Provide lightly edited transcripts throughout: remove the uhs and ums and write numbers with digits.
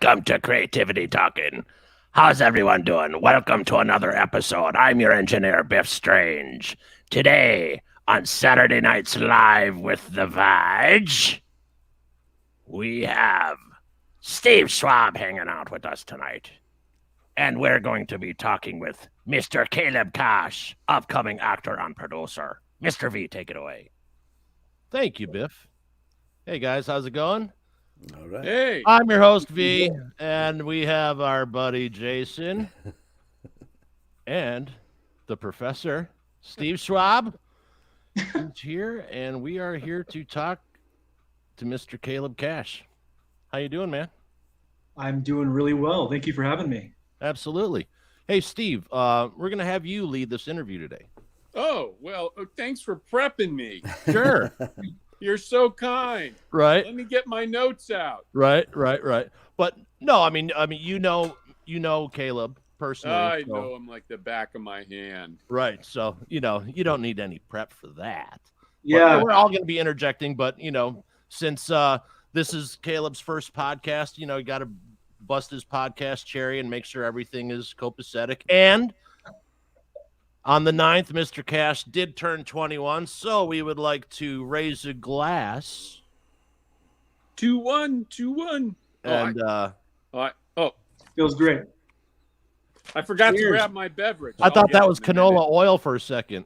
Welcome to Creativity Talkin. How's everyone doing? Welcome to another episode. I'm your engineer, Biff Strange. Today, on Saturday Nights Live with the Vag, we have Steve Schwab hanging out with us tonight. And we're going to be talking with Mr. Caleb Cash, upcoming actor and producer. Mr. V, take it away. Thank you, Biff. Hey, guys, how's it going? All right. Hey, I'm your host, V, and we have our buddy Jason and the professor, Steve Schwab, who's here, and we are here to talk to Mr. Caleb Cash. How you doing, man? I'm doing really well. Thank you for having me. Absolutely. Hey, Steve, we're going to have you lead this interview today. oh, well, thanks for prepping me. Sure. You're so kind. Right, Let me get my notes out. right. But no, I mean, you know Caleb personally. I so- know I'm like the back of my hand. Right. So, you don't need any prep for that. Yeah, But we're all going to be interjecting, but, since this is Caleb's first podcast, you got to bust his podcast cherry and make sure everything is copacetic. And on the 9th, Mr. Cash did turn 21, so we would like to raise a glass. 2-1. And feels great. I forgot to Cheers. grab my beverage. I I'll thought get that it was in a minute. canola oil for a second.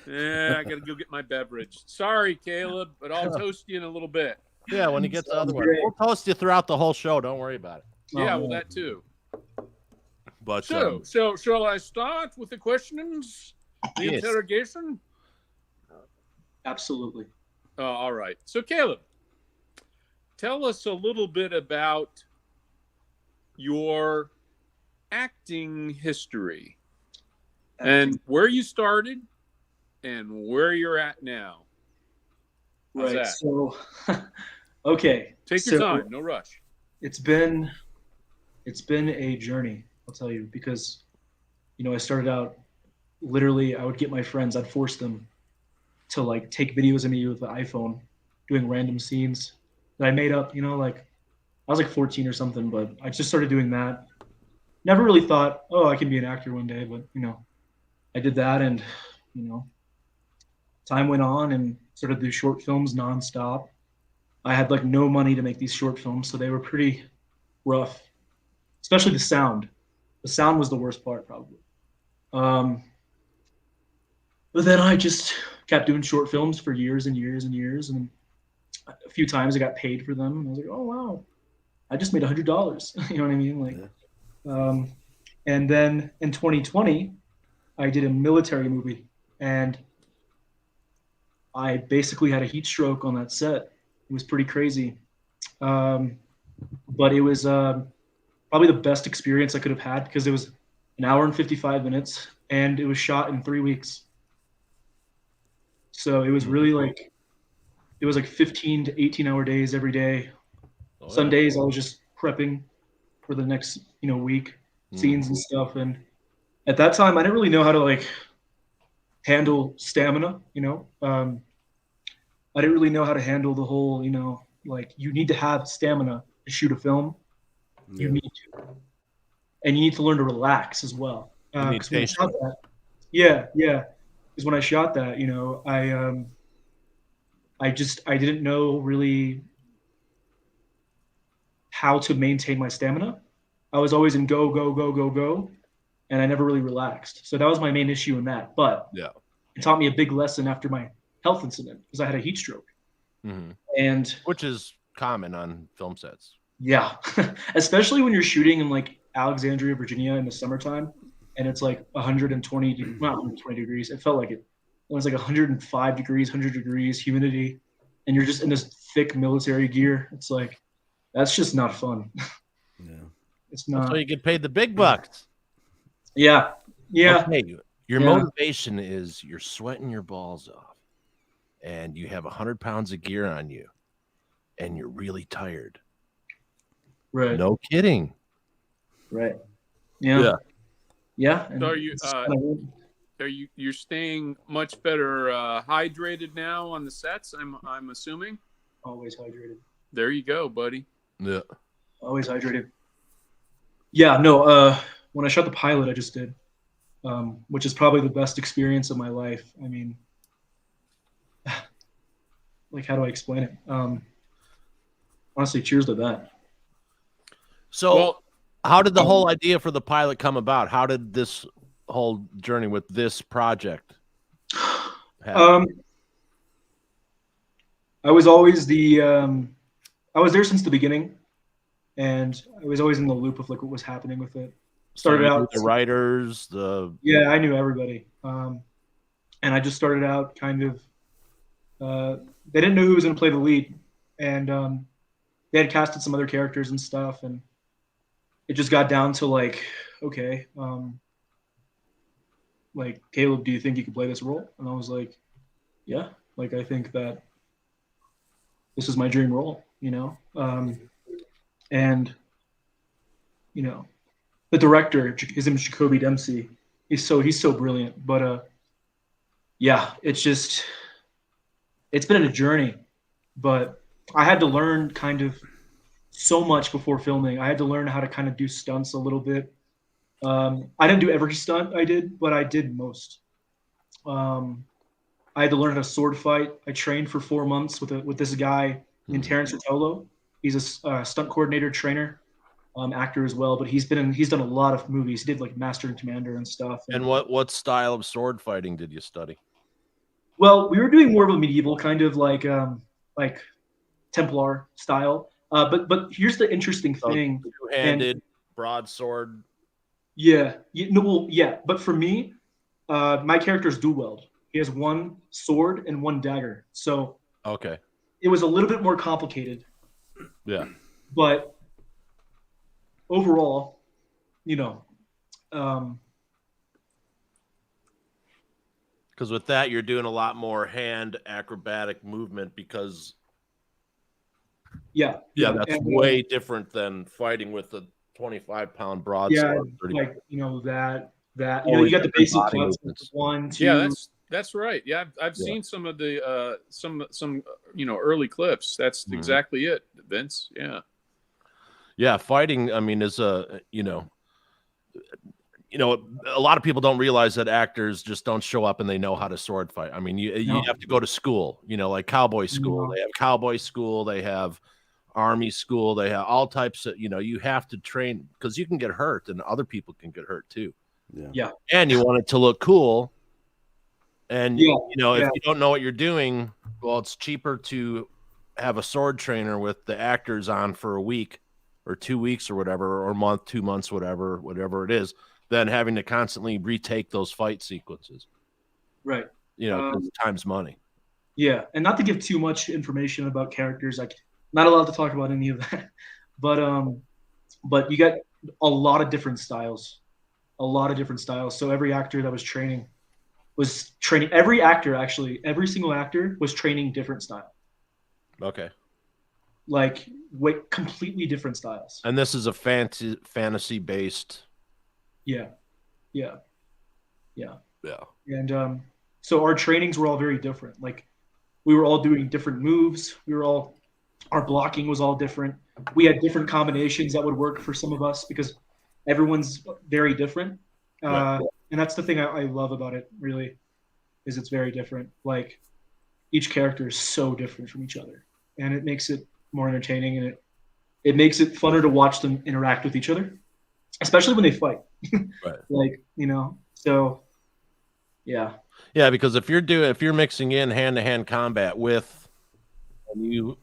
Yeah, I got to go get my beverage. Sorry, Caleb, but I'll toast you in a little bit. Yeah, when he gets the other Sounds one. great. We'll toast you throughout the whole show. Don't worry about it. Yeah, Oh, well, man. that too. But So shall I start with the questions? The Yes. interrogation? Absolutely. Oh, all right. So, Caleb, tell us a little bit about your acting history and where you started and where you're at now. How's Right. that? So, okay. Take your So, time. No rush. It's been a journey, I'll tell you, because I started out literally. I would get my friends. I'd force them to like take videos of me with the iPhone, doing random scenes that I made up. I was like 14 or something, but I just started doing that. Never really thought, oh, I can be an actor one day, but I did that, and time went on and started to do short films nonstop. I had like no money to make these short films, so they were pretty rough, especially the sound. The sound was the worst part, probably. But then I just kept doing short films for years and years and years, and a few times I got paid for them. And I was like, oh wow, I just made $100. You know what I mean? Like, and then in 2020, I did a military movie, and I basically had a heat stroke on that set. It was pretty crazy, but it was probably the best experience I could have had because it was an hour and 55 minutes, and it was shot in 3 weeks. So it was really like, it was like 15 to 18-hour days every day. Oh, yeah. Sundays I was just prepping for the next week, scenes and stuff. And at that time I didn't really know how to like handle stamina. I didn't really know how to handle the whole like you need to have stamina to shoot a film. You need to, and you need to learn to relax as well. You need 'Cause when I patience. shot that, yeah, because when I shot that, I didn't know really how to maintain my stamina. I was always in go, and I never really relaxed. So that was my main issue in that. But Yeah. it taught me a big lesson after my health incident because I had a heat stroke. And Which is common on film sets. yeah, especially when you're shooting in like Alexandria, Virginia in the summertime, and it's like 120, not 120 degrees. It felt like it. It was like 105 degrees, 100 degrees, humidity, and you're just in this thick military gear. It's like, that's just not fun. Yeah. It's not. So you get paid the big bucks. Yeah. Okay, your Yeah. motivation is you're sweating your balls off and you have 100 pounds of gear on you and you're really tired. Right. No kidding. Right. Yeah. Yeah. And So are you it's kinda weird. you're staying much better hydrated now on the sets? I'm assuming. Always hydrated. There you go, buddy. Yeah. Always hydrated. Yeah, no. When I shot the pilot, I just did, which is probably the best experience of my life. I mean, like, how do I explain it? Honestly, cheers to that. So, Well, how did the whole idea for the pilot come about? How did this whole journey with this project happen? I was always I was there since the beginning, and I was always in the loop of like what was happening with it. So Started you knew out, the writers, the yeah, I knew everybody, and I just started out kind of. They didn't know who was going to play the lead, and they had casted some other characters and stuff, and it just got down to like, okay, like, Caleb, do you think you can play this role? And I was like, yeah, like, I think that this is my dream role, you know? And, you know, the director, his name is Jacoby Dempsey. He's so brilliant. But yeah, it's been a journey. But I had to learn kind of so much before filming. I had to learn how to kind of do stunts a little bit. I didn't do every stunt I did, but I did most. I had to learn how to sword fight. I trained for 4 months with this guy named Terrence Rotolo. He's a stunt coordinator, trainer, actor as well. But he's done a lot of movies. He did like Master and Commander and stuff. and what style of sword fighting did you study? Well, we were doing more of a medieval kind of like Templar style. But here's the interesting thing. Two-handed broadsword. Yeah, yeah. But for me, my character's dual wield. He has one sword and one dagger. So okay, it was a little bit more complicated. Yeah. But overall, you know, because with that you're doing a lot more hand acrobatic movement because yeah, that's and, way different than fighting with a 25-pound broadsword. like you know that you got the basic cuts, 1, 2. Yeah, that's right. Yeah, I've seen some of the some early clips. That's exactly it, Vince. Yeah, fighting. I mean, is a a lot of people don't realize that actors just don't show up and they know how to sword fight. I mean, you have to go to school. Like cowboy school. They have cowboy school. They have army school. They have all types of. You have to train because you can get hurt and other people can get hurt too. Yeah. And you want it to look cool. And if Yeah. you don't know what you're doing, well, it's cheaper to have a sword trainer with the actors on for a week or 2 weeks or whatever, or a month, 2 months, whatever it is, than having to constantly retake those fight sequences. Right. Because time's money. Yeah, and not to give too much information about characters, like not allowed to talk about any of that. But you got a lot of different styles. So every actor that was training every actor, actually, every single actor was training different style. Okay. Like completely different styles. And this is a fantasy based. Yeah. And so our trainings were all very different. Like we were all doing different moves. Our blocking was all different. We had different combinations that would work for some of us because everyone's very different. And that's the thing I love about it, really, is it's very different. Like each character is so different from each other, and it makes it more entertaining, and it makes it funner to watch them interact with each other, especially when they fight. Right. So yeah. Yeah, because if you're mixing in hand-to-hand combat with the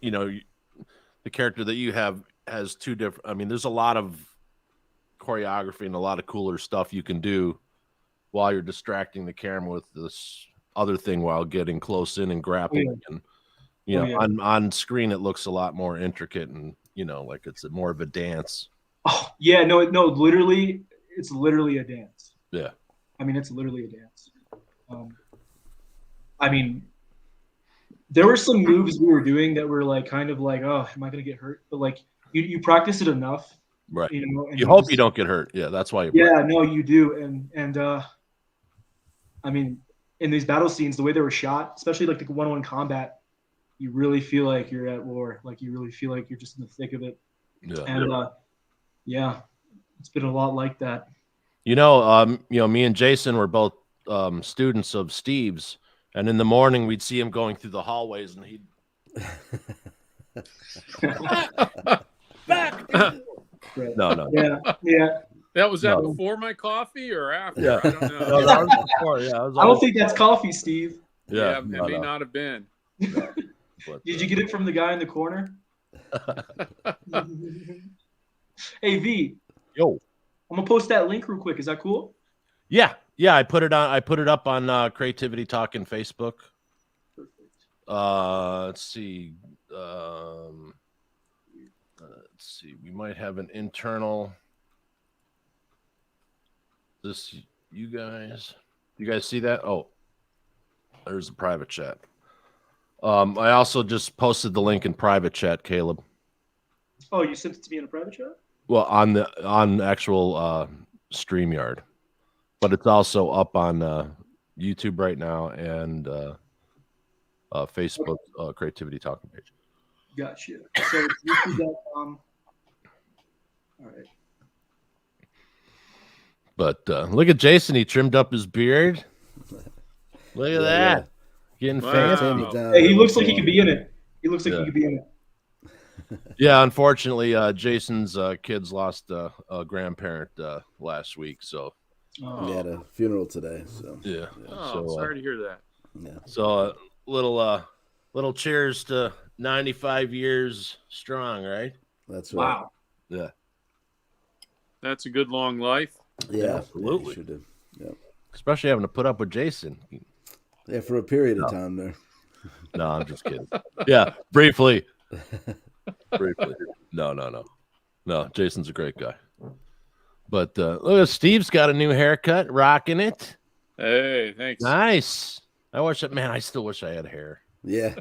character that you have has two different. I mean, there's a lot of choreography and a lot of cooler stuff you can do while you're distracting the camera with this other thing while getting close in and grappling. And on screen it looks a lot more intricate and like it's more of a dance. Oh yeah, no, literally, it's literally a dance. Yeah, I mean, it's literally a dance. I mean, there were some moves we were doing that were like kind of like, oh, am I gonna get hurt? But like you practice it enough. Right. And you hope you don't get hurt. Yeah, that's why. No, you do. And I mean, in these battle scenes, the way they were shot, especially like the one-on-one combat, you really feel like you're at war. Like you really feel like you're just in the thick of it. Yeah. And It's been a lot like that. You know, me and Jason were both students of Steve's, and in the morning we'd see him going through the hallways, and he'd back. Right. No. Yeah. That was that No. before my coffee or after? Yeah. I don't know. No, that was before. Yeah, that was I don't think that's coffee, Steve. Yeah, it no, may no. not have been. But, Did you get it from the guy in the corner? Hey V, Yo. I'm gonna post that link real quick. Is that cool? Yeah. I put it up on Creativity Talkin Facebook. Perfect. Let's see. We might have an internal. This you guys see that? Oh, there's a private chat. I also just posted the link in private chat, Caleb. Oh, you sent it to me in a private chat? Well, on actual StreamYard, but it's also up on YouTube right now and Facebook Creativity Talking page. Gotcha. So YouTube.com. All right. But look at Jason; he trimmed up his beard. Look at that, getting Wow. fancy. Hey, he looks like he could be in it. He looks like he could be in it. Yeah, unfortunately, Jason's kids lost a grandparent last week, so Oh. We had a funeral today, so yeah. Oh, sorry to hear that. yeah. So little cheers to 95 years strong, right? That's right. Wow. Yeah. That's a good long life. Yeah, absolutely. Yeah, sure did. Yeah. Especially having to put up with Jason. Yeah, for a period of time there. No, I'm just kidding. Yeah, briefly. No, Jason's a great guy. But look, Steve's got a new haircut, rocking it. Hey, thanks. Nice. I still wish I had hair. Yeah.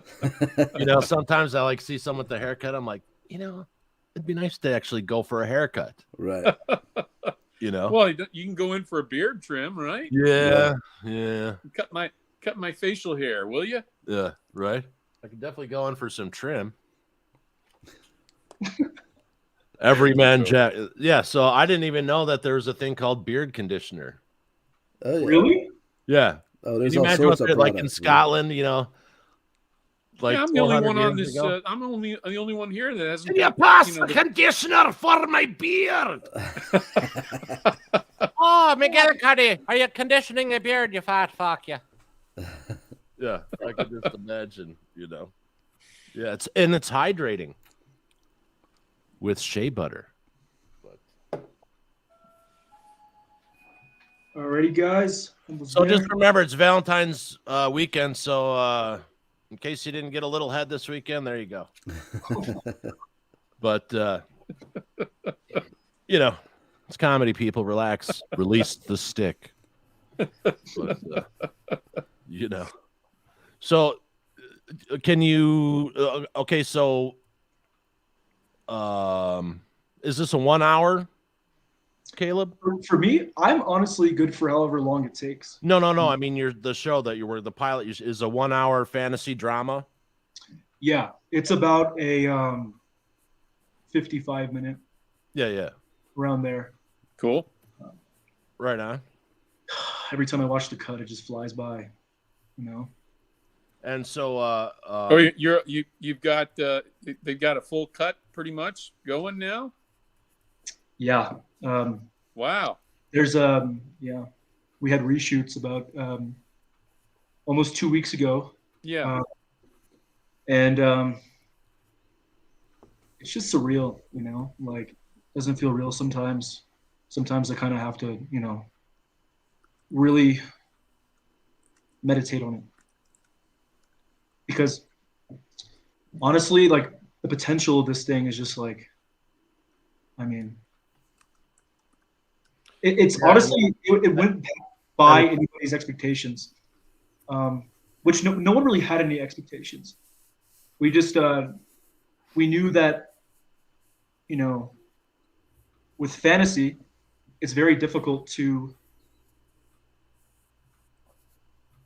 Sometimes I see someone with a haircut. I'm like, it'd be nice to actually go for a haircut. Right. Well, you can go in for a beard trim, right? Yeah. Cut my facial hair, will you? Yeah, right. I could definitely go in for some trim. Every man jack. Yeah, so I didn't even know that there was a thing called beard conditioner. Oh, yeah. Really? Yeah. Oh, Can there's you all imagine sorts what of they're like products, in Scotland, like I'm the only 400 one on years this. ago? I'm the only one here that hasn't. Can you pass the conditioner for my beard? Oh, McGillicuddy, are you conditioning a beard, you fat fuck, you? Yeah, I can just imagine, Yeah, it's hydrating with shea butter. Alrighty, guys. So just remember, it's Valentine's weekend. So in case you didn't get a little head this weekend, there you go. But it's comedy. People, relax, release the stick. But, So can you? Okay, so is this a 1 hour? Caleb? For me, I'm honestly good for however long it takes. No. I mean, the show that you were the pilot is a 1 hour fantasy drama. Yeah, it's about a 55-minute. Yeah. Around there. Cool. Right on. Every time I watch the cut, it just flies by. And so, you've got they've got a full cut pretty much going now. Yeah. Wow. There's we had reshoots about almost 2 weeks ago. Yeah. And it's just surreal, like doesn't feel real sometimes. Sometimes I kind of have to, really meditate on it. Because honestly, like the potential of this thing is just like, it's honestly, it went by anybody's expectations, which no one really had any expectations. We just, we knew that, with fantasy, it's very difficult to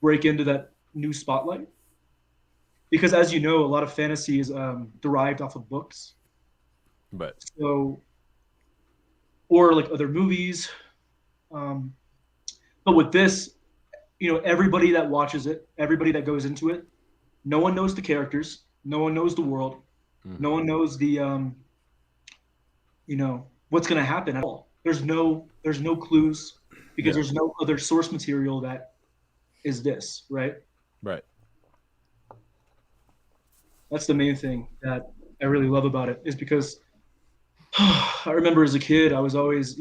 break into that new spotlight. Because as you know, a lot of fantasy is derived off of books. But So or like other movies. But with this, everybody that watches it, everybody that goes into it, no one knows the characters, no one knows the world, no one knows the what's going to happen at all. There's no clues because there's no other source material that is this, right? Right. That's the main thing that I really love about it, is because I remember as a kid, I was always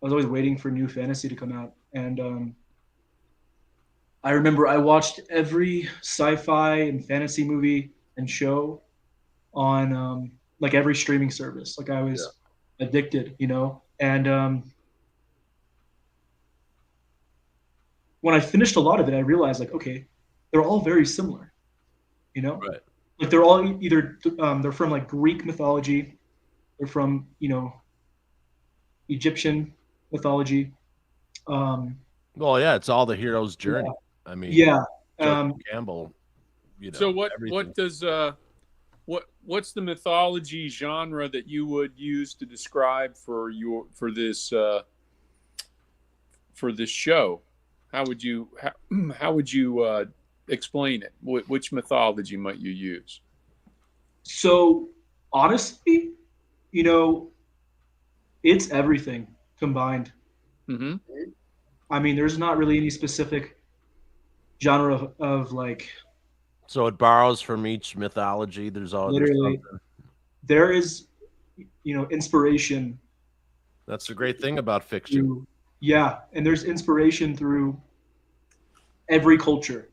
waiting for new fantasy to come out. And I remember I watched every sci-fi and fantasy movie and show on like every streaming service. Like I was addicted, and when I finished a lot of it, I realized like, okay, they're all very similar, Right. like they're all either they're from like Greek mythology, they're from Egyptian mythology. Well, yeah, it's all the hero's journey. I mean, Joseph Campbell. So what everything. does what's the mythology genre that you would use to describe for this show? How would you explain it? Which mythology might you use? So honestly, it's everything combined. Mm-hmm. I mean, there's not really any specific genre of like. So it borrows from each mythology. There's Literally, there is, inspiration. That's the great thing about fiction. And there's inspiration through every culture,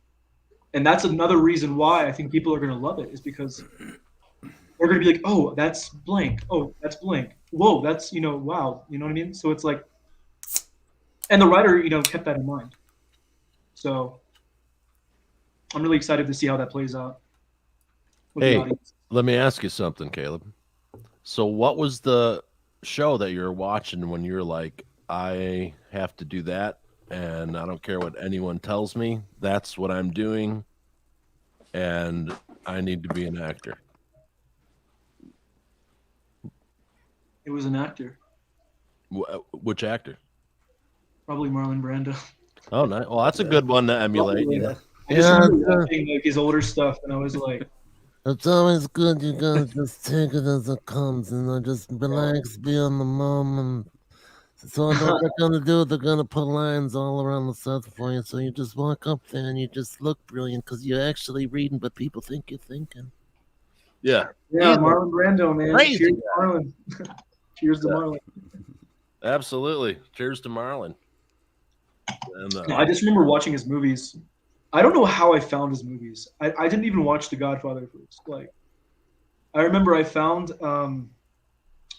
and that's another reason why I think people are going to love it, is because they're going to be like, oh, that's blank. Oh, that's blank. Whoa, that's wow. You know what I mean? So it's like, and the writer, kept that in mind. So I'm really excited to see how that plays out. Hey, let me ask you something, Caleb. So what was the show that you were watching when you were like, I have to do that, and I don't care what anyone tells me, that's what I'm doing, and I need to be an actor? It was an actor. Which actor? Probably Marlon Brando. Oh, nice. Well, that's a good one to emulate. I just remember watching like his older stuff, and I was like, it's always good. You gotta just take it as it comes, just relax, be on the moment. So what they're gonna do, they're gonna put lines all around the set for you. So you just walk up there and you just look brilliant because you're actually reading, but people think you're thinking. Yeah. Marlon Brando, man. Crazy. Cheers to Marlon. Cheers to Marlon. Absolutely. Cheers to Marlon. And, I just remember watching his movies. I don't know how I found his movies. I didn't even watch The Godfather first. Like, I remember I found I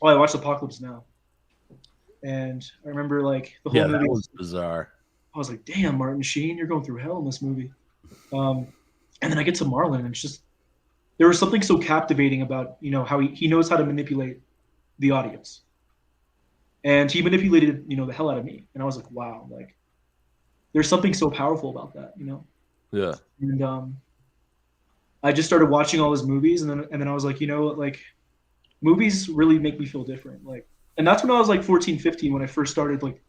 watched Apocalypse Now, and I remember like the whole movie. That was bizarre. I was like, damn, Martin Sheen, you're going through hell in this movie. And then I get to Marlon, and it's just, there was something so captivating about how he knows how to manipulate the audience, and he manipulated the hell out of me, and I was like, wow, like there's something so powerful about that, Yeah. And I just started watching all his movies, and then I was like, like movies really make me feel different. Like, and that's when I was like 14, 15, when I first started like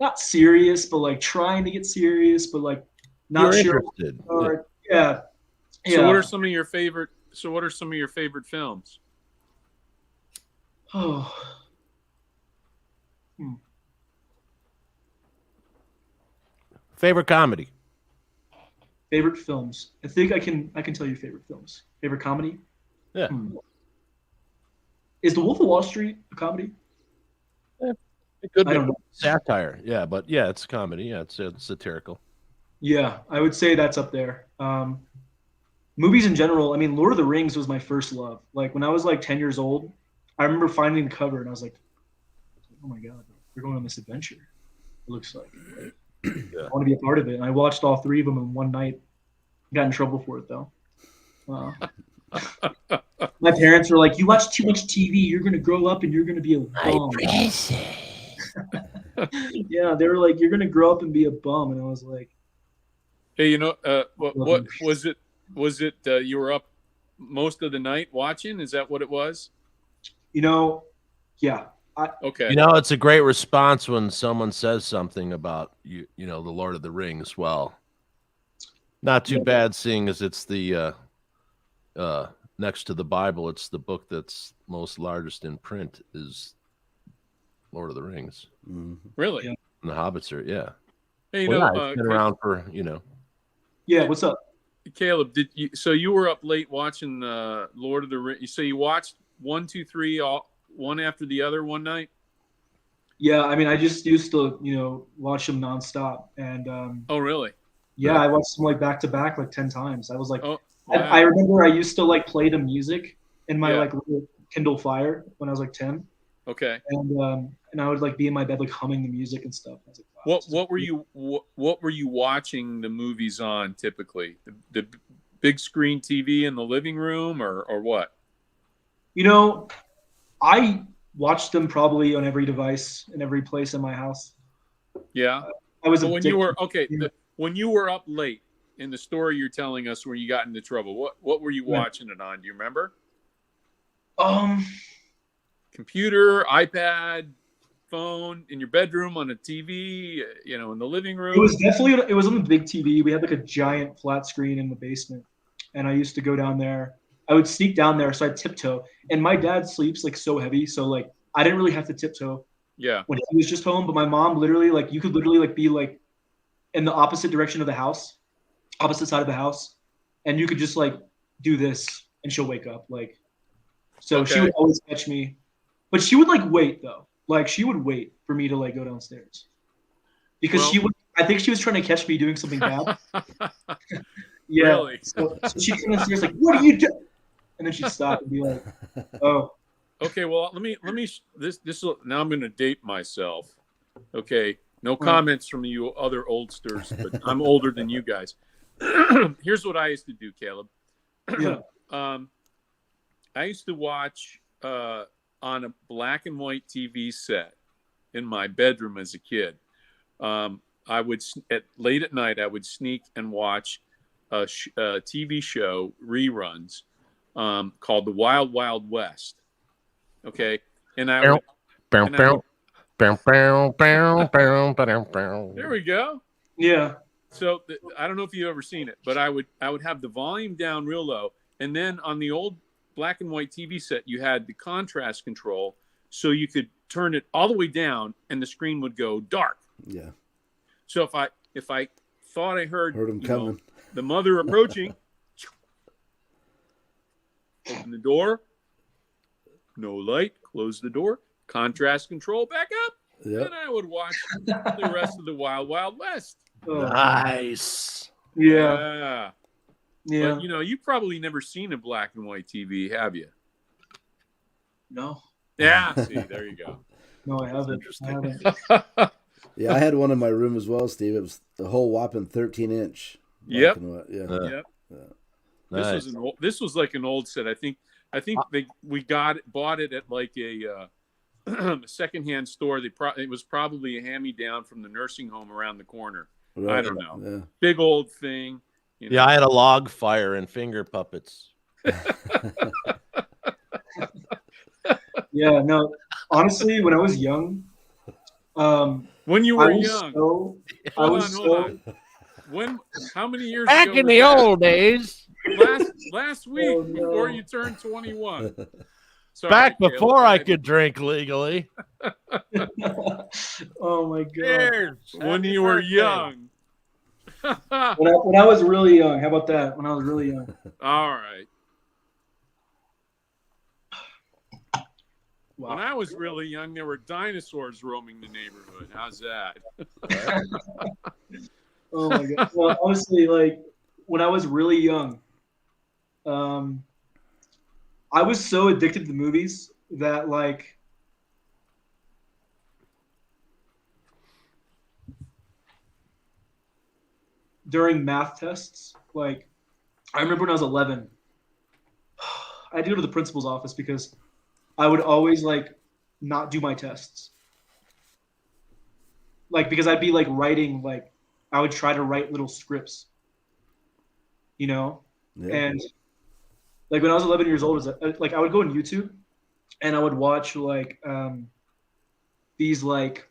not serious, but like trying to get serious, but like not You're sure. interested. Yeah. So what are some of your favorite films? Oh. Favorite comedy? Favorite films. I think I can tell you favorite films. Favorite comedy? Yeah. Is The Wolf of Wall Street a comedy? It could I be don't know. satire. Yeah, but yeah, it's comedy. Yeah, it's satirical. Yeah, I would say that's up there. Movies in general, I mean, Lord of the Rings was my first love. Like when I was like 10 years old, I remember finding the cover and I was like, oh my God, we're going on this adventure. It looks like I want to be a part of it. And I watched all three of them in one night. Got in trouble for it though. My parents were like, you watch too much TV, you're going to grow up and you're going to be a bum. Yeah, they were like, you're going to grow up and be a bum. And I was like, hey, what was it? Was it you were up most of the night watching? Is that what it was? Yeah. Okay. You know, it's a great response when someone says something about you know, the Lord of the Rings. Well, not too bad, seeing as it's the next to the Bible, it's the book that's most largest in print is Lord of the Rings. Really? Yeah. And the Hobbits are, yeah. Hey, you Well, know, yeah, it's been around for, you know. Yeah, what's up? Caleb, so you were up late watching Lord of the Rings? So you watched 1, 2, 3, all one after the other one night? Yeah, I mean, I just used to, watch them nonstop, and Oh, really? yeah, I watched them like back to back like 10 times. I was like, Oh, I wow. remember I used to like play the music in my Yeah. like little Kindle Fire when I was like 10, Okay. and I would like be in my bed like humming the music and stuff. I was like, wow, What were you watching the movies on typically? The big screen TV in the living room, or what? I watched them probably on every device in every place in my house. Yeah. I was But when you were addicted. when you were up late in the story you're telling us where you got into trouble, what were you watching it on? Do you remember? Computer, iPad, phone, in your bedroom, on a TV, in the living room? It was on the big TV. We had like a giant flat screen in the basement, and I used to go down there. I would sneak down there, so I'd tiptoe. And my dad sleeps like so heavy, so like I didn't really have to tiptoe Yeah. when he was just home. But my mom literally, like, you could literally like be like in the opposite direction of the house, opposite side of the house, and you could just like do this, and she'll wake up. Like, so she would always catch me, but she would like wait though. Like, she would wait for me to like go downstairs because I think she was trying to catch me doing something bad. Yeah. Really? So she'd come downstairs like, "What are you doing?" And then she'd stop and be like, "Oh." Okay, well, let me this will, now I'm going to date myself. Okay, no comments from you other oldsters, but I'm older than you guys. Here's what I used to do, Caleb. Yeah. I used to watch on a black and white TV set in my bedroom as a kid. I would late at night I would sneak and watch a TV show reruns called The Wild Wild West. Okay, and I would, there we go. Yeah. So I don't know if you've ever seen it, but I would have the volume down real low, and then on the old black and white TV set, you had the contrast control, so you could turn it all the way down, and the screen would go dark. Yeah. So if I thought I heard him coming, the mother approaching, open the door, no light, close the door, contrast control back up, and I would watch the rest of the Wild Wild West. Nice. Yeah. Yeah. But you've probably never seen a black and white TV, have you? No. Yeah. See, there you go. No, I haven't. Interesting. Yeah, I had one in my room as well, Steve. It was the whole whopping 13-inch. Yep. Yeah. Yep. Nice. This was like an old set. I think we bought it at like a secondhand store. It was probably a hand-me-down from the nursing home around the corner. Right. I don't know. Yeah. Big old thing. Yeah, I had a log fire and finger puppets. Yeah, no. Honestly, when I was young, when you were young, hold on. When? How many years back ago in the old days? Last week before you turned 21. Sorry, Back before Caleb, I could drink legally. Oh my god! Cheers. When Happy you were birthday. young. When I was really young. How about that? When I was really young. All right. Wow. When I was really young, there were dinosaurs roaming the neighborhood. How's that? Oh my god! Well, honestly, like when I was really young, I was so addicted to the movies that like during math tests, like I remember when I was 11, I had to go to the principal's office because I would always like not do my tests. Like because I'd be like writing, like I would try to write little scripts, Yeah. and like when I was 11 years old, like I would go on YouTube and I would watch like these like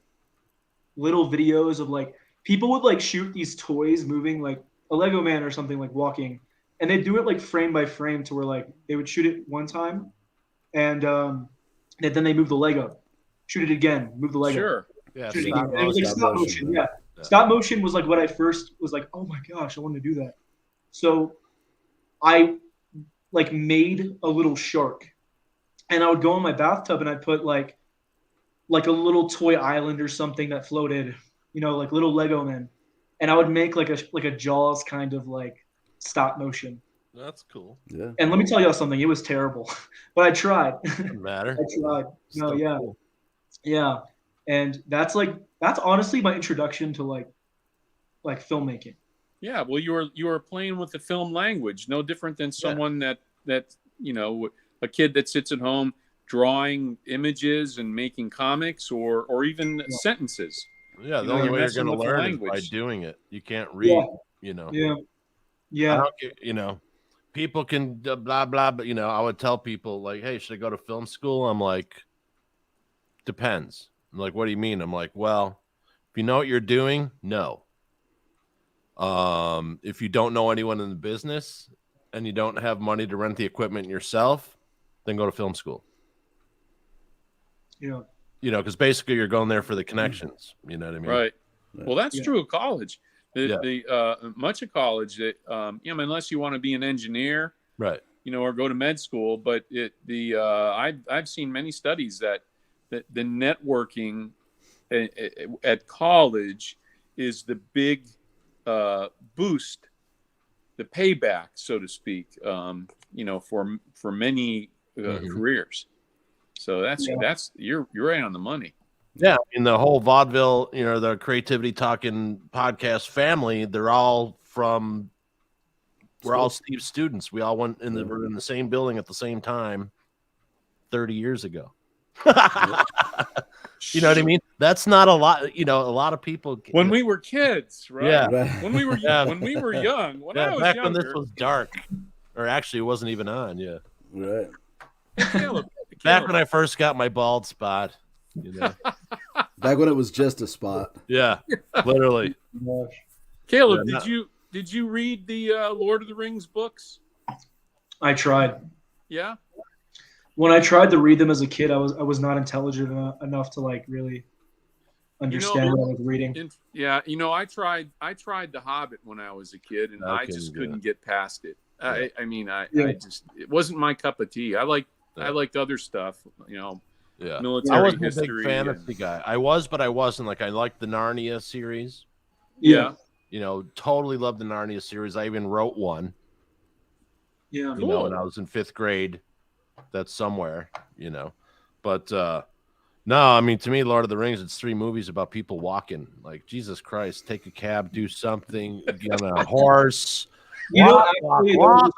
little videos of like people would like shoot these toys moving, like a Lego man or something, like walking, and they do it like frame by frame to where like they would shoot it one time, and then they move the Lego, shoot it again, move the Lego. Sure. Yeah, Shoot it stop again. And it was like motion. stop motion. Yeah. Stop motion was like what I first was like, oh my gosh, I want to do that. So I like made a little shark, and I would go in my bathtub and I'd put like a little toy island or something that floated, you know, like little Lego men, and I would make like a Jaws kind of like stop motion. That's cool. Yeah. And let me tell y'all something, it was terrible, but I tried. Doesn't matter. I tried. No, Still yeah, cool. yeah, and that's honestly my introduction to like filmmaking. Yeah, well, you were playing with the film language, no different than someone that you know, a kid that sits at home drawing images and making comics or even sentences. Yeah, You the know, only you're way you're messing going to with the learn is by language. doing it. You can't read, Yeah. you know. Yeah, I yeah, don't, you know, people can blah, blah, but, you know, I would tell people, like, hey, should I go to film school? I'm like, depends. I'm like, what do you mean? I'm like, well, if you know what you're doing, no. If you don't know anyone in the business and you don't have money to rent the equipment yourself, then go to film school. yeah. You know, because basically you're going there for the connections. You know what I mean? Right. Well, that's Yeah. true of college. Much of college that you know, unless you want to be an engineer, Right. you know, or go to med school. But I've seen many studies that the networking at college is the big boost, the payback, so to speak. You know, for many careers. So that's you're right on the money. Yeah, in the whole vaudeville, you know, the Creativity Talking podcast family, they're all from. We're all Steve's students. We all went we're in the same building at the same time, 30 years ago. You know what I mean? That's not a lot. You know, a lot of people. When we were kids, right? Yeah. Right. When we were Yeah. when we were young, when I was back younger, when this was dark, or actually it wasn't even on. Yeah, Right. Caleb, back when I first got my bald spot. You know? Back when it was just a spot. Yeah, literally. Caleb, Yeah, did you read the Lord of the Rings books? I tried. Yeah. When I tried to read them as a kid, I was not intelligent enough to like really understand what I was reading. Yeah, you know, I tried The Hobbit when I was a kid, and I just couldn't get past it. I mean, I just it wasn't my cup of tea. I liked other stuff, you know. Yeah, military I wasn't a history big fantasy guy. I was, but I wasn't. Like, I liked the Narnia series. Yeah. You know, totally loved the Narnia series. I even wrote one. Yeah. You know, when I was in 5th grade. That's somewhere, you know. But no, I mean, to me, Lord of the Rings, it's 3 movies about people walking. Like, Jesus Christ, take a cab, do something, get on a horse. You know, Walk.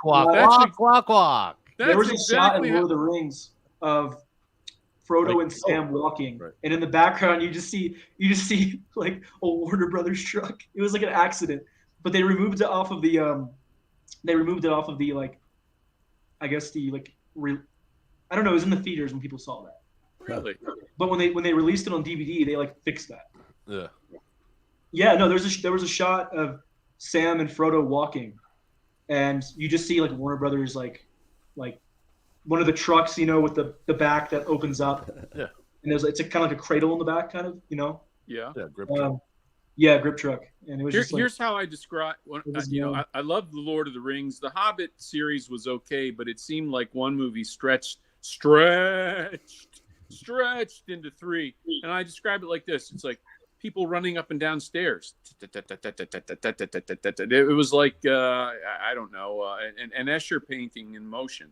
There was a shot in exactly Lord of the Rings of Frodo Like, and Sam walking, right. and in the background you just see like a Warner Brothers truck. It was like an accident, but they removed it off of the like, I guess the like I don't know. It was in the theaters when people saw that. Really? But when they released it on DVD, they like fixed that. Yeah. Yeah, no, there was a shot of Sam and Frodo walking, and you just see like Warner Brothers like one of the trucks, you know, with the back that opens up. Yeah. And it's kind of like a cradle in the back, kind of, you know. Yeah. Yeah, grip grip truck, and it was just like, here's how I describe. You know, I love the Lord of the Rings. The Hobbit series was okay, but it seemed like one movie stretched into 3, and I describe it like this: it's like people running up and down stairs. It was like I don't know, an Escher painting in motion.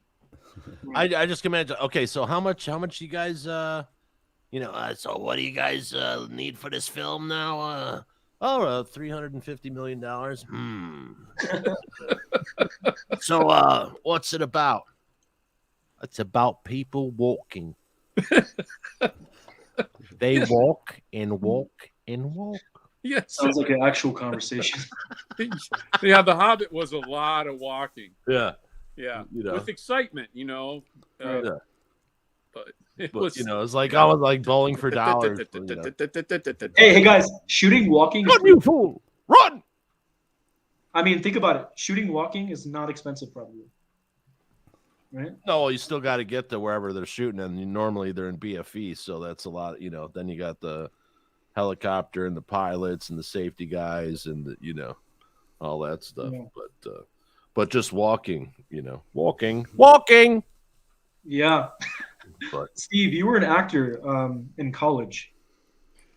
I just can imagine. Okay, so how much you guys you know, so what do you guys need for this film now? $350 million. So what's it about? It's about people walking. They walk and walk and walk. Yes. sounds like an actual conversation. Yeah, The Hobbit was a lot of walking. Yeah. Yeah, You know. with excitement, you know. Yeah. It But was, you know, it's like I was like bowling for dollars. You know. Hey guys, shooting, walking. Run, you fool! Run! I mean, think about it. Shooting, walking is not expensive, probably. Right? No, you still got to get to wherever they're shooting, and normally they're in BFE, so that's a lot. You know, then you got the helicopter and the pilots and the safety guys and the, you know, all that stuff. Yeah. But just walking, you know, walking. Yeah. But Steve, you were an actor in college.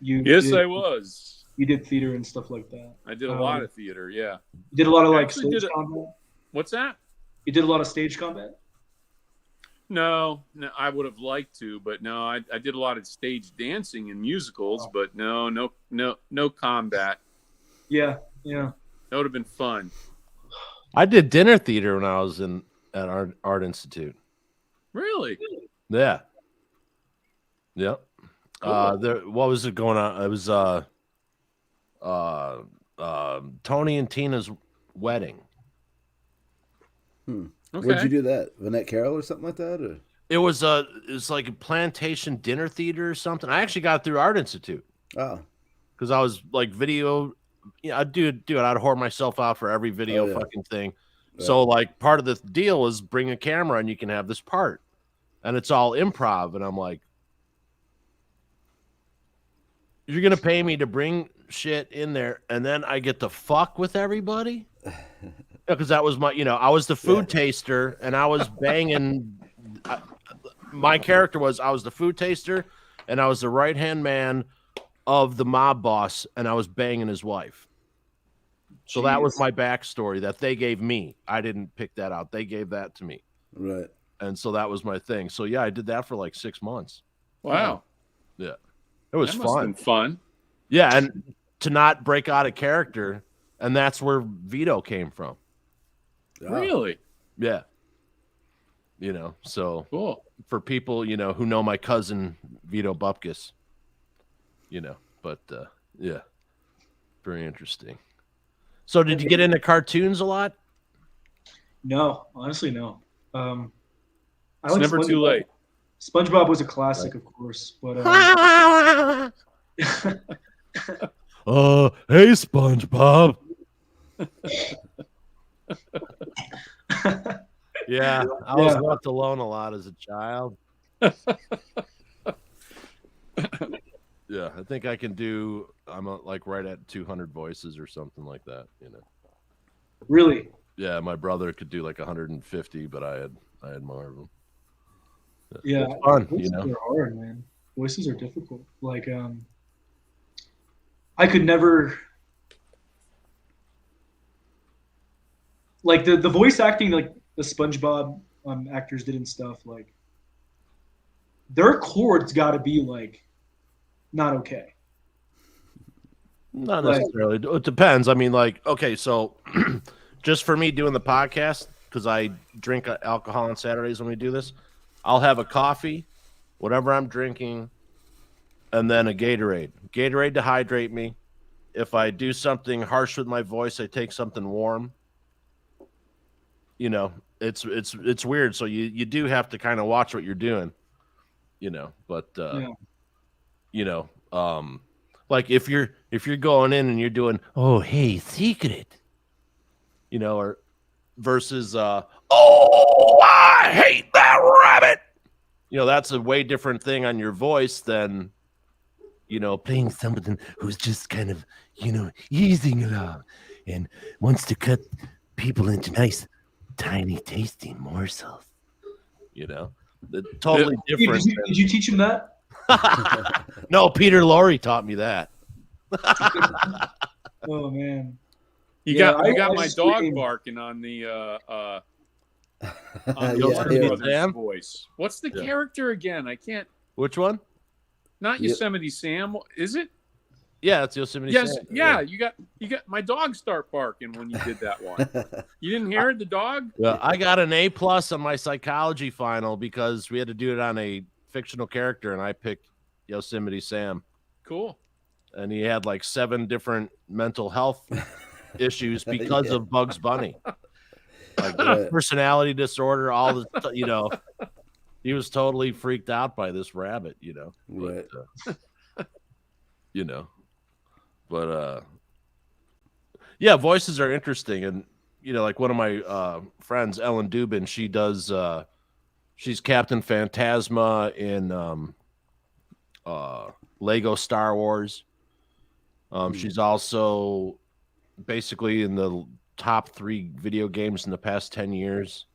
I was. You did theater and stuff like that. I did a lot of theater. Yeah. You did a lot of like Actually stage combat. What's that? You did a lot of stage combat. No, I would have liked to, but no, I did a lot of stage dancing and musicals, but no combat. Yeah. That would have been fun. I did dinner theater when I was at Art Institute. Really? Yeah. Yep. Cool. What was it going on? It was Tony and Tina's wedding. Okay. Okay. Where'd you do that? Vinette Carroll or something like that? Or? It's like a plantation dinner theater or something. I actually got through Art Institute Oh. because I was like video. Yeah, I'd do it. I'd whore myself out for every video fucking thing. Right. So like part of the deal was bring a camera and you can have this part, and it's all improv. And I'm like, you're gonna pay me to bring shit in there, and then I get to fuck with everybody. Because that was my, you know, I was the food taster and I was banging. My character was I was the food taster and I was the right hand man of the mob boss and I was banging his wife. So that was my backstory that they gave me. I didn't pick that out. They gave that to me. Right. And so that was my thing. So yeah, I did that for like 6 months. Wow. Yeah. It was That must have been fun. Yeah. And to not break out of character. And that's where Vito came from. Oh. Really? Yeah. You know, so Cool. for people, you know, who know my cousin Vito Bupkis, you know, but yeah, very interesting. So did you get into cartoons a lot? No, honestly, no. I It's like never too SpongeBob. late. SpongeBob was a classic, of course, but Hey SpongeBob. Yeah, I was left alone a lot as a child. Yeah, I think I can do. I'm like right at 200 voices or something like that. You know. Really? Yeah, my brother could do like 150, but I had more of them. Yeah, it's fun. Voices You know, are hard, man. Voices are difficult. Like, I could never. Like the voice acting, like the SpongeBob actors did and stuff, like their chords got to be like not okay. not necessarily. It depends. I mean, like, okay, so just for me doing the podcast, because I drink alcohol on Saturdays when we do this, I'll have a coffee, whatever I'm drinking, and then a Gatorade. Gatorade to hydrate me. If I do something harsh with my voice, I take something warm. You know, it's weird. So you do have to kind of watch what you're doing, you know, but, you know, like if you're going in and you're doing, oh, hey, secret, you know, or versus, oh, I hate that rabbit. You know, that's a way different thing on your voice than, you know, playing somebody who's just kind of, you know, easing along and wants to cut people into nice, tiny, tasty morsels. You know, totally different. Did you teach him that? No, Peter Lorre taught me that. Oh man, You got my dog barking on the brother's voice. What's the character again? I can't. Which one? Not Yosemite Sam, is it? Yeah, it's Yosemite Yes, Sam. yeah. You got my dog start barking when you did that one. You didn't hear it, the dog? Yeah, I got an A+ on my psychology final because we had to do it on a fictional character, and I picked Yosemite Sam. Cool. And he had like 7 different mental health issues because of Bugs Bunny. Like personality disorder, all the, you know. He was totally freaked out by this rabbit, Right. But, but yeah, voices are interesting. And, like one of my friends, Ellen Dubin, she does, she's Captain Phantasma in Lego Star Wars. She's also basically in the top 3 video games in the past 10 years.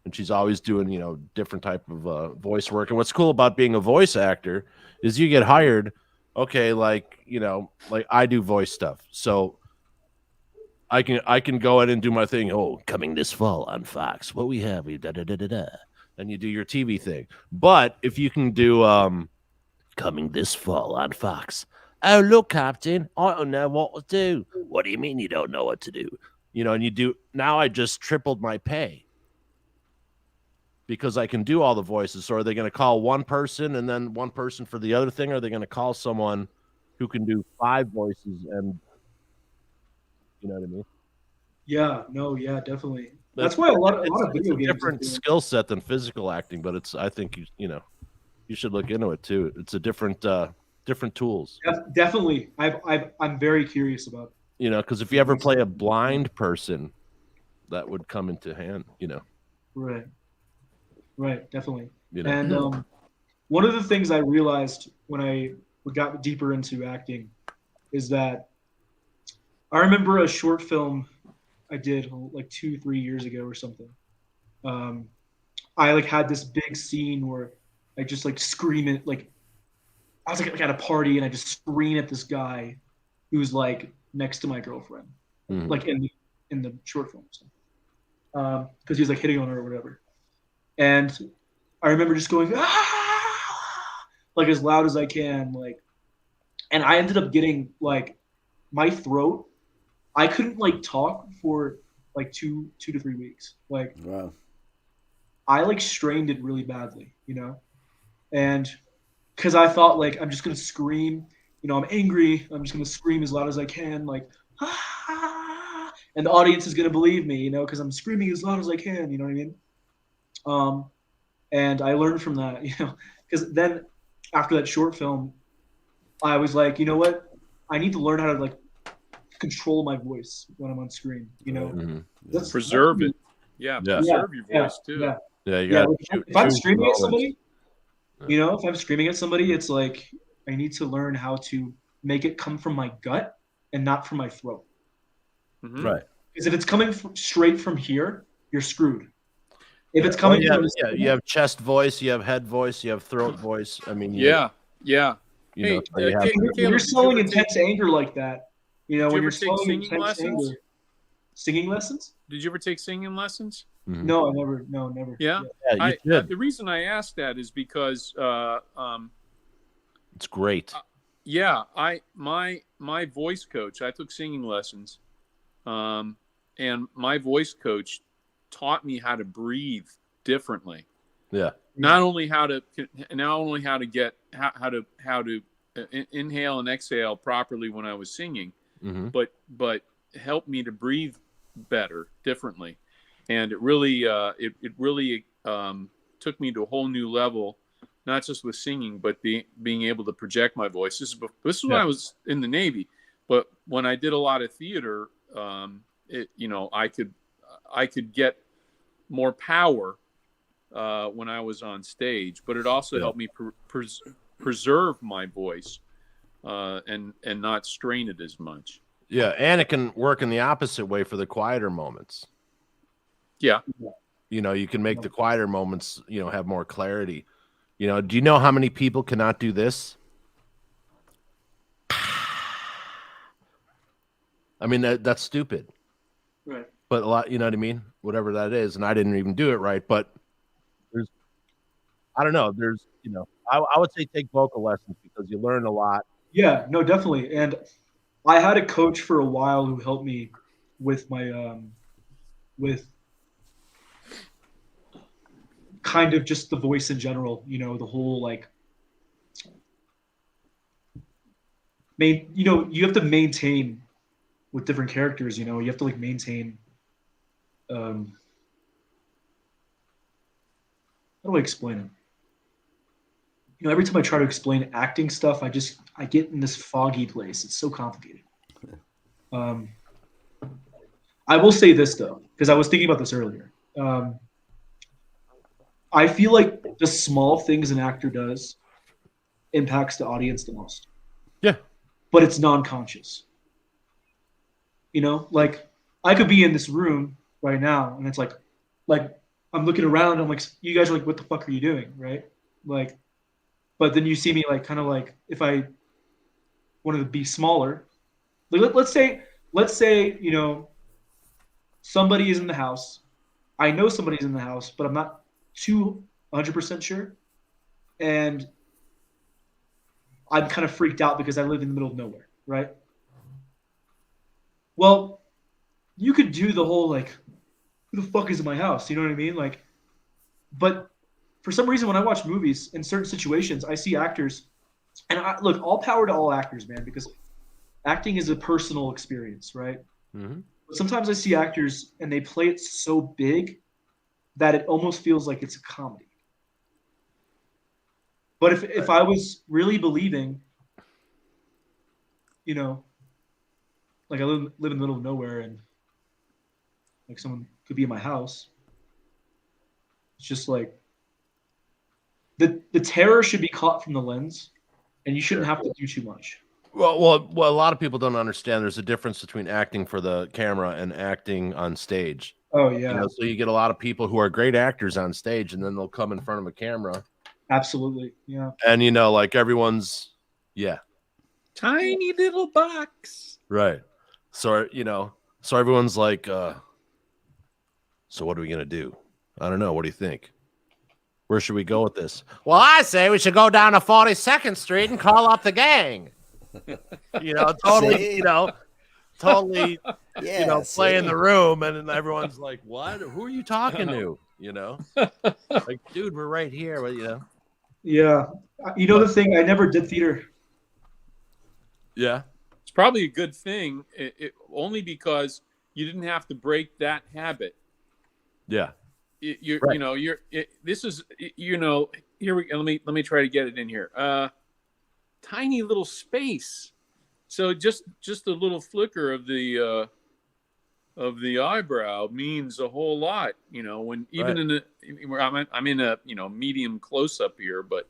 And she's always doing, different type of voice work. And what's cool about being a voice actor is you get hired. Okay, like I do voice stuff, so I can go in and do my thing. Oh, coming this fall on Fox, what we have, da da da da da, and you do your TV thing. But if you can do coming this fall on Fox, oh look, Captain, I don't know what to do. What do you mean you don't know what to do? And you do. Now I just tripled my pay. Because I can do all the voices. So are they going to call one person and then one person for the other thing? Or are they going to call someone who can do 5 voices? And you know what I mean? Yeah, no, yeah, definitely. That's why a lot of video games. It's a different skill set than physical acting, but I think you should look into it too. It's a different tools. Definitely, I'm very curious about. Because if you ever play a blind person, that would come into hand. Right, definitely. And one of the things I realized when I got deeper into acting is that I remember a short film I did like 2-3 years ago or something. I like had this big scene where I just like scream at like I was like at a party and I just scream at this guy who's like next to my girlfriend, like in the short film, because he was like hitting on her or whatever. And I remember just going, like as loud as I can, like, and I ended up getting like my throat. I couldn't like talk for like 2 to 3 weeks. Like, wow. I like strained it really badly, and because I thought like I'm just gonna scream, I'm angry. I'm just gonna scream as loud as I can, like, and the audience is gonna believe me, because I'm screaming as loud as I can. You know what I mean? And I learned from that, because then after that short film, I was like, you know what? I need to learn how to like control my voice when I'm on screen. Let's preserve it. Yeah, preserve your voice too. If I'm screaming at somebody, if I'm screaming at somebody, it's like I need to learn how to make it come from my gut and not from my throat. Right. Because if it's coming straight from here, you're screwed. If it's coming you have chest voice, you have head voice, you have throat voice. I mean, yeah. When you're selling intense anger like that, when you're selling intense anger. Singing lessons? Did you ever take singing lessons? Mm-hmm. No, I never. No, never. Yeah. The reason I asked that is because it's great. My voice coach. I took singing lessons, and my voice coach taught me how to breathe differently. Yeah. Not only how to get how to inhale and exhale properly when I was singing, but helped me to breathe better, differently, and it really took me to a whole new level, not just with singing, but being able to project my voice. This is when I was in the Navy, but when I did a lot of theater, I could get more power when I was on stage, but it also helped me preserve my voice and not strain it as much. Yeah, and it can work in the opposite way for the quieter moments. Yeah. You can make the quieter moments, have more clarity. Do you know how many people cannot do this? I mean, that's stupid. Right. But a lot, you know what I mean? Whatever that is. And I didn't even do it right. But I would say take vocal lessons because you learn a lot. Yeah, no, definitely. And I had a coach for a while who helped me with my with kind of just the voice in general, the whole like you have to maintain with different characters, you have to like maintain how do I explain it? every time I try to explain acting stuff, I get in this foggy place. It's so complicated. I will say this though, because I was thinking about this earlier. I feel like the small things an actor does impacts the audience the most. Yeah. But it's non-conscious. Like I could be in this room right now and it's like I'm looking around, I'm like, you guys are like, what the fuck are you doing? Right? Like, but then you see me like kind of like if I wanted to be smaller, like let's say, somebody is in the house. I know somebody's in the house, but I'm not 100% sure. And I'm kind of freaked out because I live in the middle of nowhere, right? Well, you could do the whole like, who the fuck is in my house? You know what I mean? Like, but for some reason, when I watch movies in certain situations, I see actors, and look, all power to all actors, man, because acting is a personal experience, right? Mm-hmm. But sometimes I see actors and they play it so big that it almost feels like it's a comedy. But if I was really believing, like I live in the middle of nowhere and like someone could be in my house, it's just like the terror should be caught from the lens, and you shouldn't have to do too much. Well, a lot of people don't understand. There's a difference between acting for the camera and acting on stage. Oh yeah. So you get a lot of people who are great actors on stage, and then they'll come in front of a camera. Absolutely, yeah. And like everyone's, Tiny little box. right. So so everyone's like, so what are we gonna do? I don't know. What do you think? Where should we go with this? Well, I say we should go down to 42nd Street and call up the gang. Totally, totally, Yeah, play in see? the room, and then everyone's like, "What? Who are you talking to?" Like, dude, we're right here, but Yeah. The thing, I never did theater. yeah, It's probably a good thing, only because you didn't have to break that habit. yeah. You're, Right. this is, here we let me try to get it in here. Tiny little space, so just a little flicker of the eyebrow means a whole lot. When even Right. I'm in a medium close up here, but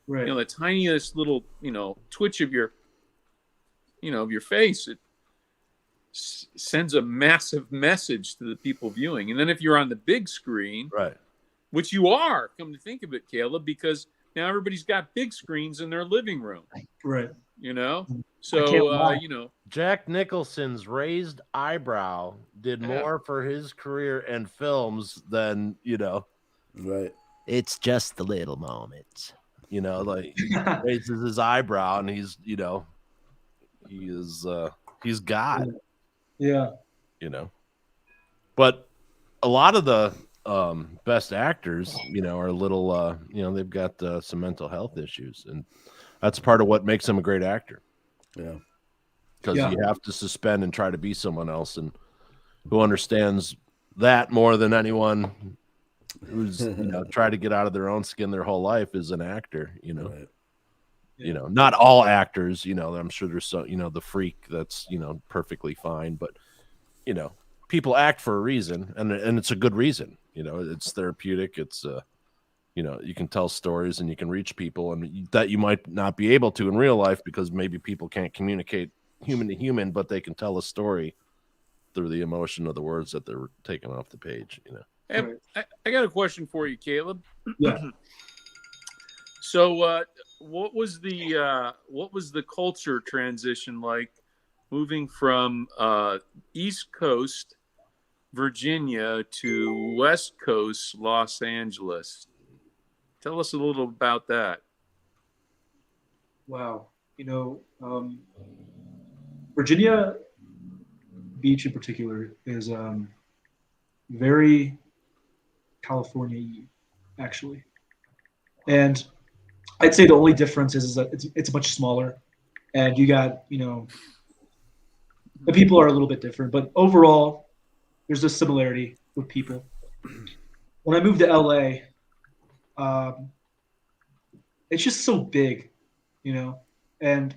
Right. the tiniest little twitch of your face, it sends a massive message to the people viewing. And then if you're on the big screen, Right. which you are, come to think of it, Caleb, because now everybody's got big screens in their living room. Right. So Jack Nicholson's raised eyebrow did more for his career and films than Right. It's just the little moments. Like he raises his eyebrow and he's he's God. Yeah. But a lot of the best actors, are a little they've got some mental health issues, and that's part of what makes them a great actor. Yeah. Because you have to suspend and try to be someone else, and who understands that more than anyone who's tried to get out of their own skin their whole life is an actor. Right. Not all actors. I'm sure there's the freak that's perfectly fine, but people act for a reason, and it's a good reason. It's therapeutic. It's you can tell stories and you can reach people, and that you might not be able to in real life because maybe people can't communicate human to human, but they can tell a story through the emotion of the words that they're taking off the page. Hey, I got a question for you, Caleb. Yeah. So, what was the culture transition like, moving from East Coast Virginia to West Coast Los Angeles? Tell us a little about that. Wow. Virginia Beach in particular is very California-y, actually. And I'd say the only difference is that it's much smaller, and you got, the people are a little bit different, but overall, there's a similarity with people. When I moved to LA, it's just so big, you know, and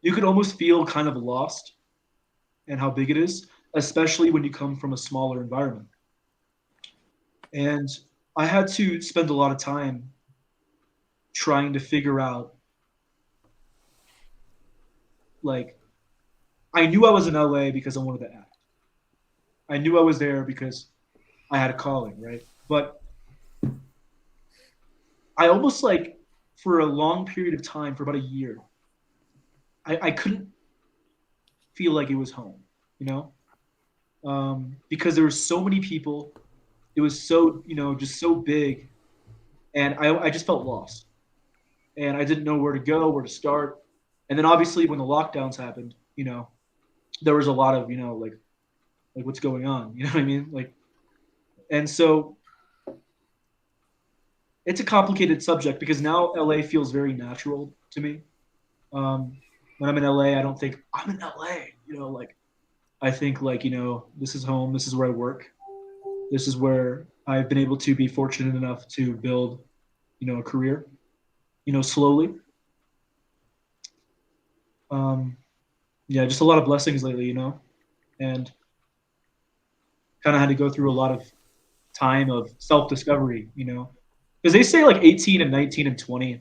you could almost feel kind of lost in how big it is, especially when you come from a smaller environment. And I had to spend a lot of time trying to figure out, like, I knew I was in LA because I wanted to act. I knew I was there because I had a calling, right? But I almost like, for a long period of time, for about a year, I couldn't feel like it was home, you know? Because there were so many people. It was so, you know, just so big. And I just felt lost. And I didn't know where to go, where to start. And then obviously when the lockdowns happened, you know, there was a lot of, you know, like what's going on? You know what I mean? Like, and so it's a complicated subject because now LA feels very natural to me. When I'm in LA, I don't think I'm in LA, you know, like I think like, you know, this is home. This is where I work. This is where I've been able to be fortunate enough to build, you know, a career, you know, slowly. Yeah, just a lot of blessings lately, you know, and kind of had to go through a lot of time of self-discovery, you know, because they say like 18 and 19 and 20,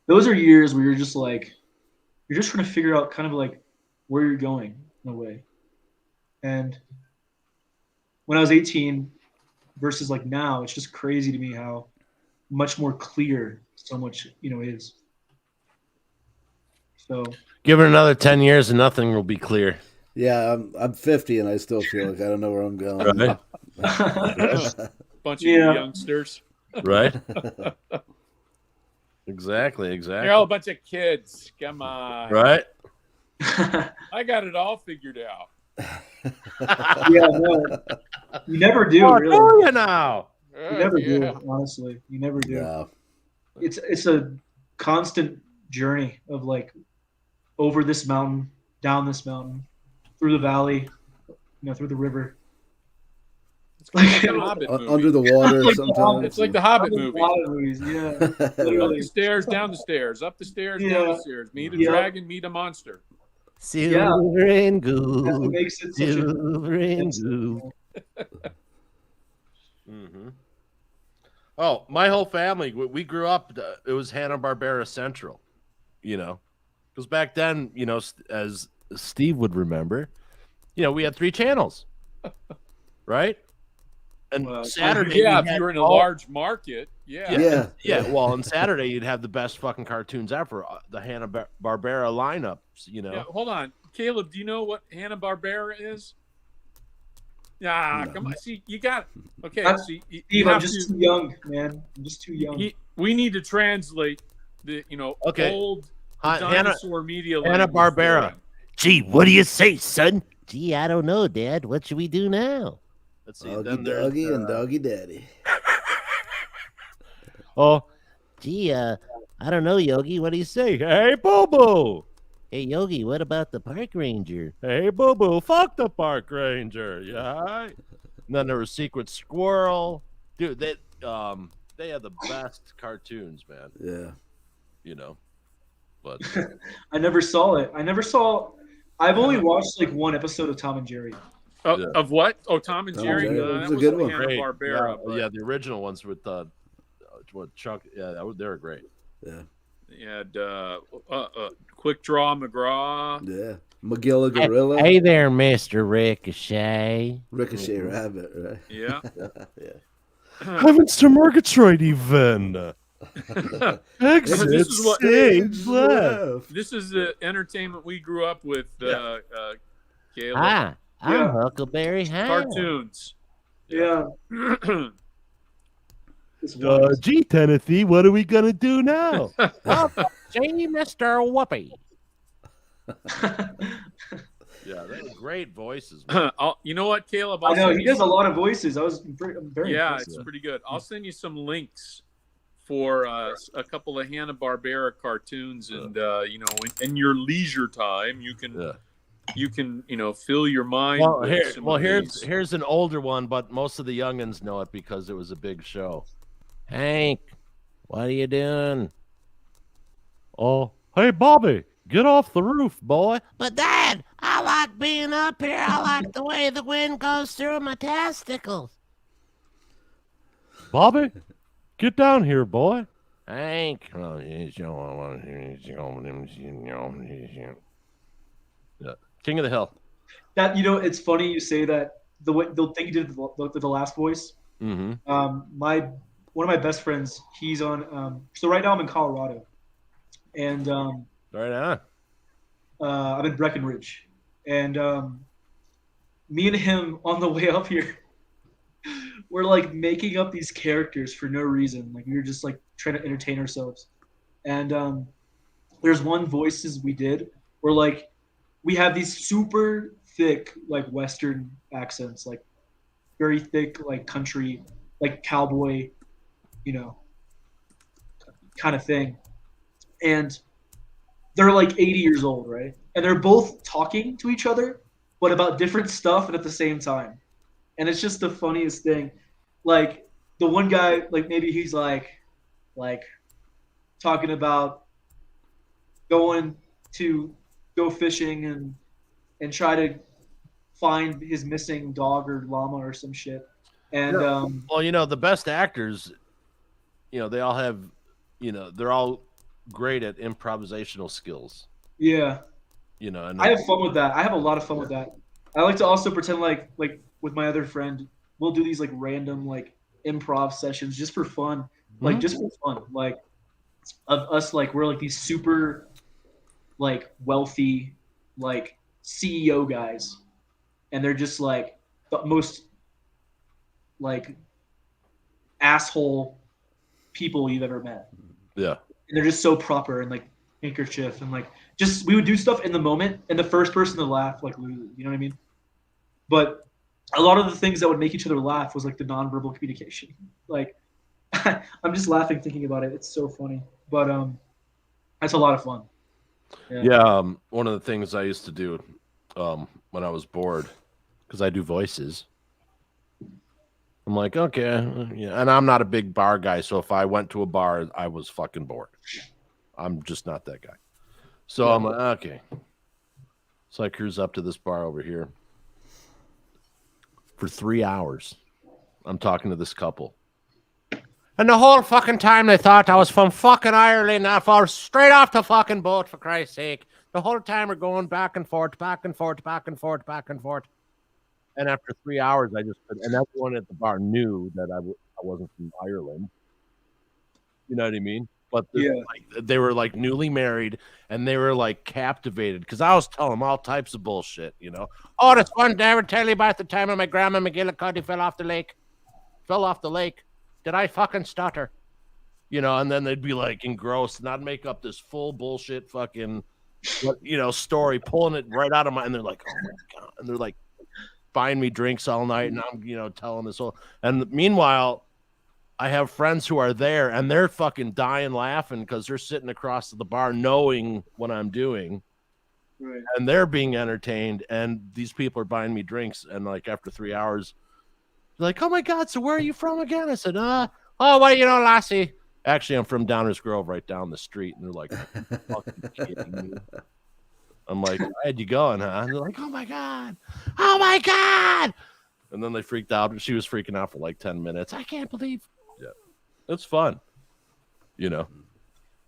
those are years where you're just like, you're just trying to figure out kind of like where you're going in a way. And when I was 18 versus like now, it's just crazy to me how much more clear so much, you know, is. So Give it another 10 years and nothing will be clear. Yeah, I'm 50 and I still feel like I don't know where I'm going. Right? Bunch of Yeah. youngsters. Right? Exactly. You're all a bunch of kids. Come on. Right? I got it all figured out. Yeah, no, you never do, Oh, really. do you now? You never do, honestly. You never do. Yeah. It's a constant journey of like over this mountain, down this mountain, through the valley, you know, through the river. It's like the Hobbit movie. Under the water Like the sometimes. It's like the Hobbit A movie. lot of movies, yeah. Up Literally. the stairs, down the stairs, up the stairs, down Yeah. the stairs. Meet a Yeah. dragon, meet a monster. Silver and That's gold. what makes it such a Silver and gold. Mm-hmm. Oh, my whole family, we grew up, it was Hanna-Barbera Central, you know, because back then, you know, as Steve would remember, you know, we had 3 channels, right? And Wow. Saturday, Yeah, we if had you were in a all- large market, yeah. Yeah. well, on Saturday, you'd have the best fucking cartoons ever, the Hanna-Barbera lineups, you know. Yeah, hold on. Caleb, do you know what Hanna-Barbera is? Yeah, No. come on. See, you got it. Okay, I'm- see, you Steve, I'm have just to, too young, man. I'm just too young. we need to translate the, you know, Okay. old Hanna- dinosaur media language Hanna-Barbera. for him. Gee, what do you say, son? Gee, I don't know, Dad. What should we do now? Let's see. Doggy Then there's, Doggy and Doggy Daddy. oh, Gee, I don't know, Yogi. What do you say? hey, Boo-Boo. Hey, Yogi, what about the park ranger? Hey, Boo-Boo, fuck the park ranger. Yeah. And then there was Secret Squirrel. Dude, they had the best cartoons, man, Yeah. you know. But I never saw it. I've only watched like one episode of Tom and Jerry. Yeah. Of what? Oh, Tom and Tom Jerry. and Jerry. That It was a was good the one. great. Hanna-Barbera. but yeah, the original ones with what Chuck, they were great. Yeah. You had Quick Draw McGraw. Yeah. Magilla Gorilla. Hey there, Mr. Ricochet. Ricochet Rabbit, right? Yeah. Yeah. Having some Murgatroyd even. Exit This is what- stage left. This is the entertainment we grew up with, Caleb. Hi, I'm Yeah. Huckleberry Hound. Cartoons. Yeah. This one. Gee, Tennessee, what are we gonna do now? Gee, Mr. Whoopi. Yeah, they were great voices. Man. You know what, Caleb? I know send he you does a lot of voices. I'm very Yeah, impressed. it's pretty good. I'll send you some links for a couple of Hanna-Barbera cartoons, and you know, in your leisure time, you can Yeah. fill your mind. Well, with some of these. here's an older one, but most of the youngins know it because it was a big show. Hank, What are you doing? Oh, hey, Bobby, get off the roof, boy. But Dad, I like being up here. I like the way the wind goes through my testicles. Bobby, get down here, boy. Hank. Yeah. King of the Hill. That it's funny you say that. The way the thing you did with the last voice. Mm-hmm. One of my best friends, he's on. So right now I'm in Colorado, and Right on. I'm in Breckenridge, and me and him on the way up here, we're like making up these characters for no reason. Like we were just like trying to entertain ourselves, and there's one voices we did where like we have these super thick like Western accents, like very thick like country, like cowboy, kind of thing, and they're like 80 years old, right? And they're both talking to each other, but about different stuff and at the same time. And it's just the funniest thing. Like the one guy, like maybe he's like talking about going to go fishing and try to find his missing dog or llama or some shit. And Well, the best actors, they all have, they're all great at improvisational skills. yeah. And I have fun with that. I have a lot of fun with that. I like to also pretend like with my other friend, we'll do these like random like improv sessions just for fun, like just for fun, like of us like we're like these super like wealthy like CEO guys, and they're just like the most like asshole people you've ever met. Yeah. And they're just so proper and like handkerchief and like just we would do stuff in the moment and the first person to laugh like loses, you know what I mean? But a lot of the things that would make each other laugh was like the nonverbal communication. Like I'm just laughing thinking about it. It's so funny. But that's a lot of fun. Yeah, one of the things I used to do when I was bored, because I do voices. I'm like, okay, yeah, and I'm not a big bar guy, so if I went to a bar, I was fucking bored. I'm just not that guy. So I'm like, okay. So I cruise up to this bar over here. For 3 hours, I'm talking to this couple. And the whole fucking time they thought I was from fucking Ireland. I fell straight off the fucking boat, for Christ's sake. The whole time we're going back and forth, back and forth, back and forth, back and forth. And after 3 hours, and everyone at the bar knew that I wasn't from Ireland. You know what I mean? But they were like newly married, and they were like captivated because I was telling them all types of bullshit. Oh, this one day I would tell you about the time when my grandma McGillicuddy fell off the lake. Did I fucking stutter? And then they'd be like engrossed, and I'd make up this full bullshit fucking, story, pulling it right out of and they're like, oh my God. And they're like buying me drinks all night, and I'm, telling this whole, and meanwhile, I have friends who are there, and they're fucking dying laughing because they're sitting across the bar knowing what I'm doing. Right. And they're being entertained, and these people are buying me drinks, and like after 3 hours, like, oh my God, so where are you from again? I said, oh, what do you know, lassie? Actually, I'm from Downers Grove, right down the street. And they're like, fucking kidding me. I'm like, where'd you going, huh? And they're like, oh my God. And then they freaked out. She was freaking out for like 10 minutes. I can't believe. Yeah. It's fun. Yeah.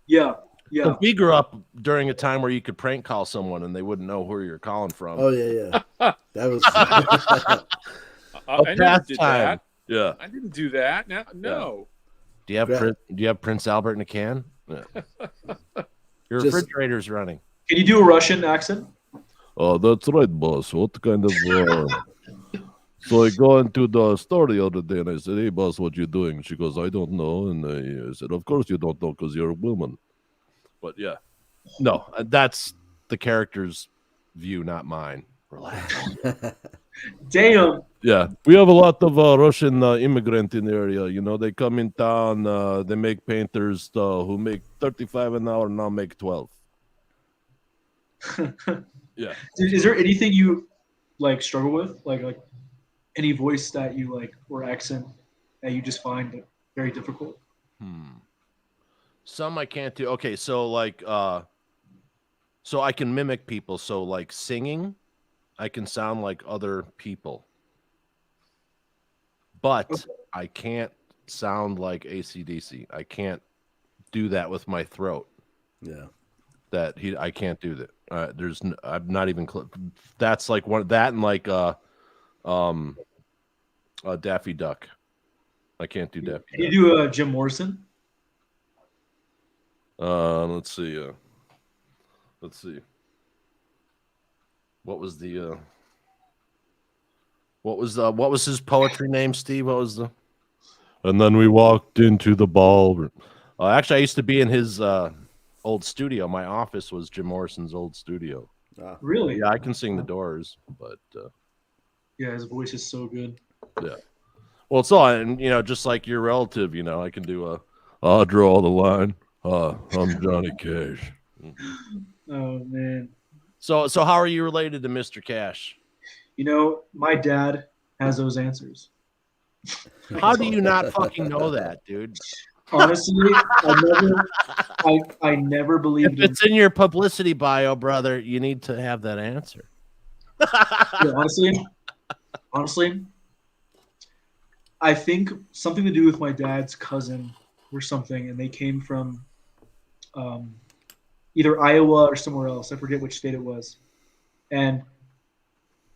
So we grew up during a time where you could prank call someone and they wouldn't know who you're calling from. Oh, yeah. That was... I never did that. Yeah. I didn't do that. No. Do you have Prince Albert in a can? Yeah. Your refrigerator's running. Can you do a Russian accent? Oh, that's right, boss. What kind of... So I go into the store the other day and I said, hey, boss, what you doing? She goes, I don't know. And I said, of course you don't know because you're a woman. But yeah. No, that's the character's view, not mine. Relax. Damn. Yeah, we have a lot of Russian immigrant in the area. They come in town. They make painters who make 35 an hour now make 12. Yeah. Is there anything you like struggle with, like any voice that you like or accent that you just find very difficult? Some I can't do. Okay, so like so I can mimic people. So like singing, I can sound like other people. But I can't sound like AC/DC. I can't do that with my throat. Yeah. I can't do that. I'm not even that's like one that and like Daffy Duck. I can't do Daffy Can Duck. you do Jim Morrison? Let's see. Let's see. What was his poetry name, Steve? What was the? And then we walked into the ballroom. Actually, I used to be in his old studio. My office was Jim Morrison's old studio. Really? Yeah, I can sing the Doors, but yeah, his voice is so good. yeah. Well, it's all, and just like your relative, I can do I'll draw the line. I'm Johnny Cash. Oh man. So how are you related to Mr. Cash? My dad has those answers. How do you not fucking know that, dude? Honestly, I never believed If it's in your publicity bio, brother, you need to have that answer. Yeah, honestly, I think something to do with my dad's cousin or something, and they came from either Iowa or somewhere else. I forget which state it was. And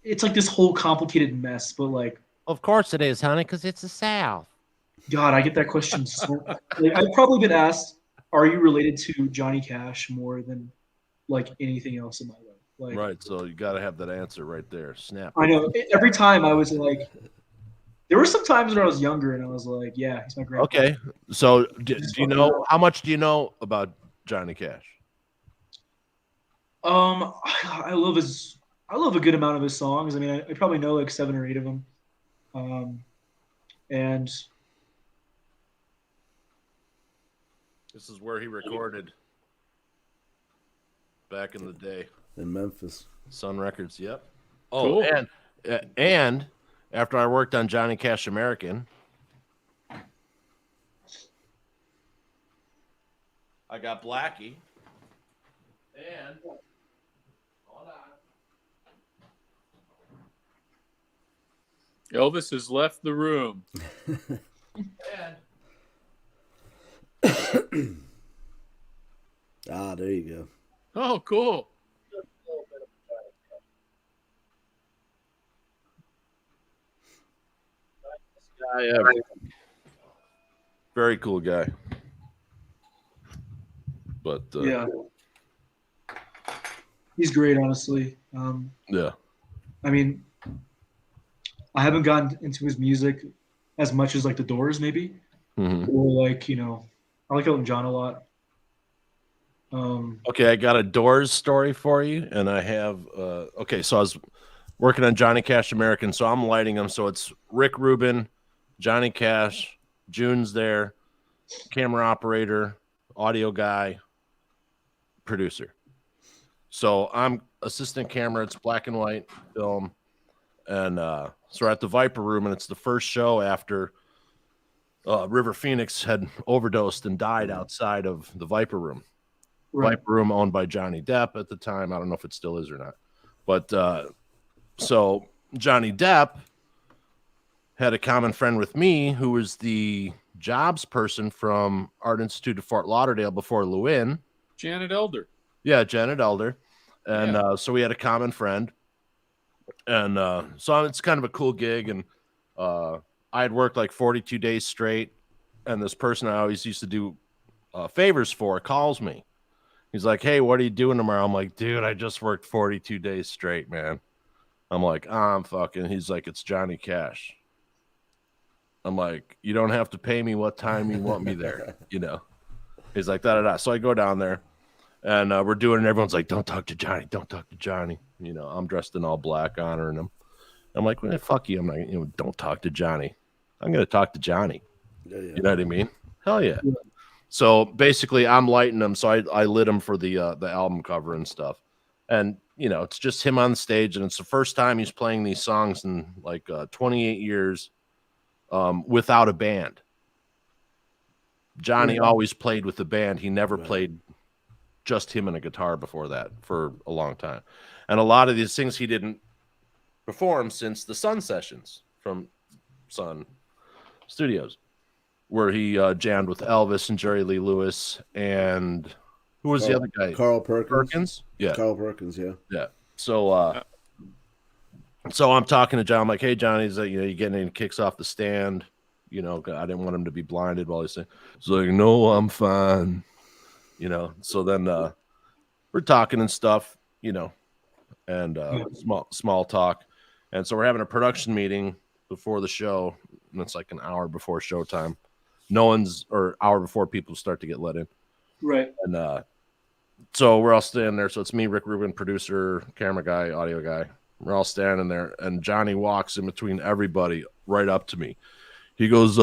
it's like this whole complicated mess, but like, Of course it is, honey, because it's the South. God, I get that question so like, I've probably been asked, are you related to Johnny Cash more than like anything else in my life? Like, Right, so you got to have that answer right there. Snap. I know. Every time I was like, there were some times when I was younger and I was like, yeah, he's my grandpa. Okay, so do you know how much do you know about Johnny Cash? I love a good amount of his songs. I mean, I probably know like 7 or 8 of them. And This is where he recorded back in the day. In Memphis. Sun Records, yep. Oh, cool. And after I worked on Johnny Cash American, I got Blackie. And hold on. Elvis has left the room. And there you go. Oh, cool. Very cool guy. But yeah, he's great, honestly. Yeah. I mean, I haven't gotten into his music as much as like the Doors, maybe, or like I like Elton John a lot. Okay, I got a Doors story for you, and I have okay. So I was working on Johnny Cash American, so I'm lighting them. So it's Rick Rubin, Johnny Cash, June's there, camera operator, audio guy, producer. So I'm assistant camera. It's black and white film, and so we're at the Viper Room, and it's the first show after River Phoenix had overdosed and died outside of the Viper Room. Right. Viper Room owned by Johnny Depp at the time. I don't know if it still is or not. But so Johnny Depp had a common friend with me who was the jobs person from Art Institute of Fort Lauderdale before Lewin. Janet Elder. Yeah, Janet Elder. And so we had a common friend. And so it's kind of a cool gig. And I had worked like 42 days straight. And this person I always used to do favors for calls me. He's like, hey, what are you doing tomorrow? I'm like, dude, I just worked 42 days straight, man. I'm like, I'm fucking. He's like, it's Johnny Cash. I'm like, you don't have to pay me what time you want me there, He's like, da-da-da. So I go down there, and we're doing it, and everyone's like, don't talk to Johnny. Don't talk to Johnny. I'm dressed in all black, honoring him. I'm like, well, fuck you. I'm like, don't talk to Johnny. I'm going to talk to Johnny. Yeah. You know what I mean? Hell yeah. So basically, I'm lighting him. So I lit him for the album cover and stuff. And, it's just him on stage. And it's the first time he's playing these songs in like 28 years without a band. Johnny always played with the band. He never played just him and a guitar before that for a long time. And a lot of these things he didn't perform since the Sun Sessions from Sun Studios, where he jammed with Elvis and Jerry Lee Lewis and who was the other guy? Carl Perkins. Yeah. Carl Perkins, yeah. Yeah. So so I'm talking to John. I'm like, hey, Johnny's you getting any kicks off the stand? I didn't want him to be blinded while he's saying. He's like, no, I'm fine. So then we're talking and stuff, and small talk. And so we're having a production meeting before the show, and it's like an hour before showtime. Or hour before people start to get let in. Right. And so we're all standing there. So it's me, Rick Rubin, producer, camera guy, audio guy. We're all standing there, and Johnny walks in between everybody right up to me. He goes,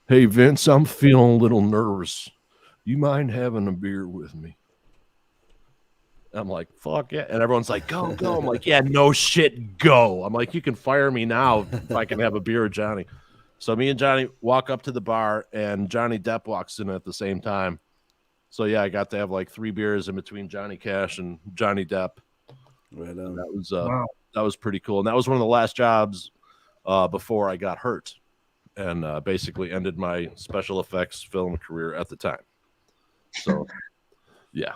hey, Vince, I'm feeling a little nervous. You mind having a beer with me? I'm like, fuck yeah. And everyone's like, go. I'm like, yeah, no shit, go. I'm like, you can fire me now if I can have a beer with Johnny. So me and Johnny walk up to the bar, and Johnny Depp walks in at the same time. So, yeah, I got to have like 3 beers in between Johnny Cash and Johnny Depp. Right on. That was pretty cool. And that was one of the last jobs before I got hurt and basically ended my special effects film career at the time. So, yeah.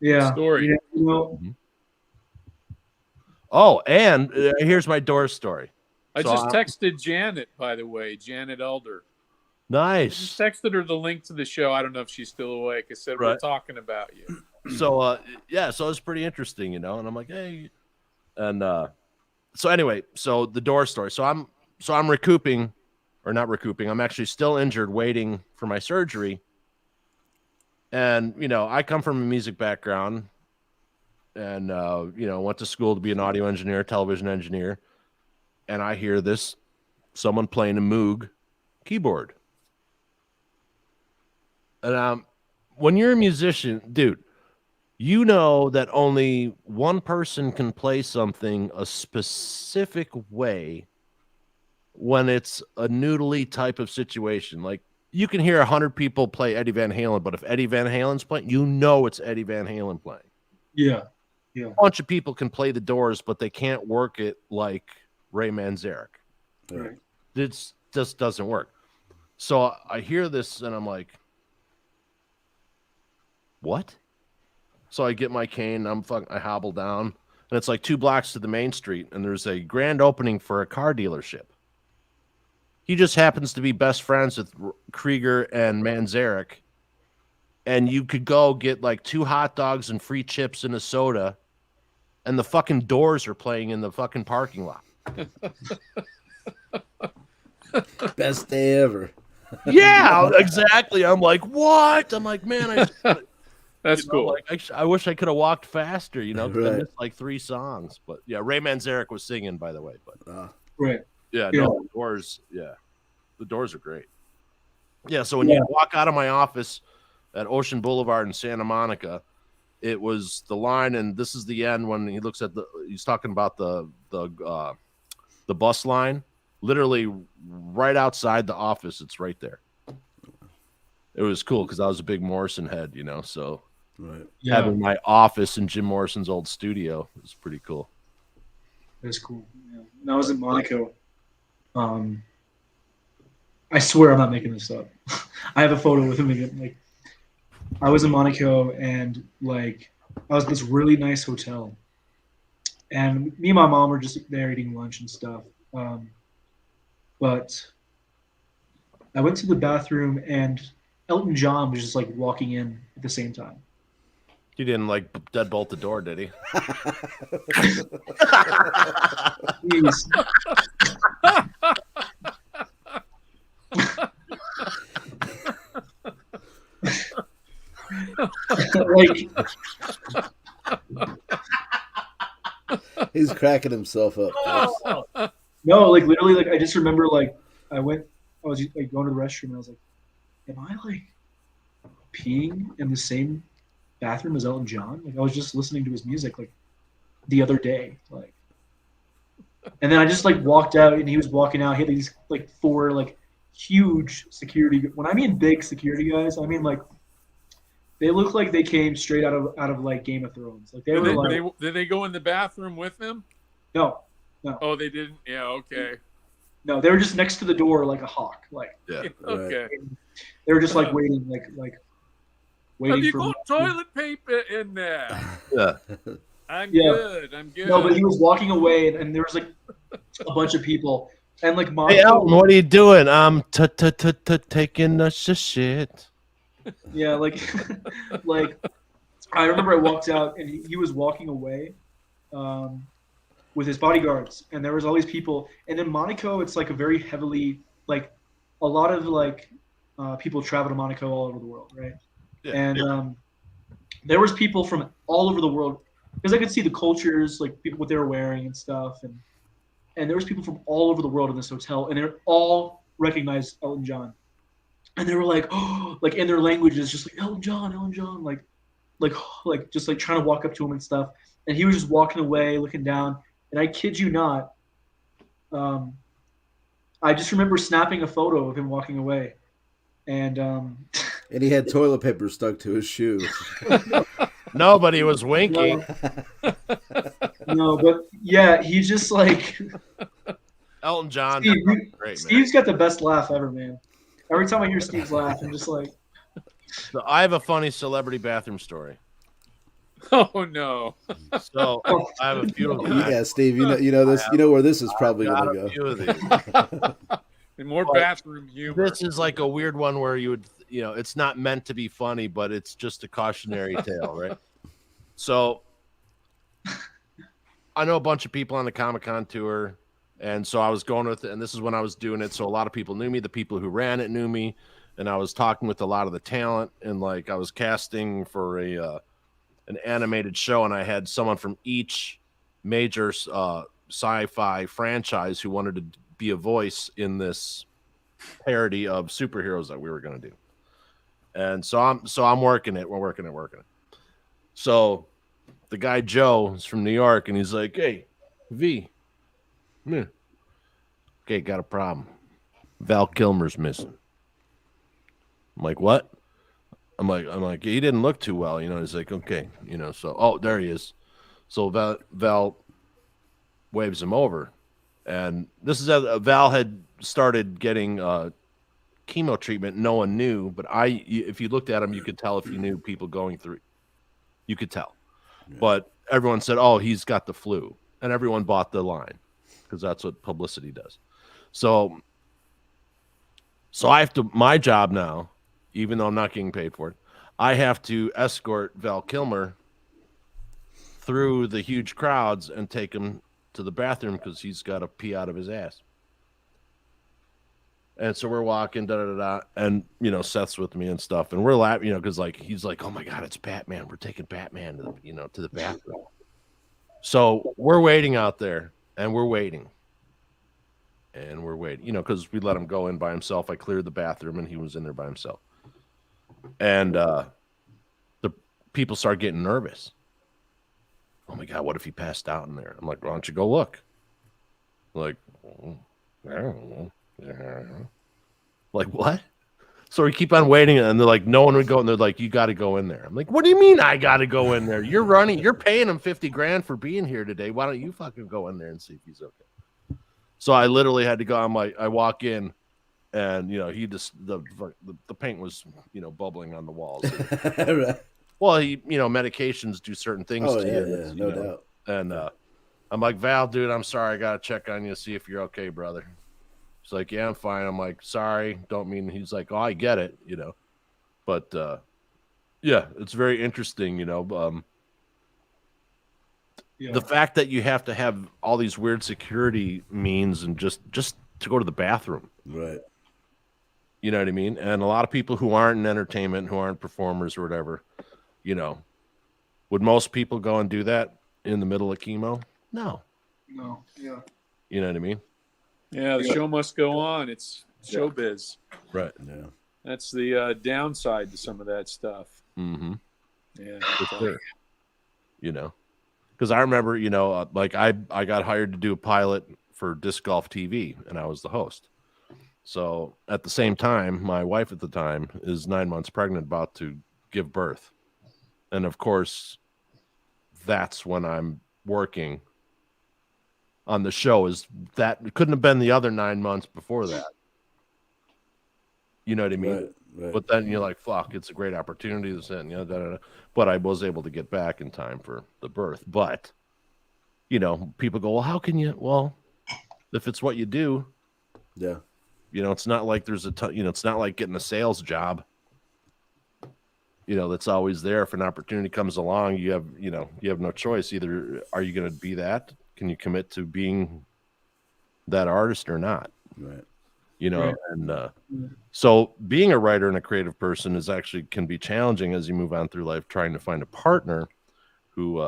Yeah. Story. Yeah, Mm-hmm. Oh, and here's my Doors story. I just texted Janet, by the way, Janet Elder. Nice. I just texted her the link to the show. I don't know if she's still awake. I said, we're talking about you. So, so it was pretty interesting, and I'm like, hey. And so anyway, so the Doors story. So I'm recouping, or not recouping. I'm actually still injured, waiting for my surgery. And, I come from a music background and, went to school to be an audio engineer, television engineer. And I hear someone playing a Moog keyboard. And when you're a musician, dude, you know that only one person can play something a specific way when it's a noodly type of situation. Like, you can hear 100 people play Eddie Van Halen, but if Eddie Van Halen's playing, it's Eddie Van Halen playing. Yeah. A bunch of people can play the Doors, but they can't work it like Ray Manzarek. Right. It just doesn't work. So I hear this, and I'm like, what? So I get my cane, I hobble down, and it's like 2 blocks to the main street, and there's a grand opening for a car dealership. He just happens to be best friends with Krieger and Manzarek, and you could go get like 2 hot dogs and free chips and a soda, and the fucking Doors are playing in the fucking parking lot. Best day ever. Yeah, exactly. I'm like, what? I'm like, man, That's cool. Like, I wish I could have walked faster, because I Right. missed like 3 songs. But yeah, Ray Manzarek was singing, by the way. But Right. yeah, no, the Doors. Yeah, the Doors are great. Yeah, so when you walk out of my office at Ocean Boulevard in Santa Monica, it was the line, and this is the end when he looks at he's talking about the bus line, literally right outside the office. It's right there. It was cool because I was a big Morrison head, so having my office in Jim Morrison's old studio was pretty cool. That's cool. Yeah. When I was in Monaco, I swear I'm not making this up. I have a photo with him again. Like, I was in Monaco, and like I was at this really nice hotel, and me and my mom were just there eating lunch and stuff. But I went to the bathroom, and Elton John was just like walking in at the same time. He didn't like deadbolt the door, did he? Please. Like, He's cracking himself up. folks. no, like literally, like I just remember, like I was like going to the restroom, and I was like, am I like peeing in the same bathroom as Elton John? Like, I was just listening to his music like the other day, like, and then I just like walked out, and he was walking out. He had these like 4 like huge security. When I mean big security guys, I mean like they look like they came straight out of like Game of Thrones. Like did they go in the bathroom with them? No. Oh, they didn't. Yeah, okay. No, they were just next to the door like a hawk. Like Okay. They were just like waiting, like waiting. Have you for got toilet paper in there? Yeah. I'm good. No, but he was walking away, and there was like a bunch of people, and like Hey, Elton, what are you doing? I'm taking a shit. Yeah, like I remember I walked out, and he was walking away, with his bodyguards, and there was all these people. And in Monaco, it's like a very heavily like a lot of like people travel to Monaco all over the world, right? Yeah. And there was people from all over the world because I could see the cultures, like people what they were wearing and stuff, and there was people from all over the world in this hotel, and they all recognized Elton John, and they were like, oh, like in their languages, just like Elton John, like just like trying to walk up to him and stuff, and he was just walking away, looking down, and I kid you not, I just remember snapping a photo of him walking away, and and he had toilet paper stuck to his shoe. Nobody was winking. No, but yeah, he just like Elton John. Steve's got the best laugh ever, man. Every time I hear Steve's laugh, I'm just like. So I have a funny celebrity bathroom story. Oh no! So I have a few of them. Yeah, Steve, you know this. You know where this is probably going to go. A few of these. And more bathroom humor. This is like a weird one where you would, it's not meant to be funny, but it's just a cautionary tale, right? So I know a bunch of people on the Comic-Con tour, and so I was going with it, and this is when I was doing it, so a lot of people knew me. The people who ran it knew me, and I was talking with a lot of the talent, and like I was casting for an animated show, and I had someone from each major sci-fi franchise who wanted to be a voice in this parody of superheroes that we were going to do. And so I'm working it. We're working it. So the guy Joe is from New York, and he's like, "Hey, V, come here. Okay, got a problem. Val Kilmer's missing." I'm like, "What?" I'm like, he didn't look too well, He's like, "Okay, so there he is." So Val waves him over, and this is Val had started getting chemo treatment. No one knew, but if you looked at him, you could tell if you knew people going through. You could tell, but everyone said, "Oh, he's got the flu," and everyone bought the line because that's what publicity does. So I have to. My job now, even though I'm not getting paid for it, I have to escort Val Kilmer through the huge crowds and take him to the bathroom because he's got to pee out of his ass. And so we're walking, and Seth's with me and stuff, and we're laughing, because like he's like, "Oh my God, it's Batman! We're taking Batman to the bathroom." So we're waiting out there, and we're waiting, because we let him go in by himself. I cleared the bathroom, and he was in there by himself. And the people start getting nervous. Oh my God, what if he passed out in there? I'm like, "Why don't you go look?" Like, I don't know. Like, what? So we keep on waiting, and they're like, no one would go, and they're like, "You got to go in there." I'm like, "What do you mean I got to go in there? You're paying him $50,000 for being here today. Why don't you fucking go in there and see if he's okay?" So I literally had to go. I'm like, I walk in, and he just the paint was bubbling on the walls. Right. Well, medications do certain things to you. Yeah, no doubt. And I'm like, "Val, dude, I'm sorry. I got to check on you, see if you're okay, brother." He's like, "Yeah, I'm fine." I'm like, "Sorry, don't mean." He's like, "Oh, I get it, But yeah, it's very interesting, The fact that you have to have all these weird security means and just to go to the bathroom. Right. You know what I mean? And a lot of people who aren't in entertainment, who aren't performers or whatever, would most people go and do that in the middle of chemo? No. Yeah. You know what I mean? Yeah, the show must go on. It's showbiz. Right. Yeah. That's the downside to some of that stuff. Mm-hmm. Yeah. For sure. Because I remember, like I got hired to do a pilot for Disc Golf TV, and I was the host. So at the same time, my wife at the time is 9 months pregnant, about to give birth. And of course, that's when I'm working on the show. Is that it couldn't have been the other 9 months before that. You know what I mean? Right. But then you're like, fuck, it's a great opportunity. This and da, da, da. But I was able to get back in time for the birth. But, people go, well, how can you? Well, if it's what you do, Yeah. it's not like there's it's not like getting a sales job. That's always there. If an opportunity comes along, you have no choice. Either are you going to be that? Can you commit to being that artist or not? Right. Right. And so being a writer and a creative person can be challenging as you move on through life, trying to find a partner who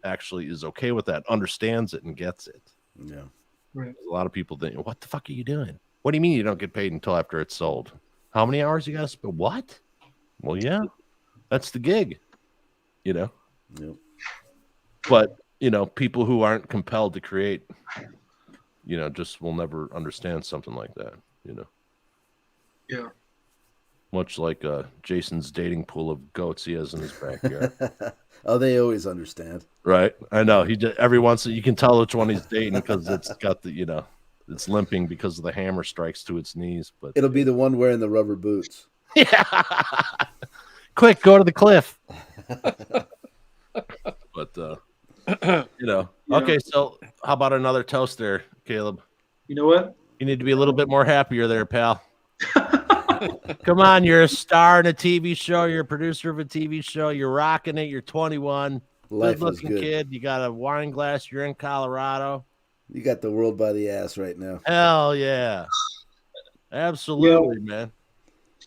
actually is okay with that, understands it, and gets it. Yeah. Right. A lot of people think, what the fuck are you doing? What do you mean you don't get paid until after it's sold? How many hours you got to spend? What? Well, yeah, that's the gig, Yep. But, people who aren't compelled to create, just will never understand something like that, Yeah. Much like Jason's dating pool of goats he has in his backyard. Oh, they always understand. Right? I know. He just, every once you can tell which one he's dating because it's got the, it's limping because of the hammer strikes to its knees. But It'll be the one wearing the rubber boots. yeah. Quick, go to the cliff. But okay, so how about another toast there, Caleb? You know what? You need to be a little bit more happier there, pal. Come on, you're a star in a TV show. You're a producer of a TV show. You're rocking it. You're 21. Life is Good-looking good. kid. You got a wine glass. You're in Colorado. You got the world by the ass right now. Hell yeah. Absolutely, man.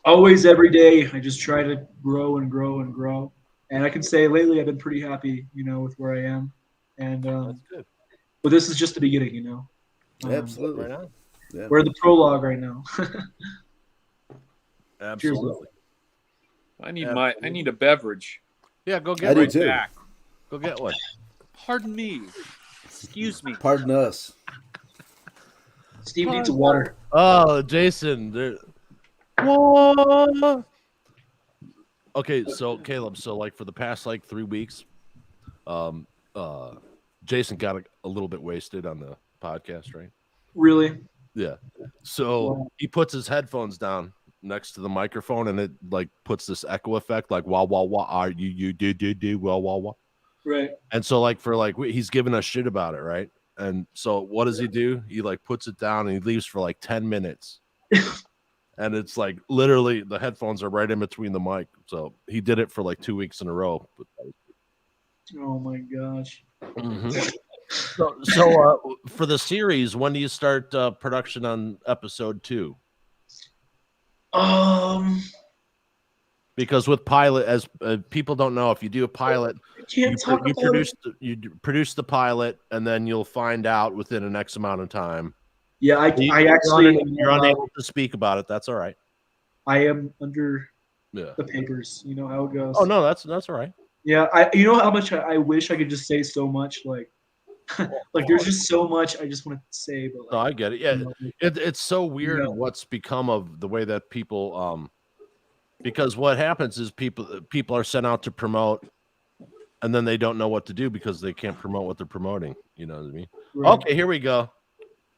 Always, every day, I just try to grow and grow and grow. And I can say lately I've been pretty happy, with where I am. And That's good. but this is just the beginning, Absolutely. Right on. Yeah. We're in the prologue right now. Absolutely. I need a beverage. Yeah, go I get do one. too. Back. Go get one. Pardon me. Excuse me. Pardon us. Steve needs water. Oh, Jason. Whoa. Okay, so Caleb, for the past 3 weeks, Jason got a little bit wasted on the podcast, right? Really? Yeah. So he puts his headphones down next to the microphone, and it puts this echo effect, wah wah wah, are you do wah wah wah. Right. And so he's giving us shit about it, right? And so what does he do? He puts it down and he leaves for 10 minutes. And it's literally the headphones are right in between the mic. So he did it for 2 weeks in a row. Oh my gosh. So for the series, when do you start production on episode 2? Because with pilot, as people don't know, if you do a pilot, you produce the pilot, and then you'll find out within an X amount of time. Yeah, I actually you're unable to speak about it. That's all right. I am under the papers. You know how it goes. Oh no, that's all right. Yeah, you know how much I wish I could just say so much. There's just so much I just want to say. But no, I get it. Yeah, it's so weird what's become of the way that people. Because what happens is people are sent out to promote, and then they don't know what to do because they can't promote what they're promoting. You know what I mean? Right. Okay, here we go.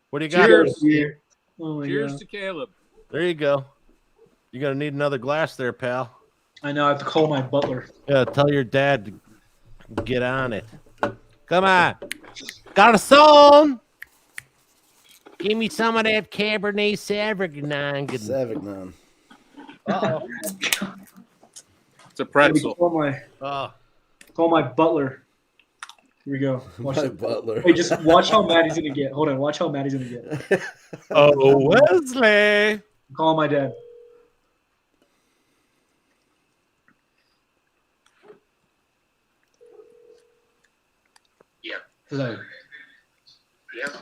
What do you got? Cheers. Cheers to Caleb. There you go. You're going to need another glass there, pal. I know. I have to call my butler. Yeah, tell your dad to get on it. Come on. Garçon! Give me some of that Cabernet Sauvignon. Sauvignon. Uh-oh. It's a pretzel. Call my butler. Here we go. Watch My butler. Hey, just watch how mad he's gonna get. Hold on, watch how mad he's gonna get. Oh, Wesley. Call my dad. Yeah. Hello. Yeah.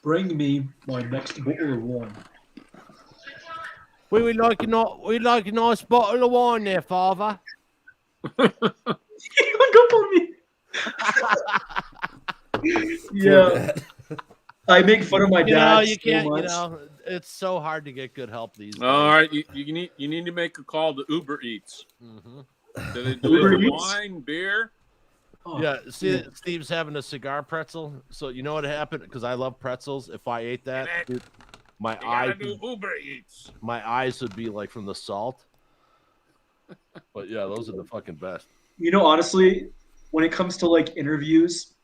Bring me my next bottle of wine. We would like a nice bottle of wine there, Father. He hung up on me. Yeah. I make fun of my dad. You can't, it's so hard to get good help these days. All right, you need to make a call to Uber Eats. Mm-hmm. Do they deliver Eats? wine, beer? Oh, Yeah, see, Steve's having a cigar pretzel. So you know what happened? Because I love pretzels. If I ate that, dude, my You gotta eyes, do Uber Eats. my eyes would be like from the salt. But yeah, those are the fucking best. You know, honestly, when it comes to like interviews,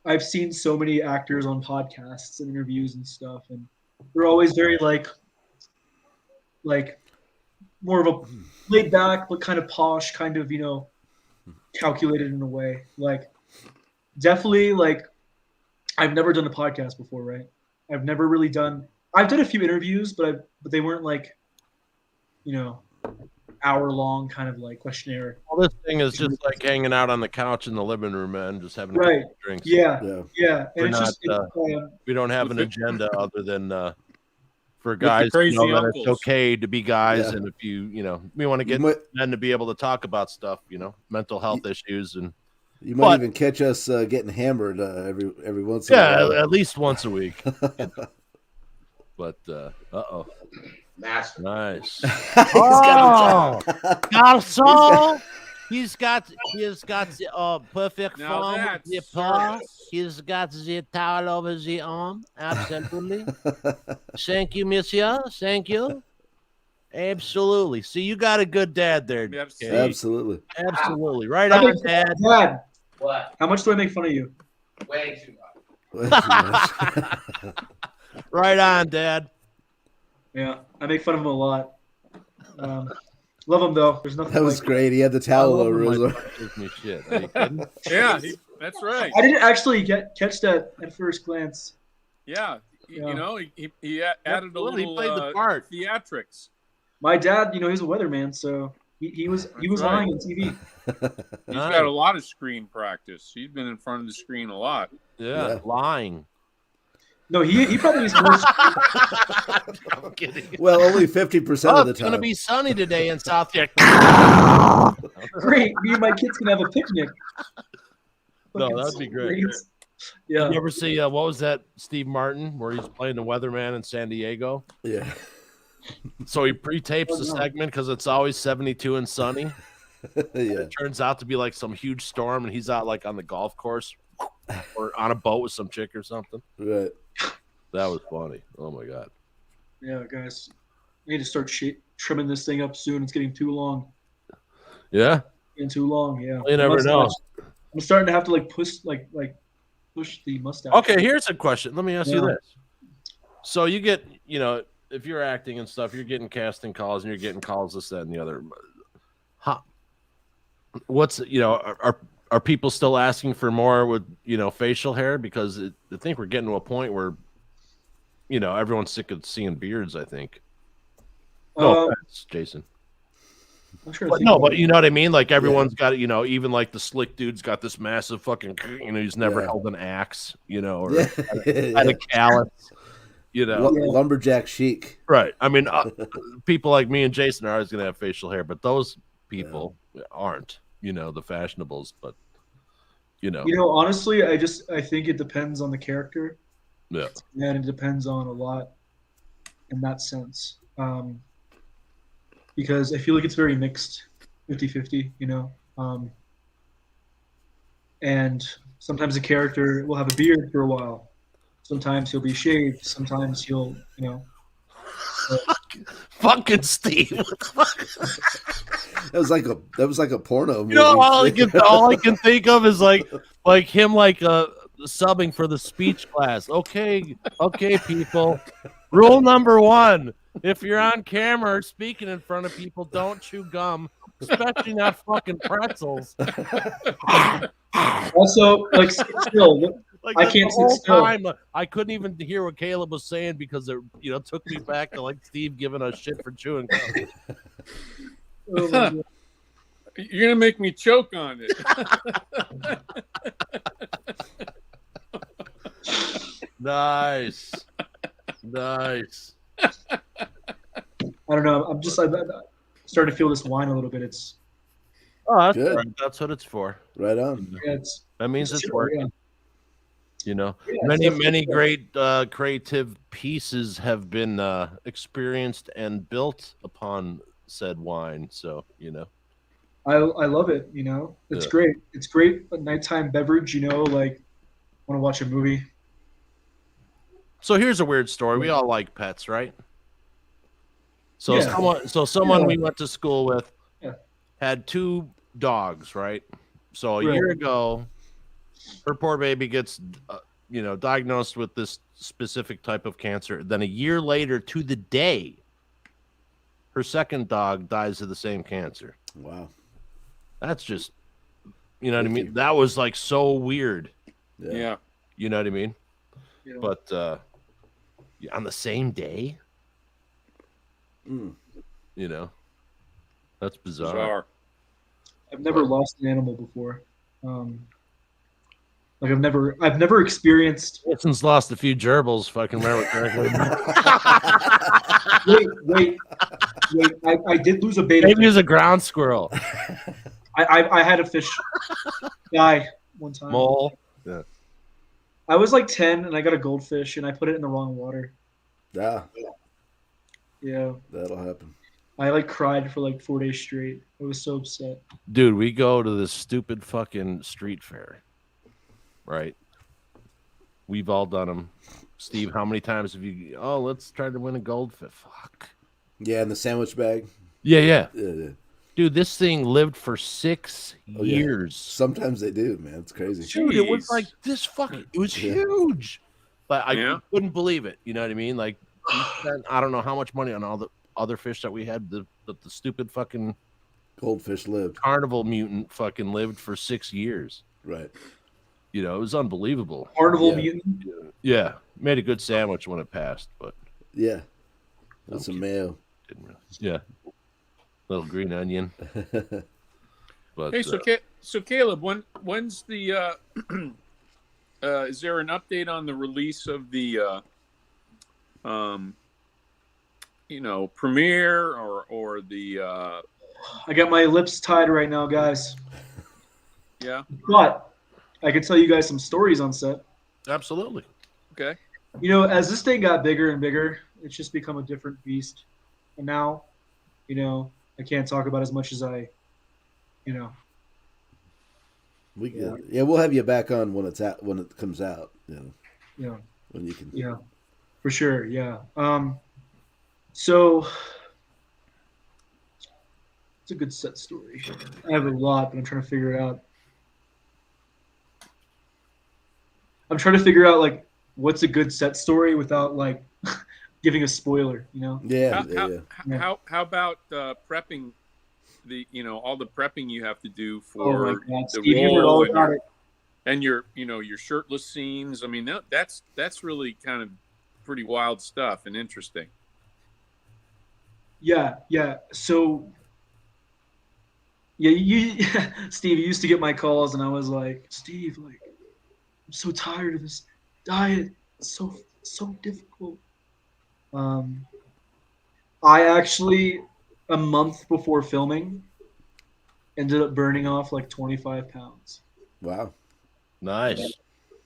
I've seen so many actors on podcasts and interviews and stuff, and they're always very like more of a laid back but kind of posh, kind of, you know, calculated in a way. Like definitely like I've never done a podcast before, right? I've never really done. I've done a few interviews, but they weren't like, you know, hour-long kind of like questionnaire. Well, this thing is just like hanging out on the couch in the living room, man, just having a Right. couple drinks. Yeah, Yeah. yeah. We're And it's just not, we don't have an agenda other than for guys crazy to know that uncles. it's okay to be guys, Yeah. and if you know, we want to get men to be able to talk about stuff, you know, mental health issues, and You might even catch us getting hammered every once in a while. at least once a week. But Master. nice. Oh, garçon! He has got the perfect Now form, that's the paw. service. He's got the towel over the arm. Absolutely. Thank you, monsieur. Thank you. Absolutely. See, you got a good dad there. Yep. Kate. Absolutely. Absolutely. Right I on, think- Dad. Dad, What? how much do I make fun of you? Way too much. Right on, Dad. Yeah, I make fun of him a lot. Love him though. There's nothing. That was like great. He had the towel over his arm. Gives me shit. Are you kidding? Yeah, that's right. I didn't actually catch that at first glance. Yeah, Yeah. you know, he added a Absolutely, little he played the part. theatrics. My dad, you know, he's a weatherman, so he was right. lying on TV. He's got a lot of screen practice. He's been in front of the screen a lot. Yeah, lying. No, he probably is more. I'm kidding. Well, only 50% Oh, of the it's time. gonna be sunny today in South Carolina. Great, me and my kids can have a picnic. No, Fucking that'd be great. Yeah. You ever see what was that Steve Martin where he's playing the weatherman in San Diego? Yeah. So he pre-tapes the segment because it's always 72 and sunny. Yeah. It turns out to be like some huge storm, and he's out like on the golf course or on a boat with some chick or something. Right. That was funny. Oh my god. Yeah, guys, I need to start trimming this thing up soon. It's getting too long. Yeah. Getting too long. Yeah. You never know. I'm starting to have to like push the mustache. Okay, here's a question. Let me ask you Yeah. this. So you get, you know, if you're acting and stuff, you're getting casting calls and you're getting calls, this, that, and the other. What's, you know, are people still asking for more with, you know, facial hair? Because I think we're getting to a point where, you know, everyone's sick of seeing beards, I think. No offense, Jason. I'm sure But no, but you know what I mean? Like everyone's got it, you know, even like the slick dude's got this massive fucking, you know, he's never held an axe, you know, or had a callus, you know. Lumberjack chic. Right. I mean, people like me and Jason are always going to have facial hair, but those people aren't, you know, the fashionables, but, you know. You know, honestly, I think it depends on the character. Yeah. And it depends on a lot in that sense. Because I feel like it's very mixed, 50-50, you know. And sometimes a character will have a beard for a while. Sometimes he'll be shaved. Sometimes he'll, you know. Fucking Steve. What the fuck? That was like a porno movie. You know, all I can think of is like him subbing for the speech class. Okay, people. Rule number 1: if you're on camera speaking in front of people, don't chew gum, especially not fucking pretzels. Also, like, still, I can't sit still. Time, I couldn't even hear what Caleb was saying because it, you know, took me back to like Steve giving us shit for chewing gum. Oh, my God. You're gonna make me choke on it. Nice. I don't know. I'm starting to feel this wine a little bit. It's Oh, that's Good. right. That's what it's for. Right on. yeah, it's That means it's chill, working. yeah. You know, Yeah, many great creative pieces have been experienced and built upon said wine. So, you know, I love it. You know, it's Yeah. great. It's great a nighttime beverage. You know, like want to watch a movie. so here's a weird story. We all like pets, right? So Yeah. someone Yeah. we went to school with Yeah. had 2 dogs, right? So a Right. year ago, her poor baby gets diagnosed with this specific type of cancer. Then a year later to the day, her second dog dies of the same cancer. Wow. That's just, you know what I Freaky. mean? That was like so weird. Yeah. You know what I mean? Yeah. But on the same day, Mm. you know, that's bizarre. Bizarre. I've never lost an animal before. Like I've never experienced. Wilson's lost a few gerbils. Fucking remember correctly. Wait. I did lose a beta Maybe it fish. was a ground squirrel. I had a fish die one time. Mole. I was like 10 and I got a goldfish and I put it in the wrong water. Yeah, Yeah. that'll happen. I like cried for like 4 days straight. I was so upset. Dude, we go to this stupid fucking street fair, right? We've all done them. Steve, how many times have you? Oh, let's try to win a goldfish. Fuck. Yeah, in the sandwich bag. Yeah. Yeah. Dude, this thing lived for 6 Oh, yeah. years. Sometimes they do, man. It's crazy. Dude, it was Jeez. like this fucking. It was Yeah. huge, but I Yeah. couldn't believe it. You know what I mean? Like, we spent, I don't know how much money on all the other fish that we had. The stupid fucking Goldfish lived. carnival mutant fucking lived for 6 years. Right. You know, it was unbelievable. Carnival Yeah. mutant. Yeah, made a good sandwich when it passed, but Yeah. With some mayo. didn't really. Yeah, little green onion. But Hey, so Caleb, when's the is there an update on the release of the premiere or the I got my lips tied right now, guys. yeah? But I can tell you guys some stories on set. absolutely. Okay. You know, as this thing got bigger and bigger, it's just become a different beast. And now, you know, I can't talk about as much as I, you know. Yeah, we'll have you back on when it comes out. You know, Yeah. when you can. Yeah. For sure. Yeah. So it's a good set story. I have a lot, but I'm trying to figure it out. I'm trying to figure out like what's a good set story without like giving a spoiler, you know? Yeah. How about prepping all the prepping you have to do Oh my for God, the Steve, you heard all role about it. and your shirtless scenes. I mean, that's really kind of pretty wild stuff and interesting. Yeah. So, yeah, Steve, you used to get my calls, and I was like, Steve, like, I'm so tired of this diet. It's so difficult. I actually, a month before filming, ended up burning off like 25 pounds. Wow. Nice.